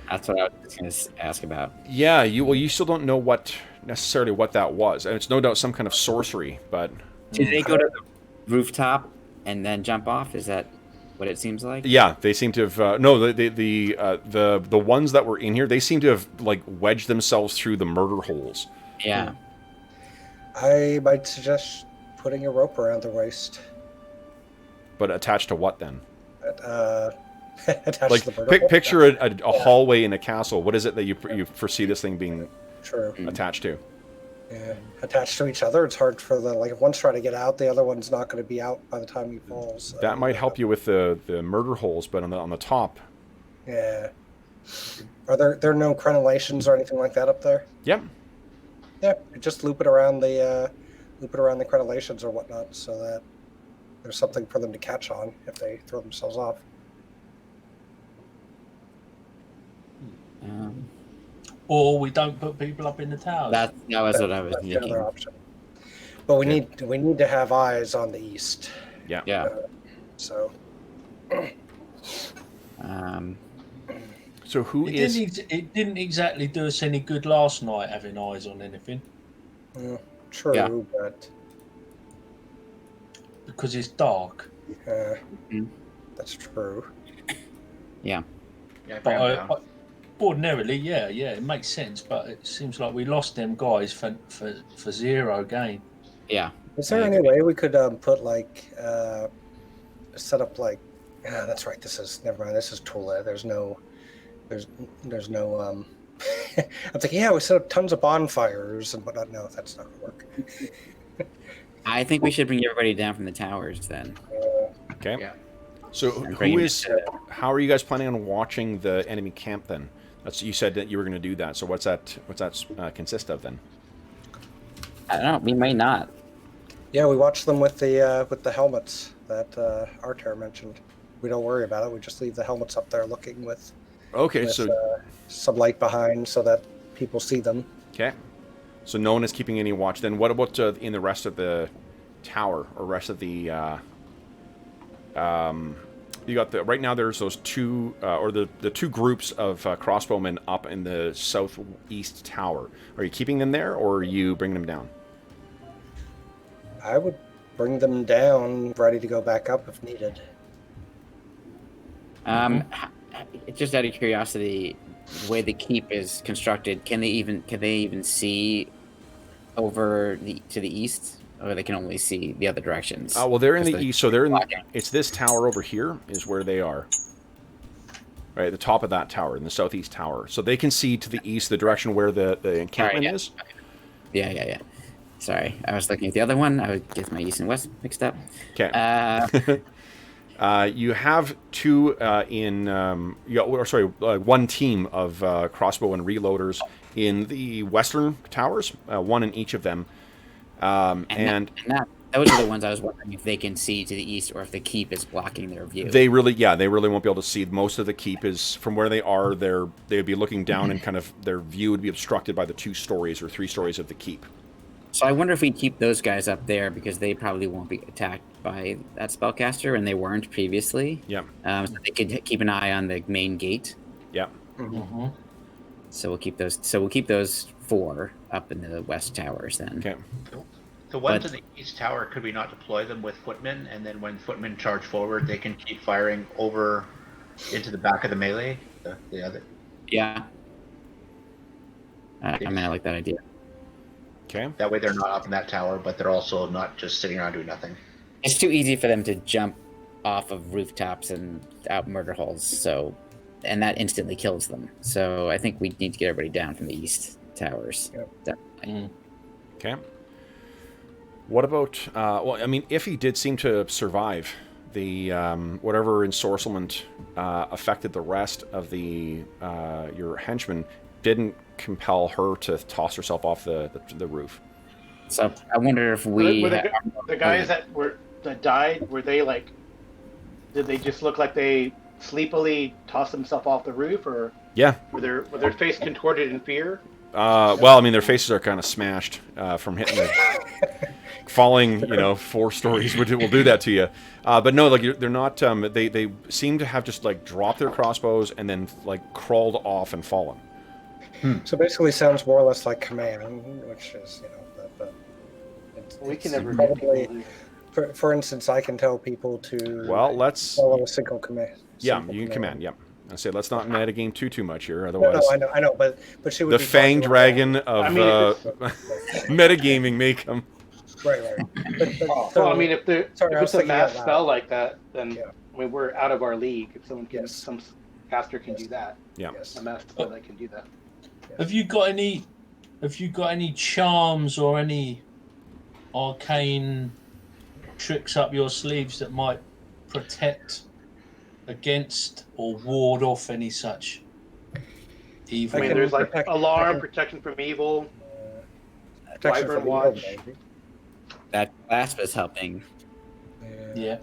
That's what I was going to ask about. Yeah, you still don't know necessarily what that was. And it's no doubt some kind of sorcery, but... Did they go to the rooftop and then jump off? Is that what it seems like? Yeah, they seem to have... no, the ones that were in here, they seem to have wedged themselves through the murder holes. Yeah. I might suggest putting a rope around the waist. But attached to what then? Attached to the murder hole. Picture a hallway in a castle. What is it that you foresee this thing being attached to? Yeah, attached to each other. It's hard for if one's trying to get out, the other one's not going to be out by the time he falls. That might help you with the murder holes, but on the top, Yeah. Are there no crenellations or anything like that up there? Yep. Yeah, just loop it around the crenellations or whatnot, so that there's something for them to catch on if they throw themselves off. Or we don't put people up in the towers. That was what I was That's the thinking. other option. But we need to have eyes on the east. Yeah. Yeah. So. So who It is? it didn't exactly do us any good last night having eyes on anything True, Yeah. but because it's dark. that's true. Yeah. Yeah, But ordinarily, yeah, it makes sense. But it seems like we lost them guys for zero gain. Yeah. Is there any way we could put like set up like? That's right. Never mind. This is Thule. There's no. I'm thinking, yeah, we set up tons of bonfires and whatnot. No, that's not gonna work. I think we should bring everybody down from the towers then. Okay. Yeah. So who is? How are you guys planning on watching the enemy camp then? You said that you were going to do that. So what's that consist of then? I don't know. We may not. Yeah, we watch them with the helmets that Arter mentioned. We don't worry about it. We just leave the helmets up there looking with some light behind so that people see them. Okay. So no one is keeping any watch. Then what about in the rest of the tower or rest of the? You got right now. There's those two or the two groups of crossbowmen up in the southeast tower. Are you keeping them there or are you bringing them down? I would bring them down, ready to go back up if needed. Just out of curiosity, the way the keep is constructed, can they even see over to the east, or they can only see the other directions? Well, they're in the east, so they're in. It's this tower over here is where they are. Right at the top of that tower, in the southeast tower, so they can see to the east, the direction where the encampment is. Yeah. Sorry, I was looking at the other one. I would get my east and west mixed up. Okay. You have two one team of crossbow and reloaders in the western towers, one in each of them. Those are the ones I was wondering if they can see to the east or if the keep is blocking their view. They really won't be able to see. Most of the keep is from where they are. They'd be looking down and kind of their view would be obstructed by the 2 stories or 3 stories of the keep. So I wonder if we keep those guys up there because they probably won't be attacked by that spellcaster, and they weren't previously. Yeah. So they could keep an eye on the main gate. Yeah. Mm-hmm. So we'll keep those. So we'll keep those 4 up in the west towers then. Okay. The ones in the east tower, could we not deploy them with footmen, and then when footmen charge forward, they can keep firing over into the back of the melee? The other. Yeah. I like that idea. Okay. That way they're not up in that tower, but they're also not just sitting around doing nothing. It's too easy for them to jump off of rooftops and out murder holes, and that instantly kills them. So I think we need to get everybody down from the east towers. Yep. Definitely. Okay. What about? if he did seem to survive, the whatever ensorcelment affected the rest of the your henchmen didn't compel her to toss herself off the roof. So I wonder if we the guys that died, were they like? Did they just look like they sleepily tossed themselves off the roof, or were their face contorted in fear? Their faces are kind of smashed from hitting the falling. 4 stories will do that to you. But no, like they're not. They seem to have just like dropped their crossbows and then like crawled off and fallen. So basically, sounds more or less like command, which is We can never probably. For instance, I can tell people to let's follow a single command. Yeah, you can command. Yep. I say let's not metagame too much here, otherwise. No, I know, but she would. The be fanged dragon of metagaming may come. Right. If it's a mass spell like that, then we're out of our league. If someone can, some caster can do that. Yeah. A mass spell that can do that. Have you got any charms or any arcane tricks up your sleeves that might protect against or ward off any such evil? I mean, can there's like protect- alarm, I can- protection from evil. Protection Wyvern from evil, watch. maybe. That clasp is helping. Yeah.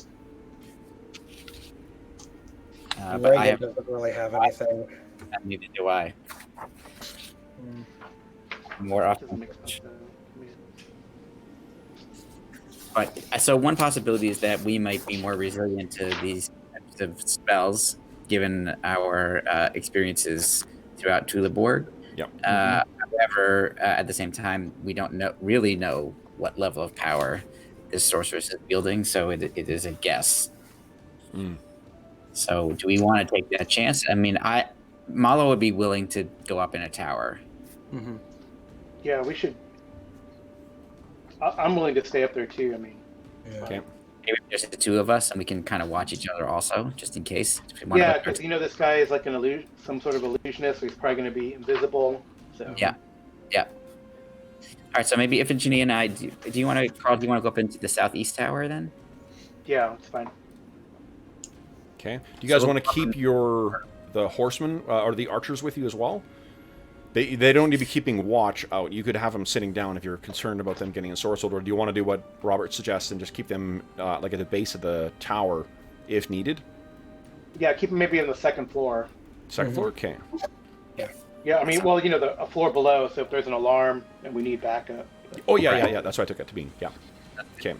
But Reagan I have doesn't really have anything. neither do I. Mm. More Doesn't often. make sense. But so one possibility is that we might be more resilient to these types of spells, given our experiences throughout Thule board. Yep. However, at the same time, we don't really know what level of power this sorceress is wielding, so it is a guess. Mm. So, do we want to take that chance? I mean, Malo would be willing to go up in a tower. Mm-hmm. Yeah, we should. I'm willing to stay up there too. I mean, Yeah. Okay. Maybe just the two of us, and we can kind of watch each other also, just in case. If we want yeah, to because this guy is like an some sort of illusionist, so he's probably going to be invisible. So Yeah. All right, so maybe Iphigenia and I, do you want to, Carl? Do you want to go up into the southeast tower then? yeah, it's fine. Okay. Do you guys So- want to keep the horsemen or the archers with you as well? They don't need to be keeping watch out. You could have them sitting down if you're concerned about them getting ensorcelled, or do you want to do what Robert suggests and just keep them like at the base of the tower if needed? Yeah, keep him maybe on the second floor. Second floor? Okay. Yeah, I mean, well, a floor below, so if there's an alarm and we need backup. Oh, yeah. That's what I took it to be. Yeah. Okay.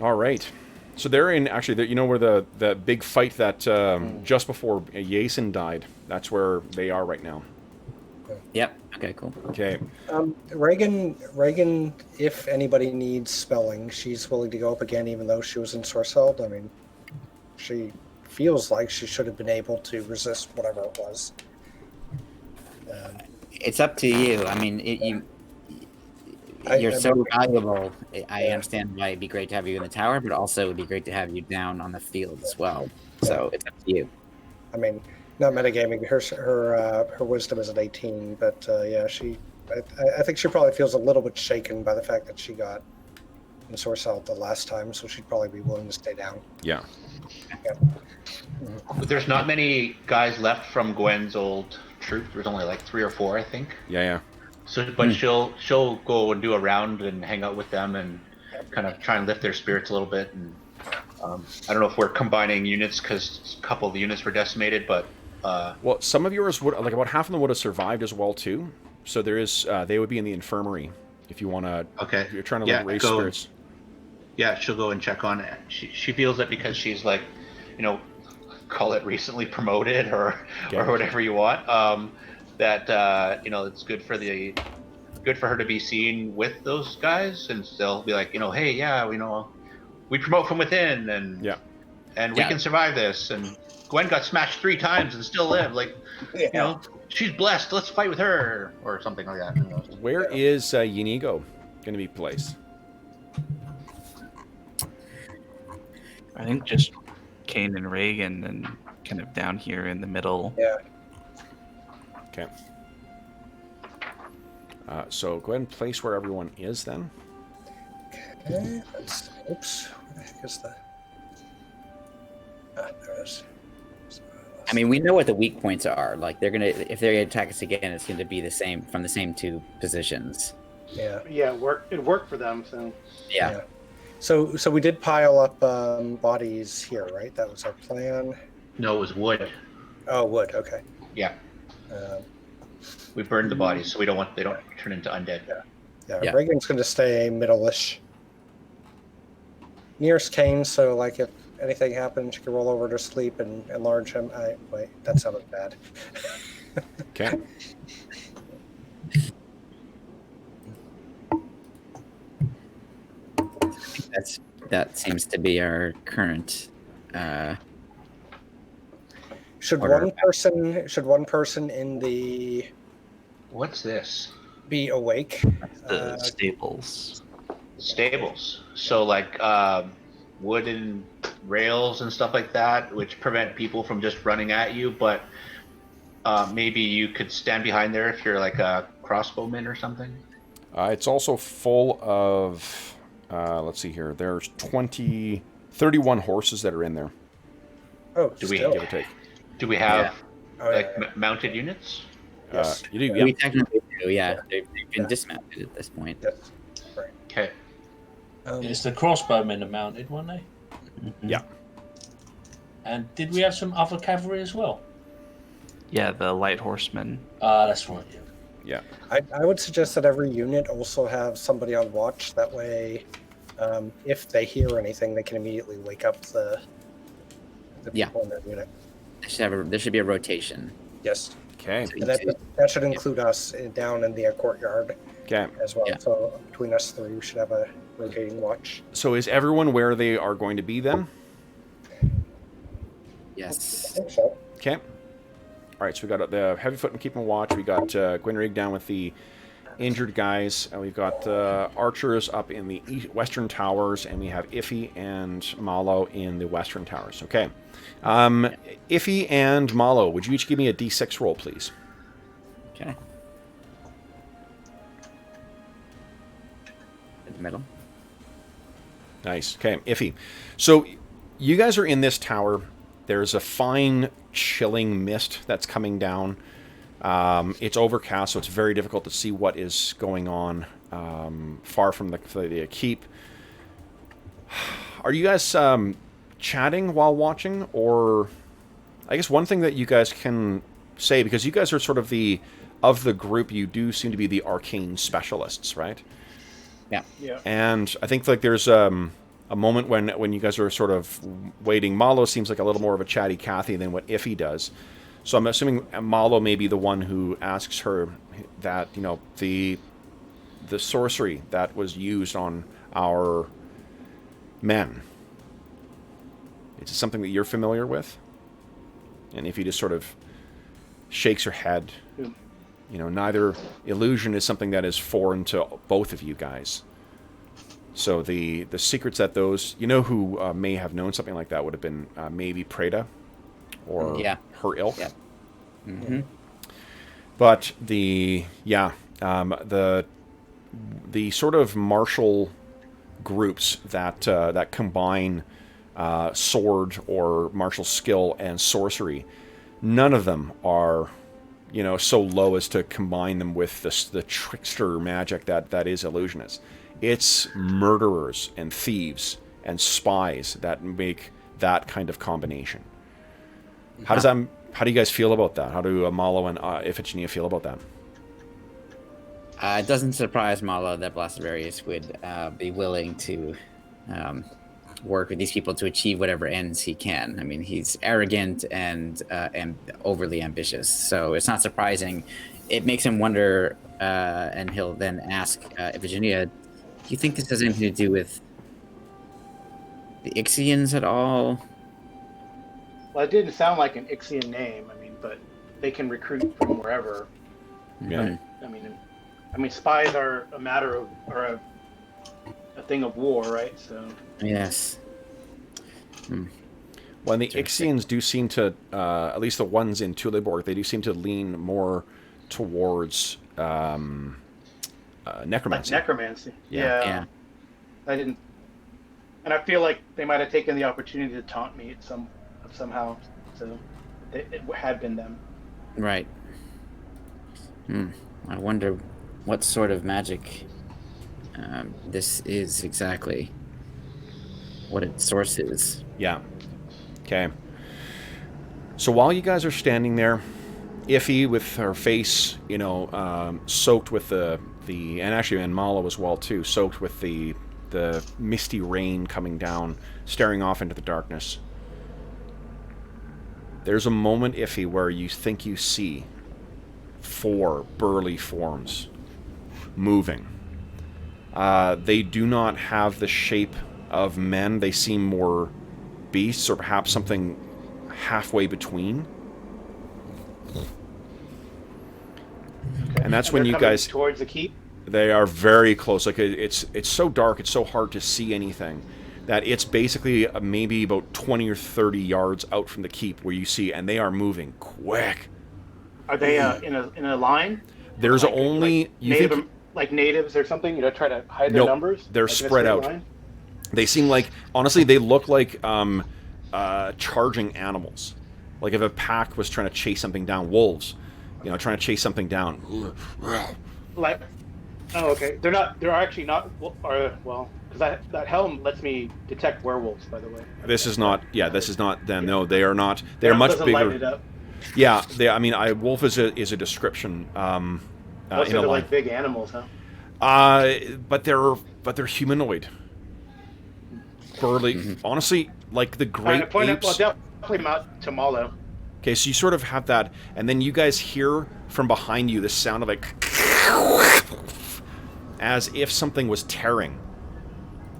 All right. So they're in, actually, where the big fight that just before Yason died, that's where they are right now. Yep. Okay, cool. Okay. Reagan, if anybody needs spelling, she's willing to go up again, even though she was ensorcelled. I mean, she feels like she should have been able to resist whatever it was. It's up to you. I mean, you're so valuable. I understand why it'd be great to have you in the tower, but also it'd be great to have you down on the field as well. So it's up to you. I mean, not metagaming. Her wisdom is at 18, but yeah, I think she probably feels a little bit shaken by the fact that she got ensorcelled the last time, so she'd probably be willing to stay down. Yeah. There's not many guys left from Gwen's old troop. There's only like 3 or 4, I think. Yeah. So, but she'll go and do a round and hang out with them and kind of try and lift their spirits a little bit. And I don't know if we're combining units because a couple of the units were decimated, but Well, some of yours would, like about half of them would have survived as well too. So there is, they would be in the infirmary if you want to. okay. If you're trying to raise spirits. Yeah, she'll go and check on it. She feels that because she's like, call it recently promoted or whatever you want. That it's good for her to be seen with those guys, and they'll be like, hey, yeah, we promote from within, and we can survive this. And Gwen got smashed 3 times and still lived. Like, she's blessed. Let's fight with her, or something like that. Where is Inigo going to be placed? I think just Kane and Reagan and kind of down here in the middle. Yeah. Okay. So go ahead and place where everyone is then. Okay. Oops. Where the heck is the? There it is. I mean, we know what the weak points are. Like if they're gonna attack us again, it's going to be the same from the same 2 positions. Yeah. Yeah, it worked for them. So Yeah. So we did pile up bodies here, right? That was our plan. No, it was wood. Oh, wood. Okay. Yeah, Um, we burned the bodies, so they don't turn into undead. yeah. Reagan's going to stay middle-ish. Nearest Kane, so like if anything happens, you can roll over to sleep and enlarge him. Wait, that sounded bad. Okay. That seems to be our current. Should Order. one person in the What's this? be awake? The staples. Stables. So like wooden rails and stuff like that, which prevent people from just running at you. But maybe you could stand behind there if you're like a crossbowman or something. It's also full of, let's see here, there's 23 31 horses that are in there. Oh, Do we- still. Give or take. Do we have Oh, like yeah. mounted units? Yes. You do, yeah. We technically do, yeah. They've been Yeah. dismounted at this point. Yes. Right. Okay. It's the crossbowmen are mounted, weren't they? Mhm. Yeah. And did we have some other cavalry as well? Yeah, the light horsemen. That's right. Yeah. I would suggest that every unit also have somebody on watch. That way, if they hear anything, they can immediately wake up the Yeah. people in their unit. There should be a rotation. Yes. Okay. So And you that, two- that should include us down in the courtyard Okay. as well. Yeah. So between us three, we should have a rotating watch. So is everyone where they are going to be then? I Yes. think so. Okay. All right, so we got the heavy foot and keeping watch. We got Gwynrig down with the injured guys. And we've got archers up in the western towers, and we have Iffy and Malo in the western towers. Okay. Iffy and Malo, would you each give me a d6 roll, please? Okay. In the middle. Nice. Okay, Iffy. So you guys are in this tower. There's a fine, chilling mist that's coming down. It's overcast, so it's very difficult to see what is going on far from the keep. Are you guys chatting while watching? Or I guess one thing that you guys can say, because you guys are sort of of the group, you do seem to be the arcane specialists, right? Yeah. And I think like there's a moment when you guys are sort of waiting. Malo seems like a little more of a chatty Cathy than what Iffy does. So I'm assuming Malo may be the one who asks her that, you know, the sorcery that was used on our men. Is it something that you're familiar with? And Iffy just sort of shakes her head. Yeah. You know, neither illusion is something that is foreign to both of you guys. So the secrets that those, you know, who may have known something like that would have been maybe Preda or her ilk. Yeah. Mm-hmm. But the sort of martial groups that combine sword or martial skill and sorcery, none of them are, you know, so low as to combine them with the trickster magic that is illusionist. It's murderers and thieves and spies that make that kind of combination. How do you guys feel about that? How do Malo and Iphigenia feel about that? It doesn't surprise Malo that Blasphemous would be willing to work with these people to achieve whatever ends he can. I mean, he's arrogant and overly ambitious, so it's not surprising. It makes him wonder, and he'll then ask Iphigenia, do you think this has anything to do with the Ixians at all? Well, it didn't sound like an Ixian name. I mean, but they can recruit from wherever. Yeah. I mean, spies are a thing of war, right? So. Yes. Well, the Ixians do seem to, at least the ones in Tuleborg, they do seem to lean more towards necromancy. Like necromancy. Yeah. I didn't, and I feel like they might have taken the opportunity to taunt me somehow. So it had been them. Right. I wonder what sort of magic this is exactly. What its source is. Yeah. Okay. So while you guys are standing there, Iffy with her face, you know, soaked with and Malo as well too, soaked with the misty rain coming down, staring off into the darkness. There's a moment, Iffy, where you think you see 4 burly forms moving. They do not have the shape of men. They seem more beasts, or perhaps something halfway between. Okay. And that's when they're you coming guys... towards the keep. They are very close. Like it's so dark, it's so hard to see anything, that it's basically maybe about 20 or 30 yards out from the keep where you see, and they are moving quick. Are they in a line? There's Like- only like natives or something? You know, try to hide their Nope, numbers. they're Like in a spread straight out. line? They seem like, honestly, they look like charging animals. Like if a pack was trying to chase something down, wolves, you know, trying to chase something down. Like, oh, okay. They're actually not. Well, because that helm lets me detect werewolves. By the way. This is not. Yeah, this is not them. No, they are not. They are much doesn't light it bigger. up. Yeah, they. I mean, wolf is a description. Most In of a they're line. like big animals, huh? But they're humanoid. Burly. Honestly, like the great apes. Well, definitely Mount Tamalo. Okay, so you sort of have that, and then you guys hear from behind you the sound of like, as if something was tearing.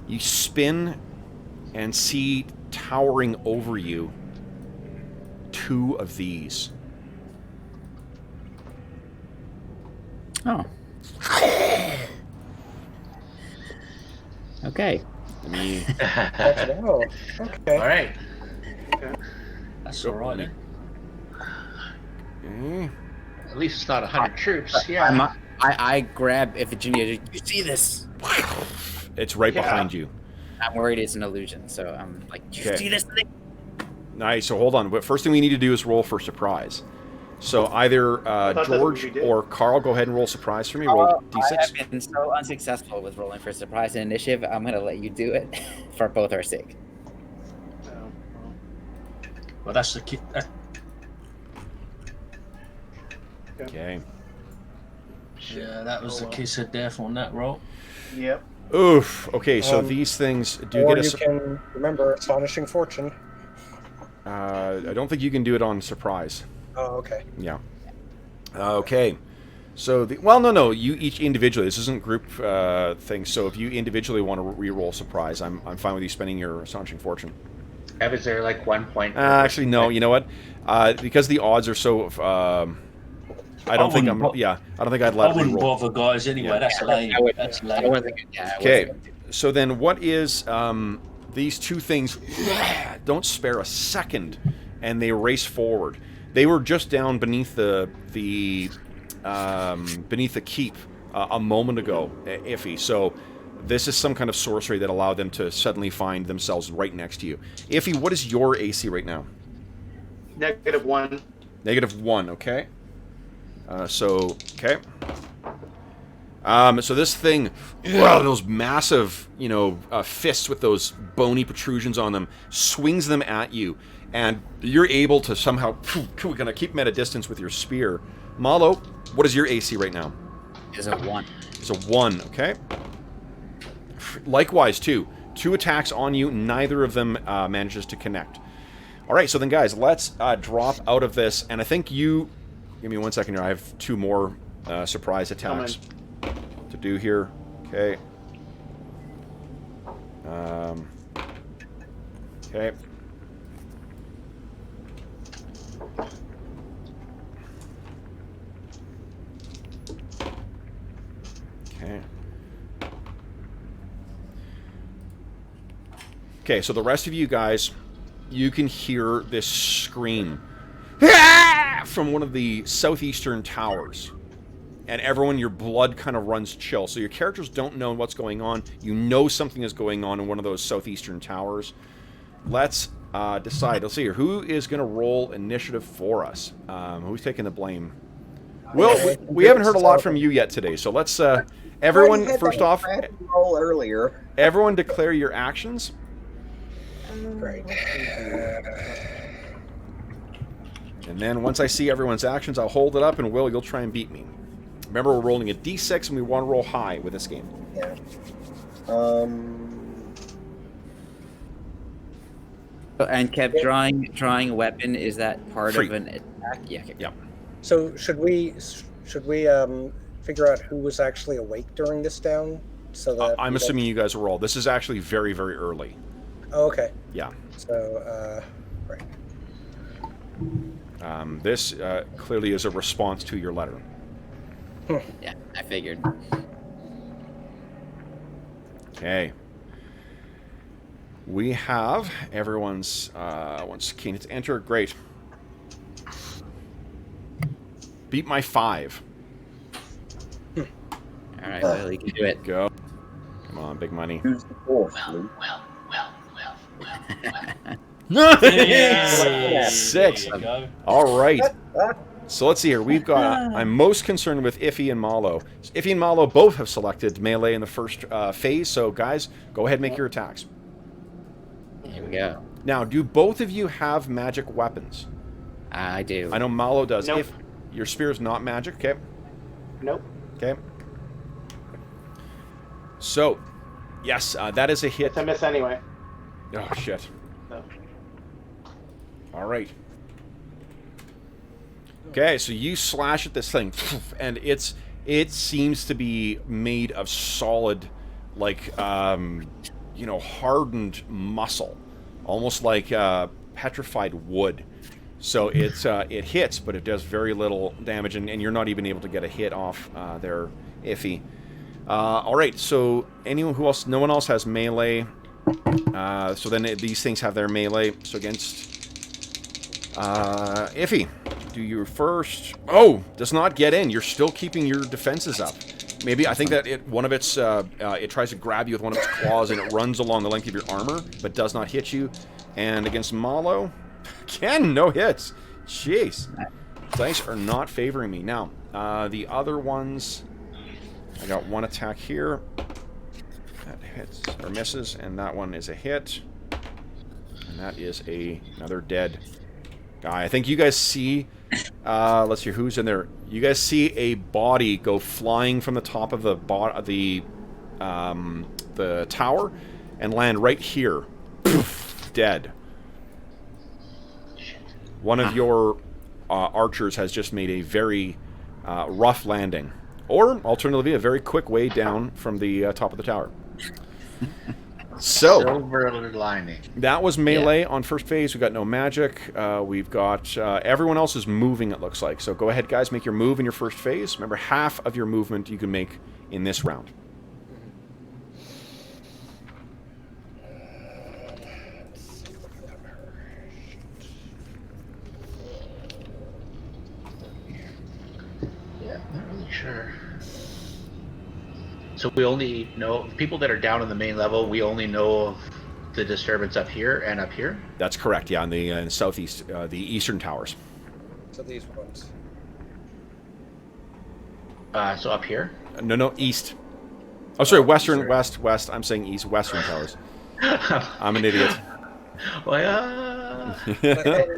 You spin and see towering over you 2 of these. Oh. Okay. Let me. Oh, okay. All right. That's all right then. Okay. At least it's not 100 troops. Yeah. I grab Iphigenia. You see this? It's right Yeah. behind you. I'm worried it's an illusion, so I'm like, do you Okay. see this thing? Nice. So hold on. But first thing we need to do is roll for surprise. So either thought that's what George we did. or Carl, go ahead and roll surprise for me. Roll I d6. have been so unsuccessful with rolling for surprise and initiative. I'm gonna let you do it for both our sake. Oh, well. Well, that's the key. Okay. Yeah, that was the kiss of death on that roll. Yep. Oof. Okay. So Um, these things do Or get you a. can remember Astonishing Fortune. I don't think you can do it on surprise. Oh, okay. Yeah. Okay. So no. You each individually. This isn't group thing. So if you individually want to re-roll surprise, I'm fine with you spending your astonishing fortune. Ev, is there like 1 point? Actually, no. You know what? Because the odds are so. I don't think I'm. wouldn't Yeah. I don't think I'd I let it wouldn't re-roll. bother, guys. Anyway, Yeah. that's lame. That's I lame. wasn't gonna- yeah, I Okay. wasn't gonna do So then, what is these 2 things? Don't spare a second, and they race forward. They were just down beneath the keep a moment ago, Iffy. So this is some kind of sorcery that allowed them to suddenly find themselves right next to you. Iffy, what is your AC right now? -1. -1. Okay. Okay. So this thing, wow, those massive, fists with those bony protrusions on them, swings them at you, and you're able to somehow, we're gonna keep them at a distance with your spear. Malo, what is your AC right now? it. Is a 1. It's a 1, okay? Likewise, 2 attacks on you, neither of them manages to connect. All right, so then, guys, let's drop out of this, and I think you... Give me 1 second here. I have 2 more surprise attacks to do here. Okay. Okay. Okay. Okay, so the rest of you guys, you can hear this scream from one of the southeastern towers. And everyone, your blood kind of runs chill. So your characters don't know what's going on. You know something is going on in one of those southeastern towers. Let's decide. Let's see here. Who is going to roll initiative for us? Who's taking the blame? Will, we haven't heard a lot from you yet today. So let's, everyone, first off, Roll earlier. everyone declare your actions. Great. And then once I see everyone's actions, I'll hold it up, and Will, you'll try and beat me. Remember, we're rolling a d6, and we want to roll high with this game. Yeah. And kept drawing a weapon. Is that part Free. of an attack? Yeah. Okay. Yeah. So should we figure out who was actually awake during this down? So that I'm assuming you guys are all. This is actually very, very early. Oh, okay. Yeah. So right. This clearly is a response to your letter. Yeah, I figured. Okay. We have everyone's once keen to enter. Great. Beat my 5. All right, well, you can do it. Go. Come on, big money. Who's the fourth? Luke? Hey, Six. there you go. All right. So let's see here. We've got. I'm most concerned with Iffy and Malo. Iffy and Malo both have selected melee in the first phase. So guys, go ahead and make your attacks. Here we go. Now, do both of you have magic weapons? I do. I know Malo does. Nope. If your spear is not magic, okay. Nope. Okay. So, yes, that is a hit. It's a miss anyway. Oh shit. So. All right. Okay, so you slash at this thing, and it seems to be made of solid, like hardened muscle, almost like petrified wood. So it hits, but it does very little damage, and you're not even able to get a hit off there, Iffy. All right, so anyone who else? No one else has melee. So then these things have their melee. So against Iffy, do your first. Oh, does not get in. You're still keeping your defenses up. Maybe I think that it tries to grab you with one of its claws, and it runs along the length of your armor, but does not hit you. And against Malo, again, no hits. Jeez, dice are not favoring me now. The other ones, I got one attack here. That hits or misses, and that one is a hit. And that is another dead guy. I think you guys see, let's see who's in there. You guys see a body go flying from the top of the tower and land right here. Poof, dead. One of your archers has just made a very rough landing. Or, alternatively, a very quick way down from the top of the tower. So, Silver lining. that was melee on first phase. We've got no magic. We've got... everyone else is moving, it looks like. So go ahead, guys. Make your move in your first phase. Remember, half of your movement you can make in this round. Yeah, not really sure. So we only know people that are down in the main level. We only know of the disturbance up here and up here. That's correct, yeah, in the southeast, the eastern towers. So these ones. So up here. No, east. Oh, sorry, western, west. I'm saying east, western towers. I'm an idiot. Well, I thought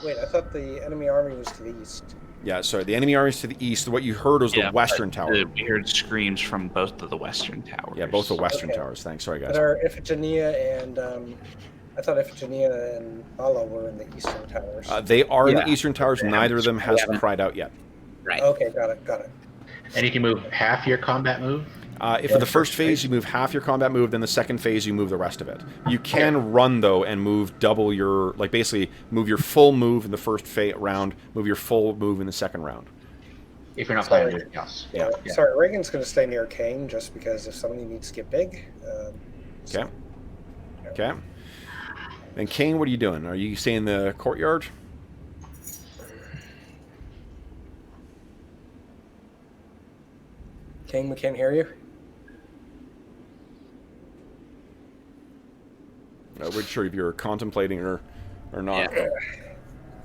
I thought the enemy army was to the east. Yeah, sorry, the enemy army is to the east. What you heard was the western tower. We heard screams from both of the western towers. Yeah, both the western Okay. towers. Thanks, sorry, guys. But are Iphigenia and I thought Iphigenia and Ala were in the eastern towers. They are in the Yeah. eastern towers. Neither of them has cried out yet. Right. Okay, got it. and you can move half your combat move. If for the first phase you move half your combat move, then the second phase you move the rest of it. You can run though and move double your, like basically move your full move in the first round, move your full move in the second round. If you're not Sorry. playing anything else. Yeah. Sorry, Reagan's going to stay near Kane just because if somebody needs to get big. Okay. Okay. Then Kane, what are you doing? Are you staying in the courtyard? Kane, we can't hear you. We're sure if you're contemplating or not.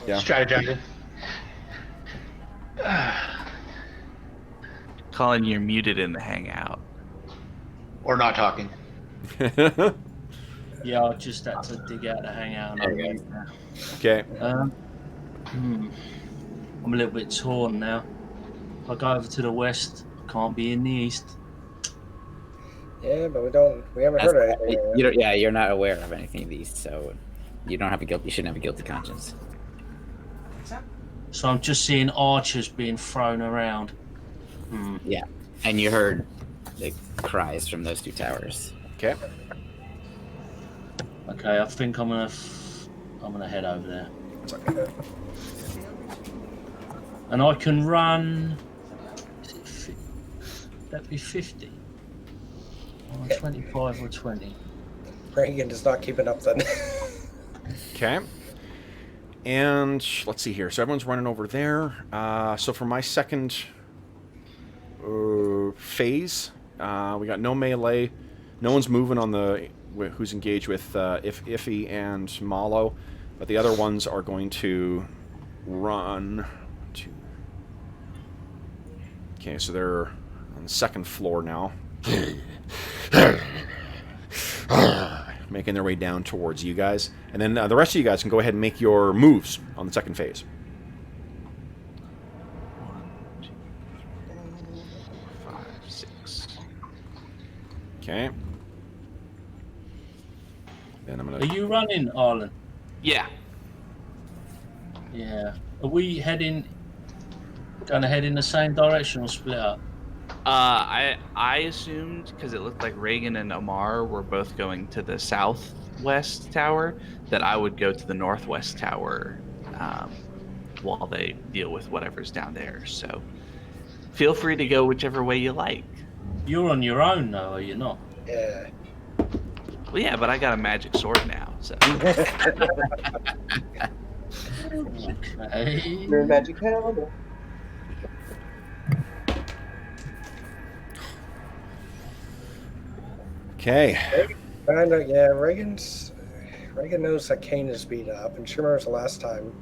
Yeah. Strategizing. Colin, you're muted in the hangout. Or not talking. Yeah, I just had to dig out the hangout. And There you Okay. I'm a little bit torn now. If I go over to the west, can't be in the east. Yeah, but we haven't heard anything. You're not aware of anything of these, so you don't have you shouldn't have a guilty conscience. So I'm just seeing archers being thrown around. Yeah, and you heard the cries from those two towers. Okay. Okay, I think I'm gonna head over there. And I can run. Is it that'd be 50. Or 25 or 20. Reagan is not keeping up then. Okay. And let's see here. So everyone's running over there. So for my second phase, we got no melee. No one's moving on the who's engaged with Iffy and Malo, but the other ones are going to run to... Okay, so they're on the second floor now. Making their way down towards you guys. And then the rest of you guys can go ahead and make your moves on the second phase. 1, 2, 3, 4, 5, 6. Okay. Then I'm Are gonna... you running, Arlen? Yeah. Yeah. Are we going to head in the same direction or split up? I assumed, because it looked like Reagan and Amar were both going to the southwest tower, that I would go to the northwest tower while they deal with whatever's down there. So feel free to go whichever way you like. You're on your own now, are you not? Yeah. Well, yeah, but I got a magic sword now, so. Okay. Your magic helmet. Okay. Reagan knows that Kane is beat up, and she remembers the last time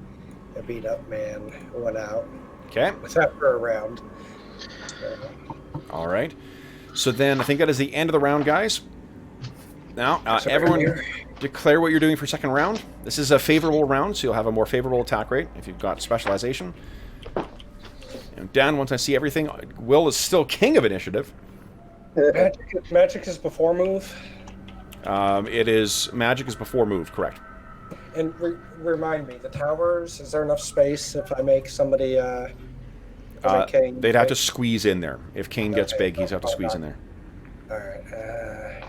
a beat up man went out. Okay. It's after a round. All right. So then I think that is the end of the round, guys. Now, everyone declare what you're doing for second round. This is a favorable round, so you'll have a more favorable attack rate if you've got specialization. And Dan, once I see everything, Will is still king of initiative. Magic is before move. Magic is before move, correct. And remind me, the towers, is there enough space if I make somebody... Kane, they'd have to squeeze in there. If Kane gets big, he's have to squeeze in there. Alright,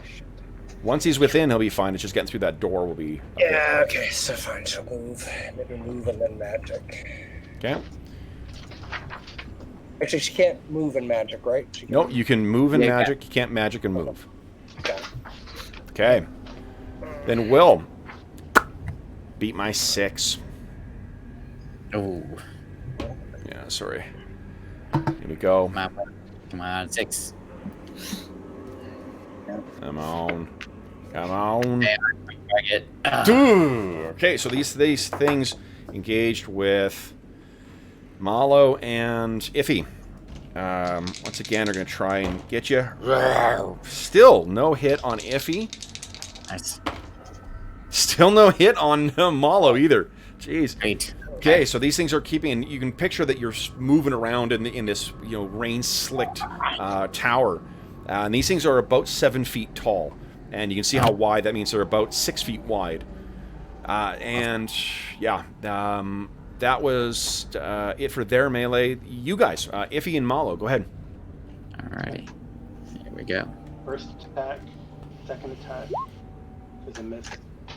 Once he's within, he'll be fine. It's just getting through that door will be... Yeah, okay, so fine, she'll move. Maybe move and then magic. Okay. Actually, she can't move in magic, right? No, you can move in magic. You can't magic and move. Okay. Then Will. Beat my 6. Oh, Yeah, sorry. Here we go. come on, 6. Come on. Come on. Target. Okay, so these things engaged with Malo and Iffy. Once again, are going to try and get you. Still no hit on Iffy. Nice. Still no hit on Malo either. Jeez. Great. Okay, so these things are keeping, and you can picture that you're moving around in this rain-slicked tower, and these things are about 7 feet tall, and you can see how wide that means. They're about 6 feet wide, and yeah, that was it for their melee. You guys, Iffy and Malo, go ahead. Alrighty. Here we go. First attack, second attack is a miss.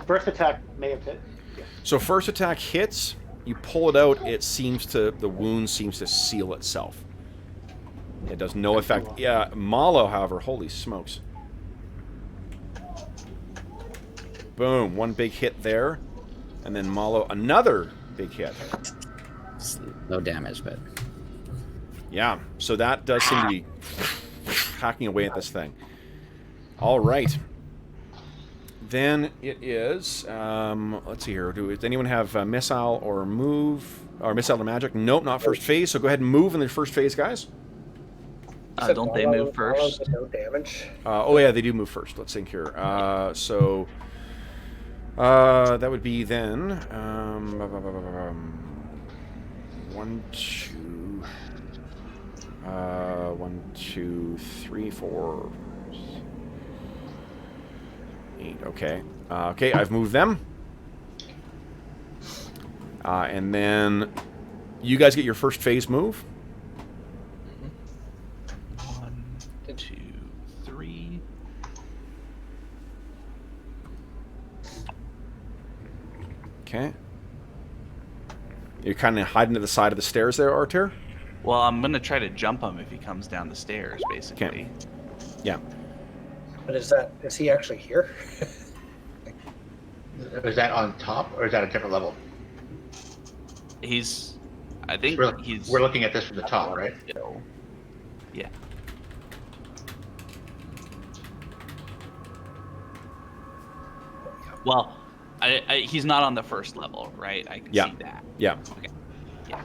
First attack may have hit. Yeah. So first attack hits. You pull it out, the wound seems to seal itself. It does no effect. Yeah, Malo, however, holy smokes. Boom, one big hit there. And then Malo, another big hit. It's low damage, but... Yeah, so that does seem to be hacking away at this thing. All right. Then it is, let's see here. Does anyone have missile or move? Or missile or magic? Nope, not first phase. So go ahead and move in the first phase, guys. Don't they move first? No damage. Oh, yeah, they do move first. Let's think here. So that would be then 1, 2, 1, 2, 3, 4... 8, okay. Okay, I've moved them. And then you guys get your first phase move. 1, 2, 3. Okay. You're kind of hiding to the side of the stairs there, Artur? Well, I'm going to try to jump him if he comes down the stairs, basically. Okay. Yeah. But is he actually here? Is that on top or is that a different level? I think We're looking at this from the top, right? Yeah. Well, he's not on the first level, right? I can see that. Yeah. Okay. Yeah.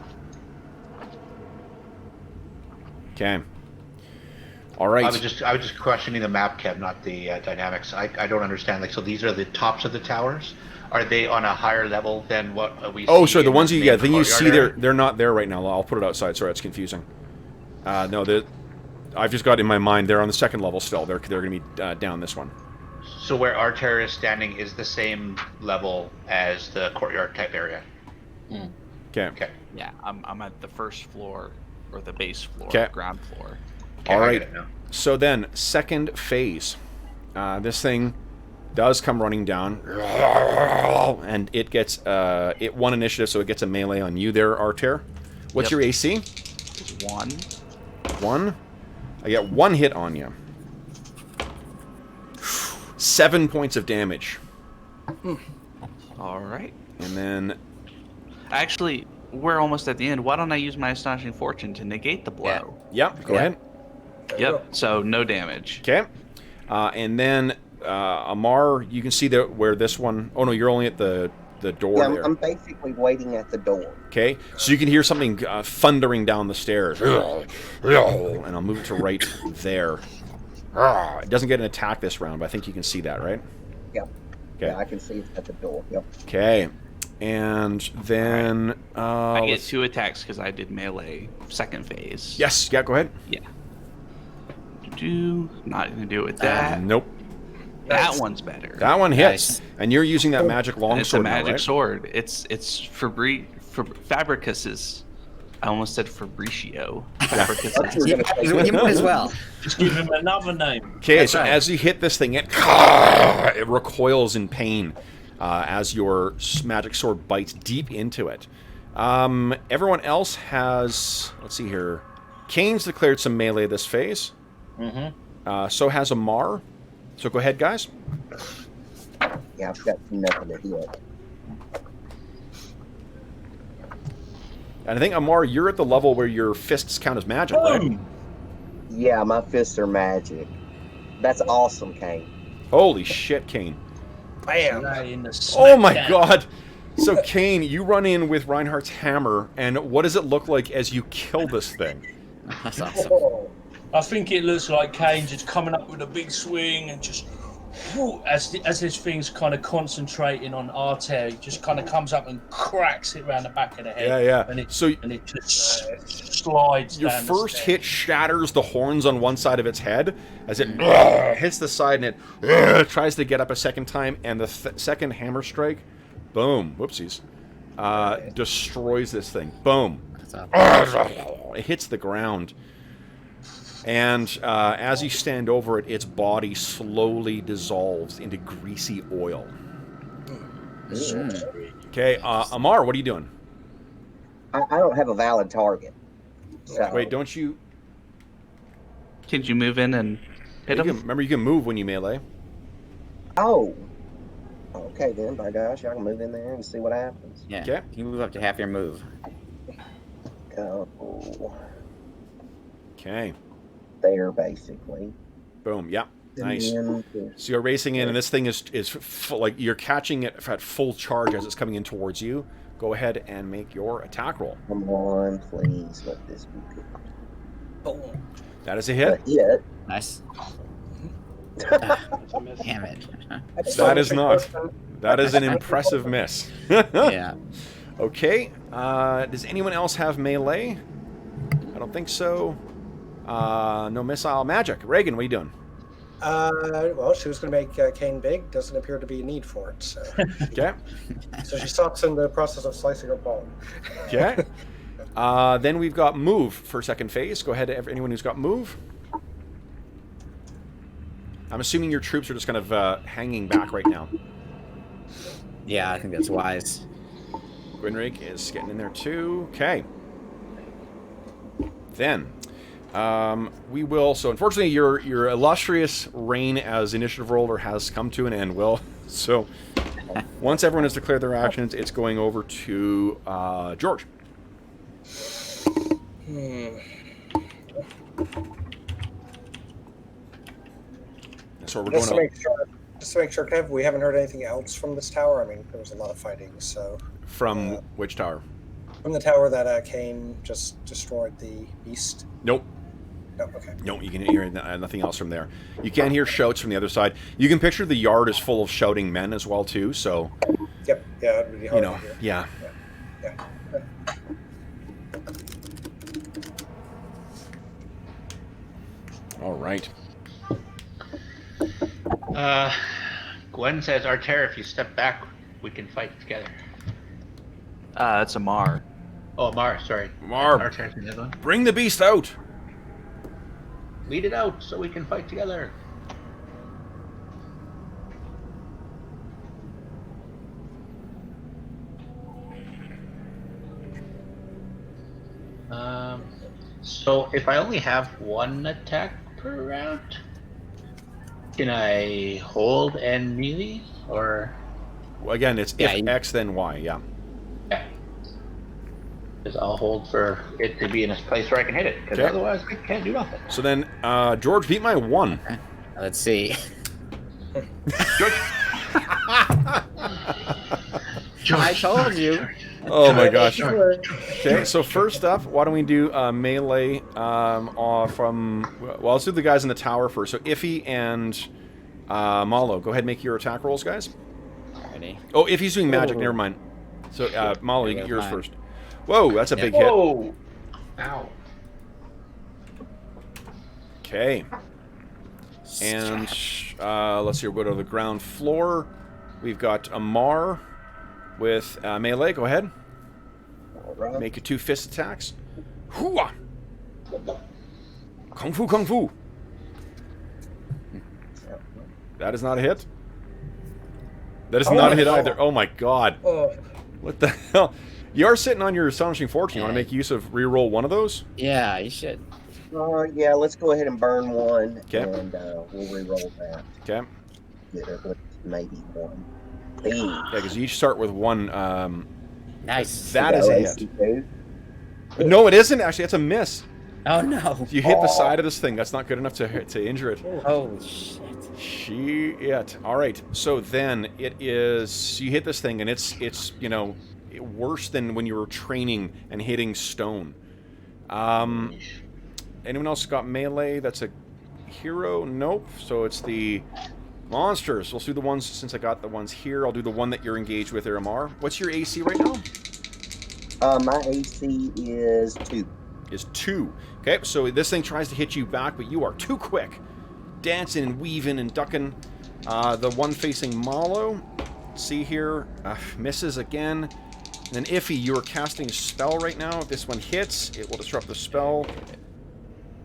Okay. All right. I was just questioning the map, Kev, not the dynamics. I don't understand. Like, so these are the tops of the towers. Are they on a higher level than what we see? Oh, sorry. The in ones the you main thing you see courtyard they're not there right now. I'll put it outside. Sorry, it's confusing. No, I've just got in my mind they're on the second level still. They're going to be down this one. So where our terror is standing is the same level as the courtyard type area. Okay. Okay. Yeah, I'm at the first floor or the base floor, 'Kay. ground floor. Okay, All I right. get it now. So then, second phase. This thing does come running down, and it gets it won initiative, so it gets a melee on you there, Arter. What's Yep. your AC? It's 1. 1. I get 1 hit on you. 7 points of damage, All right. and then Actually, we're almost at the end. Why don't I use my Astonishing Fortune to negate the blow? go Yeah. ahead. Yep. So no damage. Okay, and then Amar, you can see that where this one. Oh no, you're only at the door Yeah, there. I'm basically waiting at the door. Okay, so you can hear something thundering down the stairs. And I'll move it to right there. It doesn't get an attack this round, but I think you can see that, right? Yep. Okay. Yeah, I can see it at the door. Yep. Okay, and then I get let's- 2 attacks because I did melee second phase. yes, yeah, go ahead. Yeah. Not gonna do it with that. Nope, That one's better. that one hits, Nice. and you're using that magic And it's a longsword. magic now, right? sword. It's Fabricus's. I almost said Fabricio. Thought you Fabricus's. were Yeah, gonna say you might as well. Just give him another name. Okay, That's so right. as you hit this thing, it recoils in pain as your magic sword bites deep into it. Everyone else has... Let's see here. Kane's declared some melee this phase. So has Amar. So go ahead, guys. Yeah, I've got nothing to hit. And I think, Amar, you're at the level where your fists count as magic, right? Boom! Yeah, my fists are magic. That's awesome, Kane. Holy shit, Kane. Bam! Right in the Oh my smack god! So, Kane, you run in with Reinhardt's hammer, and what does it look like as you kill this thing? That's awesome. Oh, I think it looks like Kane just coming up with a big swing and just as this thing's kind of concentrating on Arter, he just kind of comes up and cracks it around the back of the head. Yeah. And it, So and it just slides your down the first stairs. hit shatters the horns on one side of its head as it hits the side, and it tries to get up a second time, and the second hammer strike, boom, whoopsies, destroys this thing. Boom. That's awesome. It hits the ground. And as you stand over it, its body slowly dissolves into greasy oil. Okay, Amar, what are you doing? I don't have a valid target. So, Wait, don't you... Can you move in and hit him? Remember, you can move when you melee. Oh. Okay then, by gosh, I can move in there and see what happens. Yeah. Okay. You move up to half your move. Go Okay. there, basically. Boom. Yeah. Nice. And So you're racing in, and this thing is like you're catching it at full charge as it's coming in towards you. Go ahead and make your attack roll. come on, please let this be good. Boom. That is a hit. Hit. Nice. It's a miss. Damn it. That is not. That is an impressive miss. Yeah. Okay. Does anyone else have melee? I don't think so. No missile magic. Reagan, what are you doing? Well, she was going to make Kane big. Doesn't appear to be a need for it. So, Okay. so she stops in the process of slicing her bone. Okay. Then we've got move for second phase. Go ahead, anyone who's got move. I'm assuming your troops are just kind of hanging back right now. Yeah, I think that's wise. Gwynrig is getting in there too. Okay. Then, we will... So, unfortunately, your illustrious reign as initiative roller has come to an end, Will. So, once everyone has declared their actions, it's going over to George. So we're going Just to to... make sure, just to make sure, Kev, we haven't heard anything else from this tower. I mean, there was a lot of fighting, so... From which tower? From the tower that Kane just destroyed the beast. Nope. No, okay. No, you can hear nothing else from there. You can hear shouts from the other side. You can picture the yard is full of shouting men as well, too, so... Yep, yeah, it would be hard to hear. Yeah. Yeah. All right. Gwen says, Arter, if you step back, we can fight together. It's Amar. Oh, Mar, sorry. Mar, Arter's the other one. bring the beast out. Lead it out so we can fight together. So if I only have one attack per round, can I hold and melee, or? Well, again, it's Yeah, if X, then Y, yeah. Yeah. Because I'll hold for it to be in a place where I can hit it, because Okay. otherwise I can't do nothing. So then, George, beat my 1. Let's see. I told you. Oh my gosh. Sure. Okay, so first up, why don't we do melee from... Well, let's do the guys in the tower first. So Iffy and Malo, go ahead and make your attack rolls, guys. Ready? Oh, Iffy's doing magic, never mind. So, Malo, you get yours first. Whoa, that's a big hit. Whoa! Ow. Okay. And let's see, we'll go to the ground floor. We've got Amar with melee. Go ahead. All right. Make your 2 fist attacks. Hooah! Kung Fu, Kung Fu. That is not a hit. That is not a hit either. Oh my god. Oh, What the hell? You are sitting on your Astonishing Fortune. You want to make use of reroll one of those? Yeah, you should. Yeah, let's go ahead and burn one, 'Kay. and we'll re-roll that. Okay. Get it with maybe one. Yeah, because you each start with 1. Nice. That is a AC hit. two. No, it isn't, actually. That's a miss. Oh no. You hit the side of this thing. That's not good enough to injure it. Oh shit. Shit. All right. So then it is... You hit this thing, and it's you know, worse than when you were training and hitting stone. Anyone else got melee? That's a hero? Nope. So it's the monsters. We'll do the ones, since I got the ones here, I'll do the one that you're engaged with there, Amar. What's your AC right now? My AC is 2. Is 2. Okay, so this thing tries to hit you back, but you are too quick. Dancing and weaving and ducking. The one facing Malo, see here, misses again. And then Iffy, you are casting a spell right now. If this one hits, it will disrupt the spell.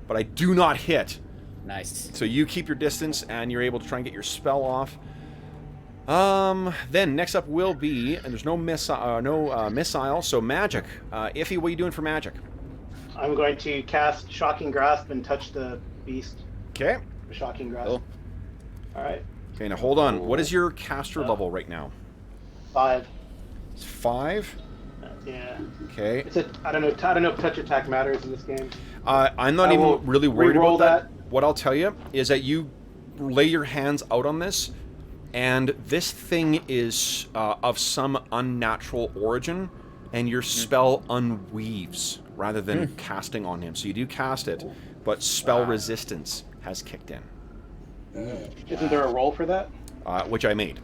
But I do not hit. Nice. So you keep your distance, and you're able to try and get your spell off. Then next up will be, and there's no missile, so magic. Iffy, what are you doing for magic? I'm going to cast Shocking Grasp and touch the beast. Okay. Shocking Grasp. Cool. All right. Okay, now hold on. What is your caster level right now? 5. It's 5. Yeah. Okay. It's a. I don't know if touch attack matters in this game. I'm not I even will really worried re-roll about that. What I'll tell you is that you lay your hands out on this, and this thing is of some unnatural origin, and your spell unweaves rather than casting on him. So you do cast it, but spell resistance has kicked in, Isn't there a roll for that? which I made.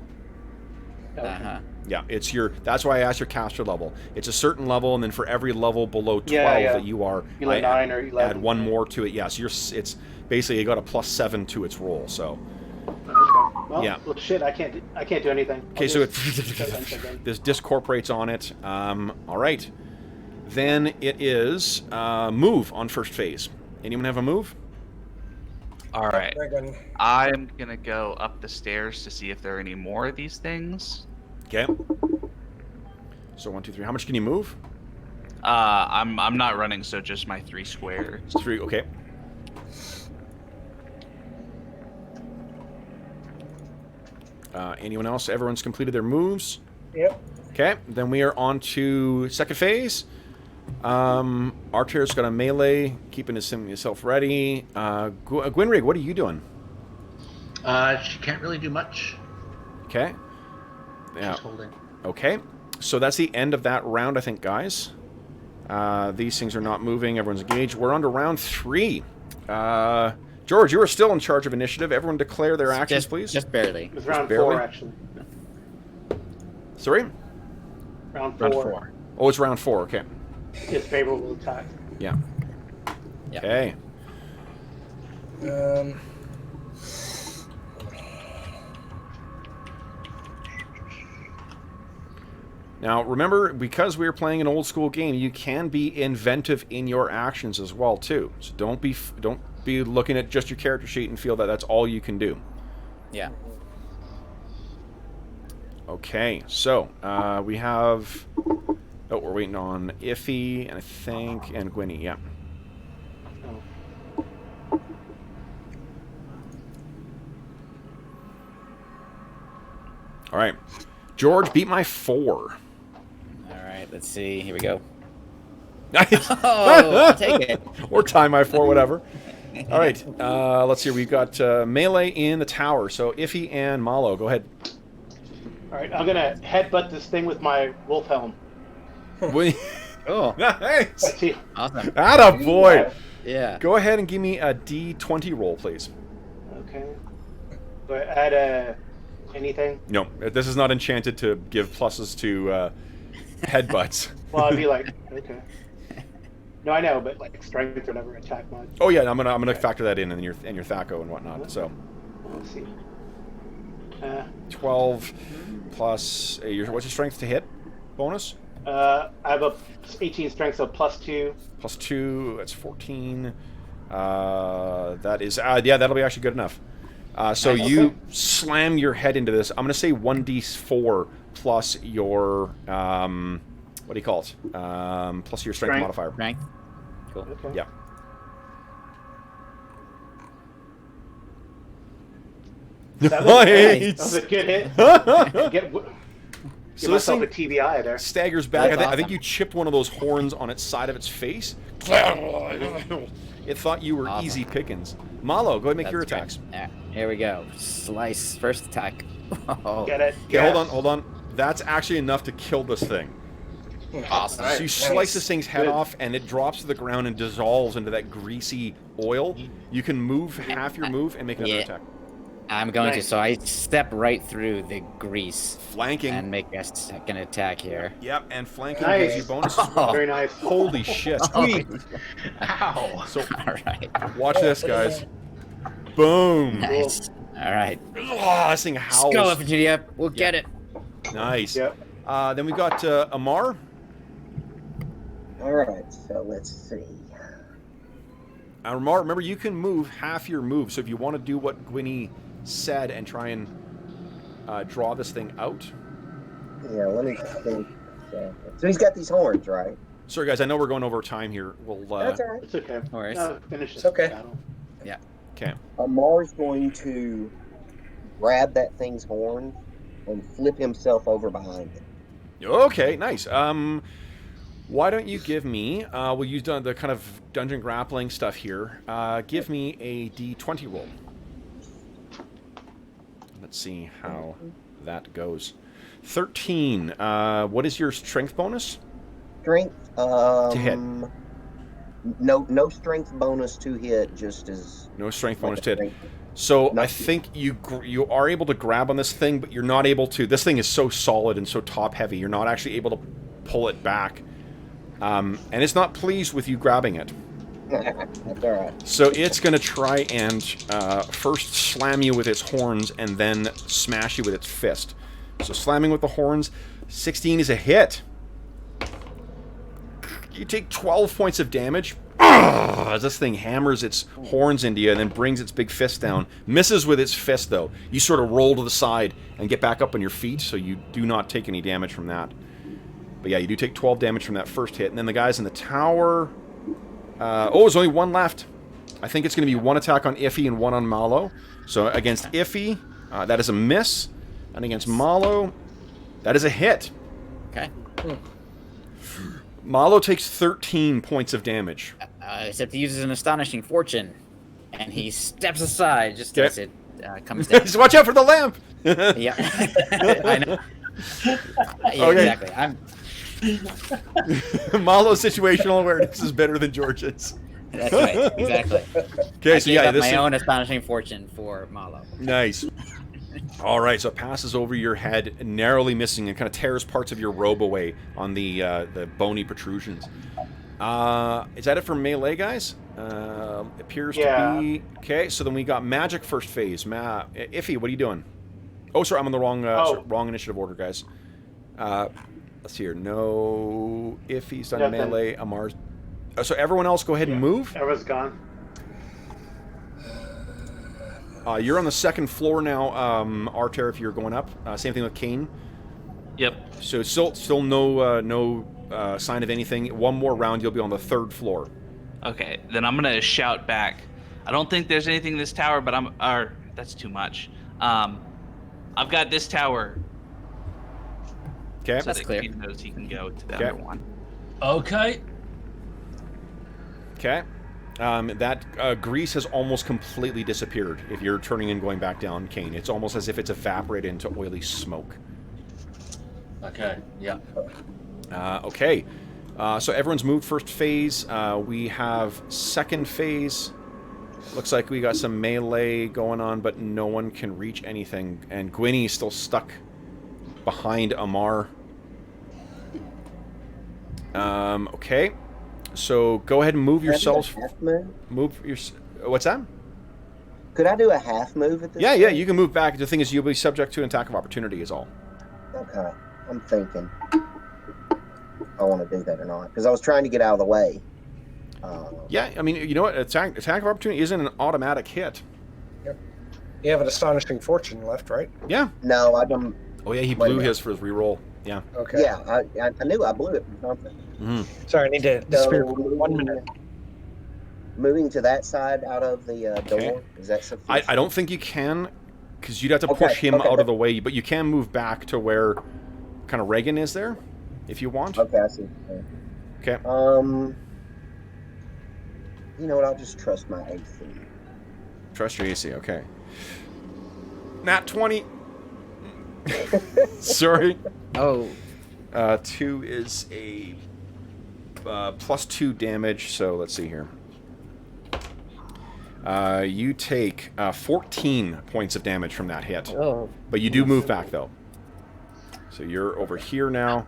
Uh-huh. Yeah, it's your. That's why I asked your caster level. It's a certain level, and then for every level below 12 Yeah. that you are, You like 9 or 11. add 1 more to it. Yeah, so it's basically you got a +7 to its roll. So Okay. Well, Yeah. well, shit. I can't do anything. okay, I'll so just- this discorporates on it. All right, then it is move on first phase. Anyone have a move? All right. Dragon. I'm going to go up the stairs to see if there are any more of these things. Okay. So 1, 2, 3. How much can you move? I'm not running, so just my 3 square. It's 3. Okay. Anyone else? Everyone's completed their moves. Yep. Okay, then we are on to second phase. Archer's got a melee, keeping himself ready. Gwynrig, what are you doing? She can't really do much. Okay. Yeah. She's holding. Okay. So that's the end of that round, I think, guys. These things are not moving. Everyone's engaged. We're on to round 3. George, you are still in charge of initiative. Everyone declare their actions, please. Just barely. It was round barely? 4, actually. Sorry? Round 4. Round 4. Oh, it's round 4. Okay. It's favorable attack. Yeah. Yeah. Okay. Now, remember, because we're playing an old school game, you can be inventive in your actions as well, too. So don't be looking at just your character sheet and feel that that's all you can do. Yeah. Okay, so we have... Oh, we're waiting on Iffy, and I think, and Gwynny, yeah. All right. George, beat my 4. All right, let's see. Here we go. Nice. Oh, I'll take it. Or tie my 4, whatever. All right. Let's see. We've got melee in the tower. So Iffy and Malo, go ahead. All right, I'm gonna headbutt this thing with my wolf helm. Oh, Nice. Let's see. awesome. Atta boy. Yeah. Go ahead and give me a D20 roll, please. Okay. Do I add anything? No, this is not enchanted to give pluses to headbutts. Well, I'd be like, okay. No, I know, but like strength or whatever attack mod. Oh yeah, I'm gonna factor that in your Thaco and whatnot. So Let's see. 12 plus what's your strength to hit bonus? I have a 18 strength, so +2. Plus 2, that's 14. That is yeah, that'll be actually good enough. So you slam your head into this. I'm gonna say 1d4 plus your what do you call it? Plus your strength modifier. Strength. Cool. Okay. Yeah. That Nice. was a good hit. Give So this myself thing a TBI there. staggers back. That's I think you chipped one of those horns on its side of its face. It thought you were Awesome. easy pickings. Malo, go ahead and make your That's great. attacks. Yeah, here we go. Slice. First attack. Oh, Get it? Okay, hold on. That's actually enough to kill this thing. awesome. All right. So you slice Nice. this thing's head Good. off, and it drops to the ground and dissolves into that greasy oil. You can move half your move and make another Yeah. attack. I'm going to. Nice. So I step right through the grease Flanking. and make a second attack here. Yep, and flanking Nice. gives you bonuses. Very nice. Holy shit. Ow! So All right. watch this, guys. Boom. Nice. All right. Oh, this thing Let's howls. go, Opportunity. We'll get it. Nice. Yep. Then we got Amar. All right, so let's see. Amar, remember, you can move half your move. So if you want to do what Gwynny said and try and draw this thing out. Yeah, let me think. So he's got these horns, right? Sorry, guys, I know we're going over time here. We'll. That's all right. It's okay. No worries. Finish this It's okay. battle. Okay. Amar's going to grab that thing's horn and flip himself over behind it. Okay, nice. Why don't you give me? We'll use the kind of dungeon grappling stuff here. Give me a D20 roll. Let's see how that goes. 13. What is your strength bonus? Strength. To hit. No strength bonus to hit, just as No strength like bonus a to hit. strength. So I Nothing. think you are able to grab on this thing, but you're not able to. This thing is so solid and so top heavy. You're not actually able to pull it back, and it's not pleased with you grabbing it. That's all right. So it's going to try and first slam you with its horns and then smash you with its fist. So slamming with the horns, 16 is a hit. You take 12 points of damage. As this thing hammers its horns into you and then brings its big fist down. Misses with its fist, though. You sort of roll to the side and get back up on your feet, so you do not take any damage from that. But yeah, you do take 12 damage from that first hit. And then the guys in the tower... there's only one left. I think it's going to be one attack on Iffy and one on Malo. So against Iffy, that is a miss. And against Malo, that is a hit. Okay. Malo takes 13 points of damage. Except he uses an astonishing fortune, and he steps aside just Okay. as it comes down. Just watch out for the lamp! Yeah, I know. Yeah, Okay. exactly. Malo's situational awareness is better than George's. That's right. Exactly. Okay, I so gave yeah, up this my is own astonishing fortune for Malo. nice. All right, so it passes over your head, narrowly missing, and kind of tears parts of your robe away on the bony protrusions. Is that it for melee, guys? Appears to be okay. So then we got magic first phase. Iffy, what are you doing? Oh, sorry, I'm on the wrong wrong initiative order, guys. Let's see here. No, Iffy's done melee. Amar's. So everyone else, go ahead and move. Everyone's gone. You're on the second floor now, Arter, if you're going up. Same thing with Kane. Yep. So still no sign of anything. One more round, you'll be on the third floor. Okay, then I'm gonna shout back. I don't think there's anything in this tower, but that's too much. I've got this tower. Okay. So That's that clear. Kane knows he can go to the Okay. other one. Okay. Okay. That grease has almost completely disappeared if you're turning and going back down, Kane. It's almost as if it's evaporated into oily smoke. Okay. Yeah. Okay. So everyone's moved first phase. We have second phase. Looks like we got some melee going on, but no one can reach anything. And Gwynny's still stuck behind Amar. Okay. So go ahead and move yourselves. Move your. What's that? Could I do a half move at this? Yeah, yeah. You can move back. The thing is, you'll be subject to an attack of opportunity. Is all. Okay. I'm thinking I want to do that or not because I was trying to get out of the way. Yeah, I mean, you know what? Attack of opportunity isn't an automatic hit. Yep. You have an astonishing fortune left, right? Yeah. No, I don't. Oh yeah, he blew his for his reroll. Yeah. Okay. Yeah, I knew I blew it for something. Mm-hmm. Sorry, I need to disappear for 1 minute. Moving to that side out of the Okay. door, is that sufficient? I don't think you can, because you'd have to push him out of the way. But you can move back to where kind of Reagan is there, if you want. Okay, I see. Okay. You know what? I'll just trust my AC. Trust your AC. Okay. Nat 20. Sorry. Oh. 2 is a +2 damage. So let's see here. You take 14 points of damage from that hit. Oh. But you do move back though. So you're over here now.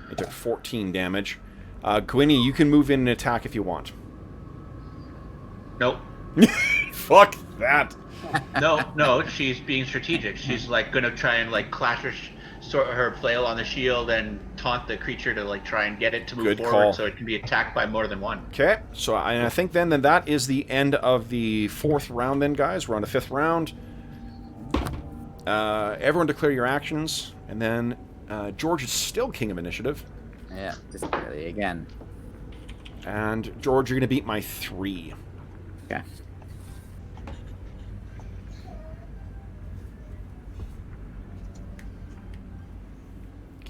You took 14 damage. Gwynny, you can move in and attack if you want. Nope. Fuck that. No, she's being strategic. She's like gonna try and like clash her flail on the shield and taunt the creature to like try and get it to move Good forward call. so it can be attacked by more than one. Okay, so I think then that is the end of the 4th round then, guys. We're on the 5th round. Everyone declare your actions, and then George is still king of initiative. Yeah, just barely again. And George, you're going to beat my 3. Okay.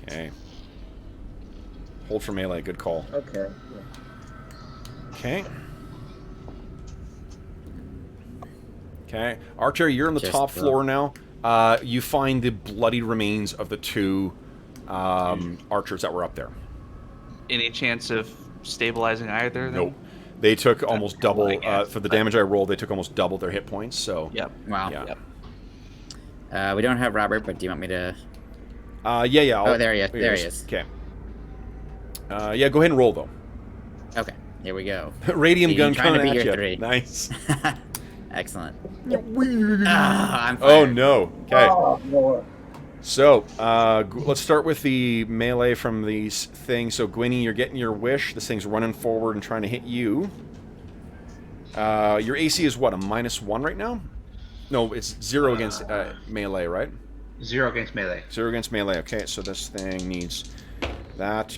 Okay. Hold for melee, good call. Okay. Okay. Okay. Archer, you're on the Just top the- floor now. You find the bloody remains of the 2 archers that were up there. Any chance of stabilizing either? Then? Nope. They took almost double, I guess. for the damage I rolled, they took almost double their hit points, so... Yep. Wow. Yeah. Yep. We don't have Robert, but do you want me to? Yeah. Oh, there he is. There he is. Okay. Yeah, go ahead and roll, though. Okay. Here we go. Radium gun Trying to coming beat at your you. 3. Nice. Excellent. I'm Oh, fired. no. Okay. Oh, Lord. So, let's start with the melee from these things. So, Gwynny, you're getting your wish. This thing's running forward and trying to hit you. Your AC is what, a -1 right now? No, it's 0 against melee, right? 0 against melee. 0 against melee. Okay, so this thing needs that.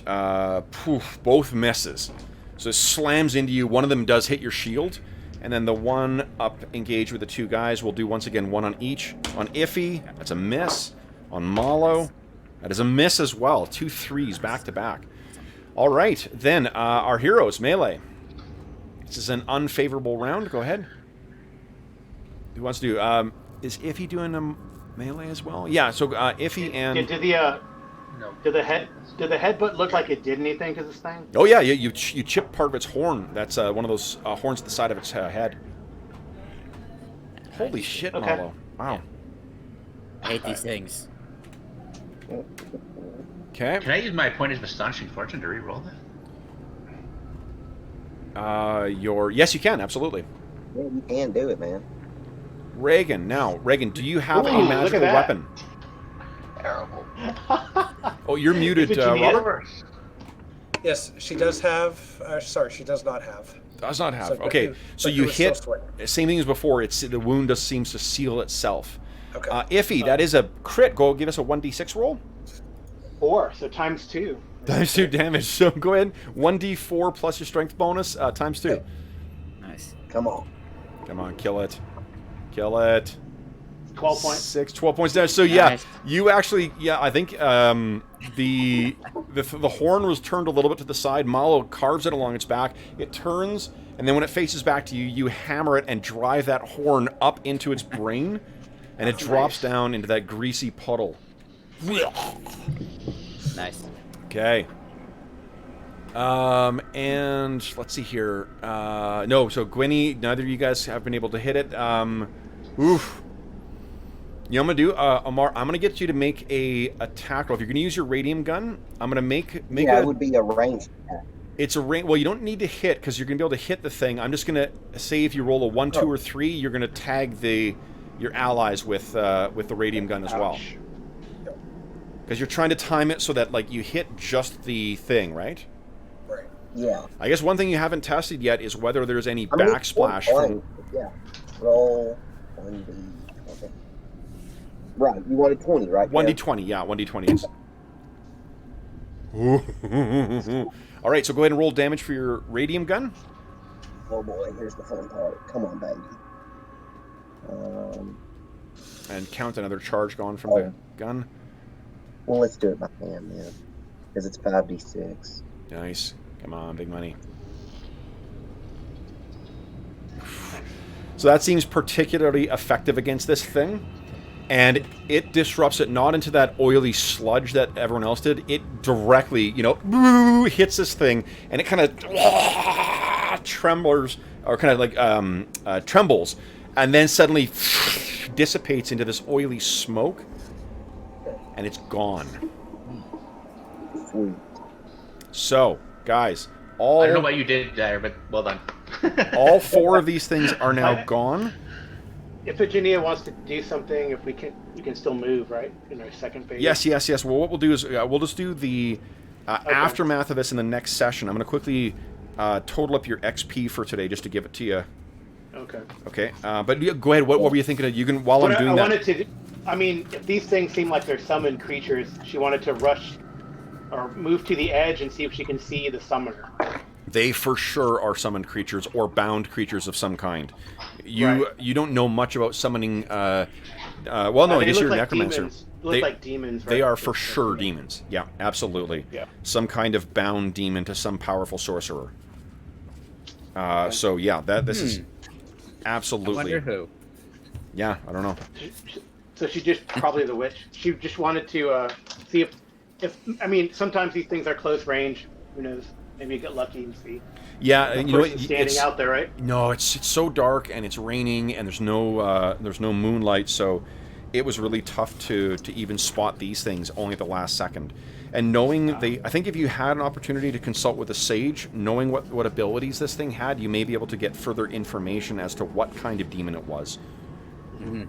Both misses. So it slams into you. One of them does hit your shield. And then the one up engaged with the 2 guys will do once again 1 on each. On Iffy, that's a miss. On Malo, that is a miss as well. 2 3s back to back. All right, then our heroes, melee. This is an unfavorable round. Go ahead. Who wants to do? Is Iffy doing them? melee as well. Yeah. So Iffy and Did the No. did the headbutt look like it did anything to this thing? oh yeah, you chip part of its horn. That's one of those horns at the side of its head. Holy shit, Okay. Malo! Wow. I hate these things. Okay. Can I use my point of astonishing fortune to re-roll that? Yes, you can absolutely. Yeah, you can do it, man. Reagan, now Reagan, do you have Ooh, a look at magical that. weapon? Terrible. Oh, you're muted, Is it Jania? Robert. Yes, she does have. Sorry, she does not have. Does not have. So, Okay, but so it you was still hit. swing. Same thing as before. It's the wound just seems to seal itself. Okay. Iffy, that is a crit. Go give us a 1d6 roll. 4, so times 2. Times 2 damage. So go ahead. 1d4 plus your strength bonus times 2. Yep. Nice. Come on. Come on, kill it. Kill it. 12 points. 12 points down. So yeah, Nice. you actually, I think the horn was turned a little bit to the side. Malo carves it along its back. It turns, and then when it faces back to you, you hammer it and drive that horn up into its brain, and it drops down into that greasy puddle. Nice. Okay. And let's see here. No, so Gwynny, neither of you guys have been able to hit it. Oof. You know what I'm gonna do, Amar? I'm gonna get you to make a attack roll. If you're gonna use your radium gun, I'm gonna make Yeah, a. it would be a ranged attack. It's a range. Well, you don't need to hit because you're gonna be able to hit the thing. I'm just gonna say if you roll a 1, 2, or 3, you're gonna tag your allies with the radium gun as well. Ouch. Because you're trying to time it so that like you hit just the thing, right? Right. Yeah. I guess one thing you haven't tested yet is whether there's any I mean, backsplash point from. blank, yeah. Roll 1d. Okay. Right. You wanted 20, right? Kev? 1d20, yeah, 1d20 is. All right, so go ahead and roll damage for your radium gun. Oh boy, here's the fun part. Come on, baby. And count another charge gone from the gun. Well, let's do it by hand then, because it's 5d6. Nice. Come on, big money. So that seems particularly effective against this thing. And it disrupts it not into that oily sludge that everyone else did. It directly, hits this thing, and it kind of trembles, or kind of like trembles, and then suddenly dissipates into this oily smoke, and it's gone. Sweet. So, guys, I don't know what you did there, but well done. all 4 of these things are now gone. If Virginia wants to do something, we can still move, right? In our second phase. Yes. Well, what we'll do is we'll just do the aftermath of this in the next session. I'm going to quickly total up your XP for today just to give it to you. Okay. Okay. But go ahead. What were you thinking of? You can while I'm doing that. If these things seem like they're summoned creatures, she wanted to rush or move to the edge and see if she can see the summoner. They for sure are summoned creatures or bound creatures of some kind. Right. You don't know much about summoning. Well, no, I guess you're a necromancer. Look like demons. Right? They are for sure demons. Yeah, absolutely. Yeah. Some kind of bound demon to some powerful sorcerer. So yeah, this is absolutely. I wonder who. Yeah, I don't know. So she just probably the witch. She just wanted to see if sometimes these things are close range. Who knows? Maybe you get lucky and see. Yeah, The you know what? person standing out there, right? No, it's so dark and it's raining and there's no moonlight, so it was really tough to even spot these things only at the last second. And knowing I think if you had an opportunity to consult with a sage, knowing what abilities this thing had, you may be able to get further information as to what kind of demon it was. Mm-hmm.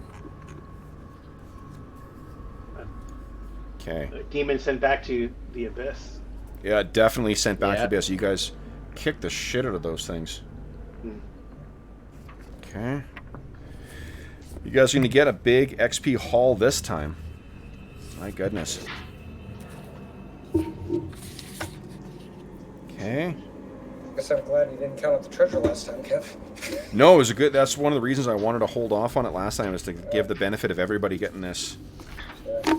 Okay. Demon sent back to the abyss. Yeah, definitely sent back to Yeah. the abyss. You guys kicked the shit out of those things. Okay. You guys are going to get a big XP haul this time. My goodness. Okay. I guess I'm glad you didn't count up the treasure last time, Kev. No, it was a good. That's one of the reasons I wanted to hold off on it last time, is to give the benefit of everybody getting this. Yeah.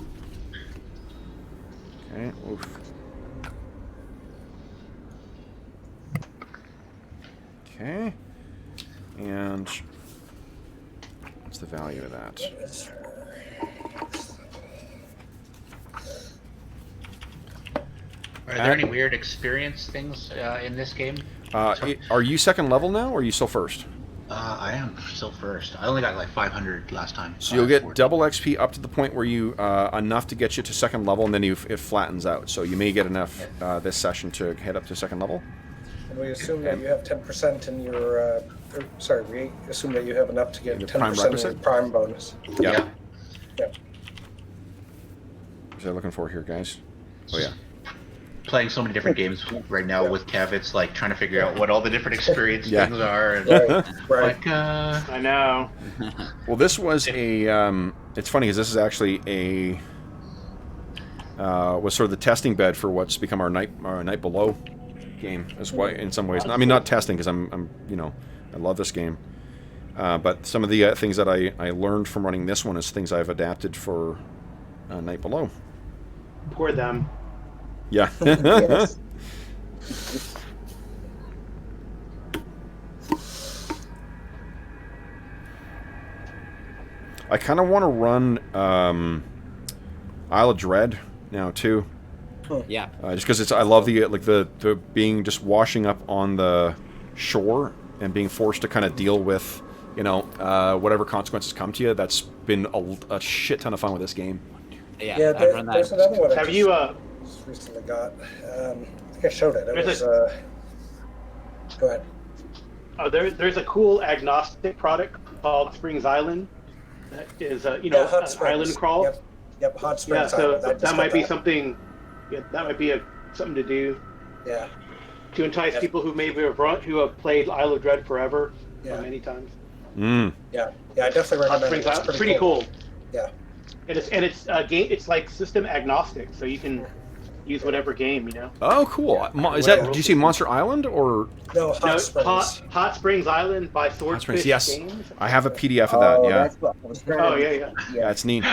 Okay. Oof. Okay. And what's the value of that? Are there any weird experience things in this game? Are you second level now, or are you still first? I am still first. I only got like 500 last time. So you'll get double XP up to the point where you enough to get you to second level, and then it flattens out. So you may get enough this session to head up to second level. And we assume that you have 10% in your. We assume that you have enough to get 10% in your prime bonus. Yeah. Yeah. What are they looking for here, guys? Oh yeah. Playing so many different games right now with Kev, it's like trying to figure out what all the different experience things are. And Right. Like, I know. Well, this was a. It's funny because this is actually a. Was sort of the testing bed for what's become our night below game, as well. In some ways, I mean, not testing because I'm I love this game, but some of the things that I learned from running this one is things I've adapted for Night Below. Poor them. Yeah. Yes. I kind of want to run Isle of Dread now too. Yeah. Just because I love the being just washing up on the shore and being forced to kind of deal with whatever consequences come to you. That's been a shit ton of fun with this game. Yeah. There's another one. Have you just recently got? I think I showed it. It was. Go ahead. There's a cool agnostic product called Springs Island. That is Hot Springs. island crawl. Yep. Hot Springs. Yeah, so Island. that might be something. Yeah, that might be something to do. Yeah. To entice people who who have played Isle of Dread forever many times. Mm. Yeah. I definitely Hot recommend Springs it. Island, pretty cool. Yeah. And it's a game. It's like system agnostic, so you can use whatever game. Oh, cool. Is that? Did you say Monster Island or? No, Hot Springs. Hot Springs Island by Swordfish Yes, Games. I have a PDF of that. Yeah. That's what I was trying to Yeah. Yeah, it's neat.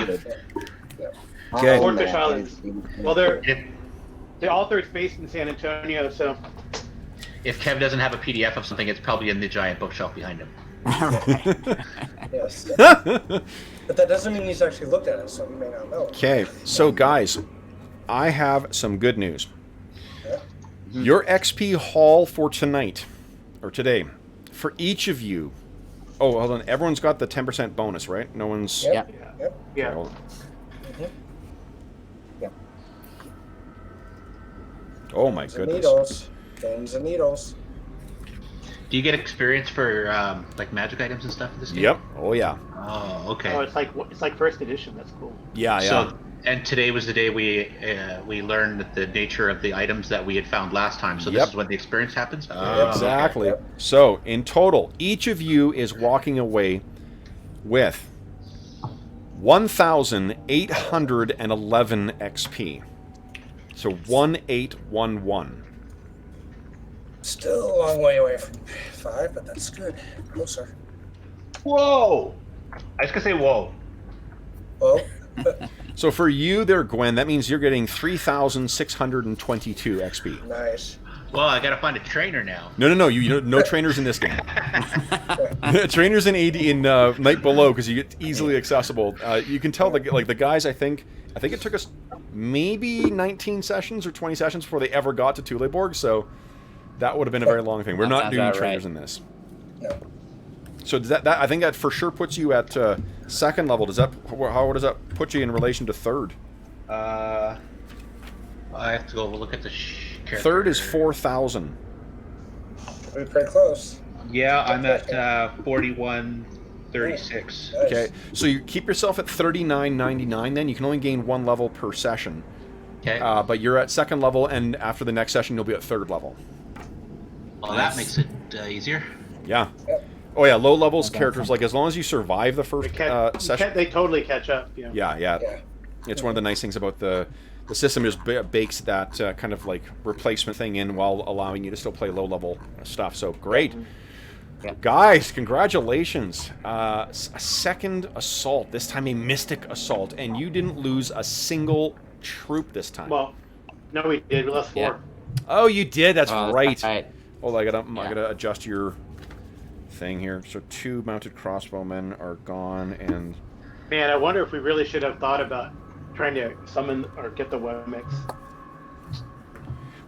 Okay. Swordfish Islands. Well, the author is based in San Antonio, so. if Kev doesn't have a PDF of something, it's probably in the giant bookshelf behind him. Yes. But that doesn't mean he's actually looked at it, so he may not know. Okay, so guys, I have some good news. Yeah. Your XP haul for tonight, or today, for each of you. Oh, hold on. Everyone's got the 10% bonus, right? No one's. Yep. Yeah. Yeah. Okay, hold on. Oh my goodness. Pins and needles. Do you get experience for like magic items and stuff in this game? Yep. Oh yeah. Oh, okay. Oh, it's like first edition. That's cool. Yeah. So, and today was the day we learned the nature of the items that we had found last time. So this is when the experience happens. Oh, Exactly. Okay. So in total, each of you is walking away with 1,811 XP. So 1811. Still a long way away from 5, but that's good. Closer. Whoa! I was gonna say whoa. Well, So for you there, Gwen, that means you're getting 3,622 XP. nice. Well, I gotta find a trainer now. No. No trainers in this game. Trainers in Night Below because you get easily accessible. You can tell the guys. I think it took us maybe 19 sessions or 20 sessions before they ever got to Tuleborg. So that would have been a very long thing. We're That not sounds doing about trainers right. in this. No. So does that I think that for sure puts you at second level. Does that how does that put you in relation to third? I have to go look at the character. Third is 4,000. We're pretty close. Yeah, I'm at 4136. Nice. Okay, so you keep yourself at 39.99. Then you can only gain 1 level per session. Okay. But you're at second level, and after the next session, you'll be at third level. Well, that makes it easier. Yeah. Yep. Oh yeah, low levels characters as long as you survive the first session. They totally catch up. Yeah. Yeah. It's one of the nice things about the system is bakes that kind of like replacement thing in while allowing you to still play low level stuff. So great. Yeah. Guys, congratulations. A second assault, this time a mystic assault, and you didn't lose a single troop this time. Well, no, we did. We lost 4. Yeah. Oh, you did. That's Oh, right. Right. Hold on, I gotta adjust your thing here. So 2 mounted crossbowmen are gone, and Man, I wonder if we really should have thought about trying to summon or get the Wemix.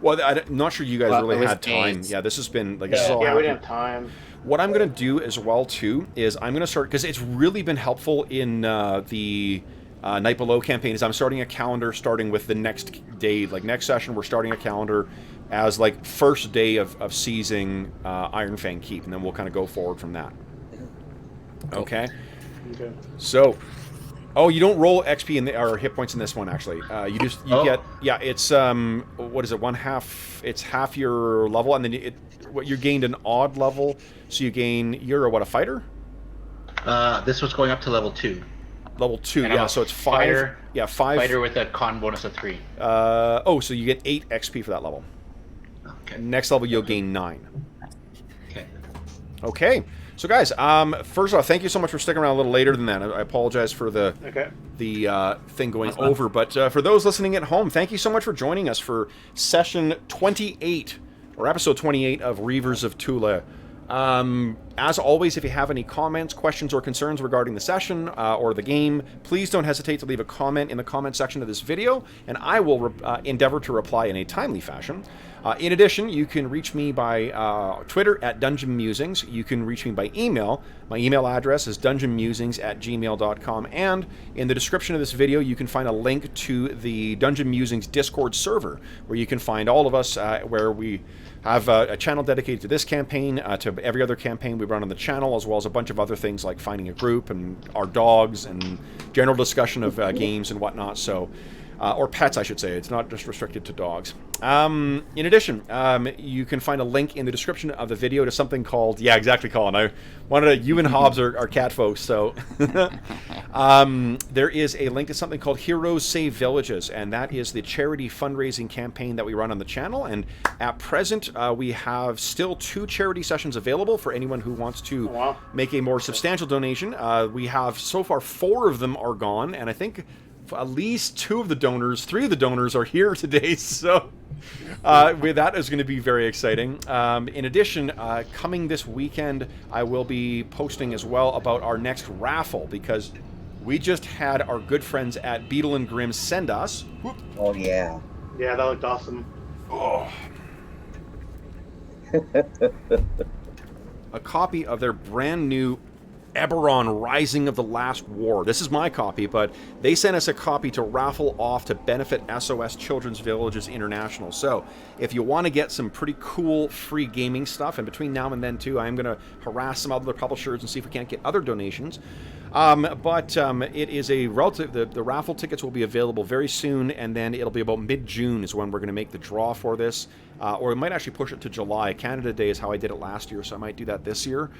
Well, I'm not sure you guys Well, it really was had time. AIDS. Yeah, this has been like this is all Yeah, we happening. didn't have time. What I'm going to do as well too is I'm going to start, because it's really been helpful in the Night Below campaign, is I'm starting a calendar starting with the next day, like next session we're starting a calendar as like first day of seizing Iron Fang Keep, and then we'll kind of go forward from that. Okay. Okay. So, oh, you don't roll XP or hit points in this one actually. You get, yeah, it's what is it, it's half your level, and then you gained an odd level, so you gain, you're a fighter? This was going up to level 2. Level 2, And I'm yeah, a so it's 5. fighter, Yeah, 5. Fighter with a con bonus of 3. Oh, so you get 8 XP for that level. Okay. Next level you'll gain 9. Okay. Okay. So guys, first off, thank you so much for sticking around a little later than that. I apologize for the thing going over, but for those listening at home, thank you so much for joining us for session 28, or episode 28 of Reavers of Thule. As always, if you have any comments, questions, or concerns regarding the session or the game, please don't hesitate to leave a comment in the comment section of this video, and I will endeavor to reply in a timely fashion. In addition, you can reach me by Twitter at Dungeon Musings. You can reach me by email. My email address is dungeonmusings@gmail.com, and in the description of this video, you can find a link to the Dungeon Musings Discord server, where you can find all of us, where we have a channel dedicated to this campaign, to every other campaign we run on the channel, as well as a bunch of other things like finding a group and our dogs and general discussion of games and whatnot. So, or pets, I should say. It's not just restricted to dogs. In addition, you can find a link in the description of the video to something called, yeah, exactly, Colin. You and Hobbs are cat folks, so there is a link to something called Heroes Save Villages, and that is the charity fundraising campaign that we run on the channel. And at present, we have still 2 charity sessions available for anyone who wants to make a more substantial donation. We have so far 4 of them are gone, and I think at least 3 of the donors are here today, so that is going to be very exciting. In addition, coming this weekend, I will be posting as well about our next raffle, because we just had our good friends at Beetle and Grimm send us. Oh, yeah. Yeah, that looked awesome. Oh. A copy of their brand new Eberron Rising of the Last War. This is my copy, but they sent us a copy to raffle off to benefit SOS Children's Villages International. So if you want to get some pretty cool free gaming stuff, and between now and then too, I'm going to harass some other publishers and see if we can't get other donations. It is a relative, the raffle tickets will be available very soon, and then it'll be about mid-June is when we're going to make the draw for this, or we might actually push it to July. Canada Day is how I did it last year, so I might do that this year.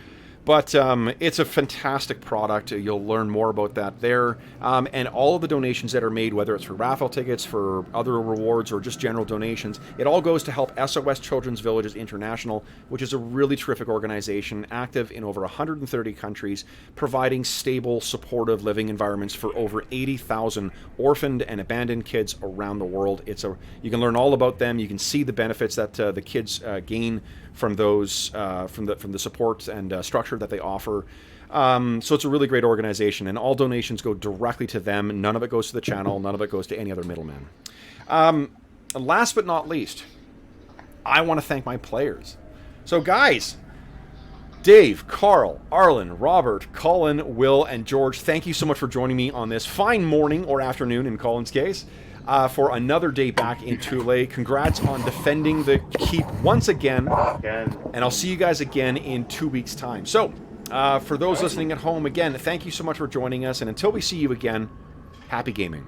But it's a fantastic product. You'll learn more about that there. And all of the donations that are made, whether it's for raffle tickets, for other rewards, or just general donations, it all goes to help SOS Children's Villages International, which is a really terrific organization, active in over 130 countries, providing stable, supportive living environments for over 80,000 orphaned and abandoned kids around the world. You can learn all about them. You can see the benefits that the kids gain from those, from the support and structure that they offer. So it's a really great organization, and all donations go directly to them. None of it goes to the channel. None of it goes to any other middleman. Last but not least, I want to thank my players. So guys, Dave, Carl, Arlen, Robert, Colin, Will, and George, thank you so much for joining me on this fine morning, or afternoon in Colin's case, for another day back in Thule. Congrats on defending the keep once again, and I'll see you guys again in 2 weeks' time. So, for those listening at home, again, thank you so much for joining us, and until we see you again, happy gaming.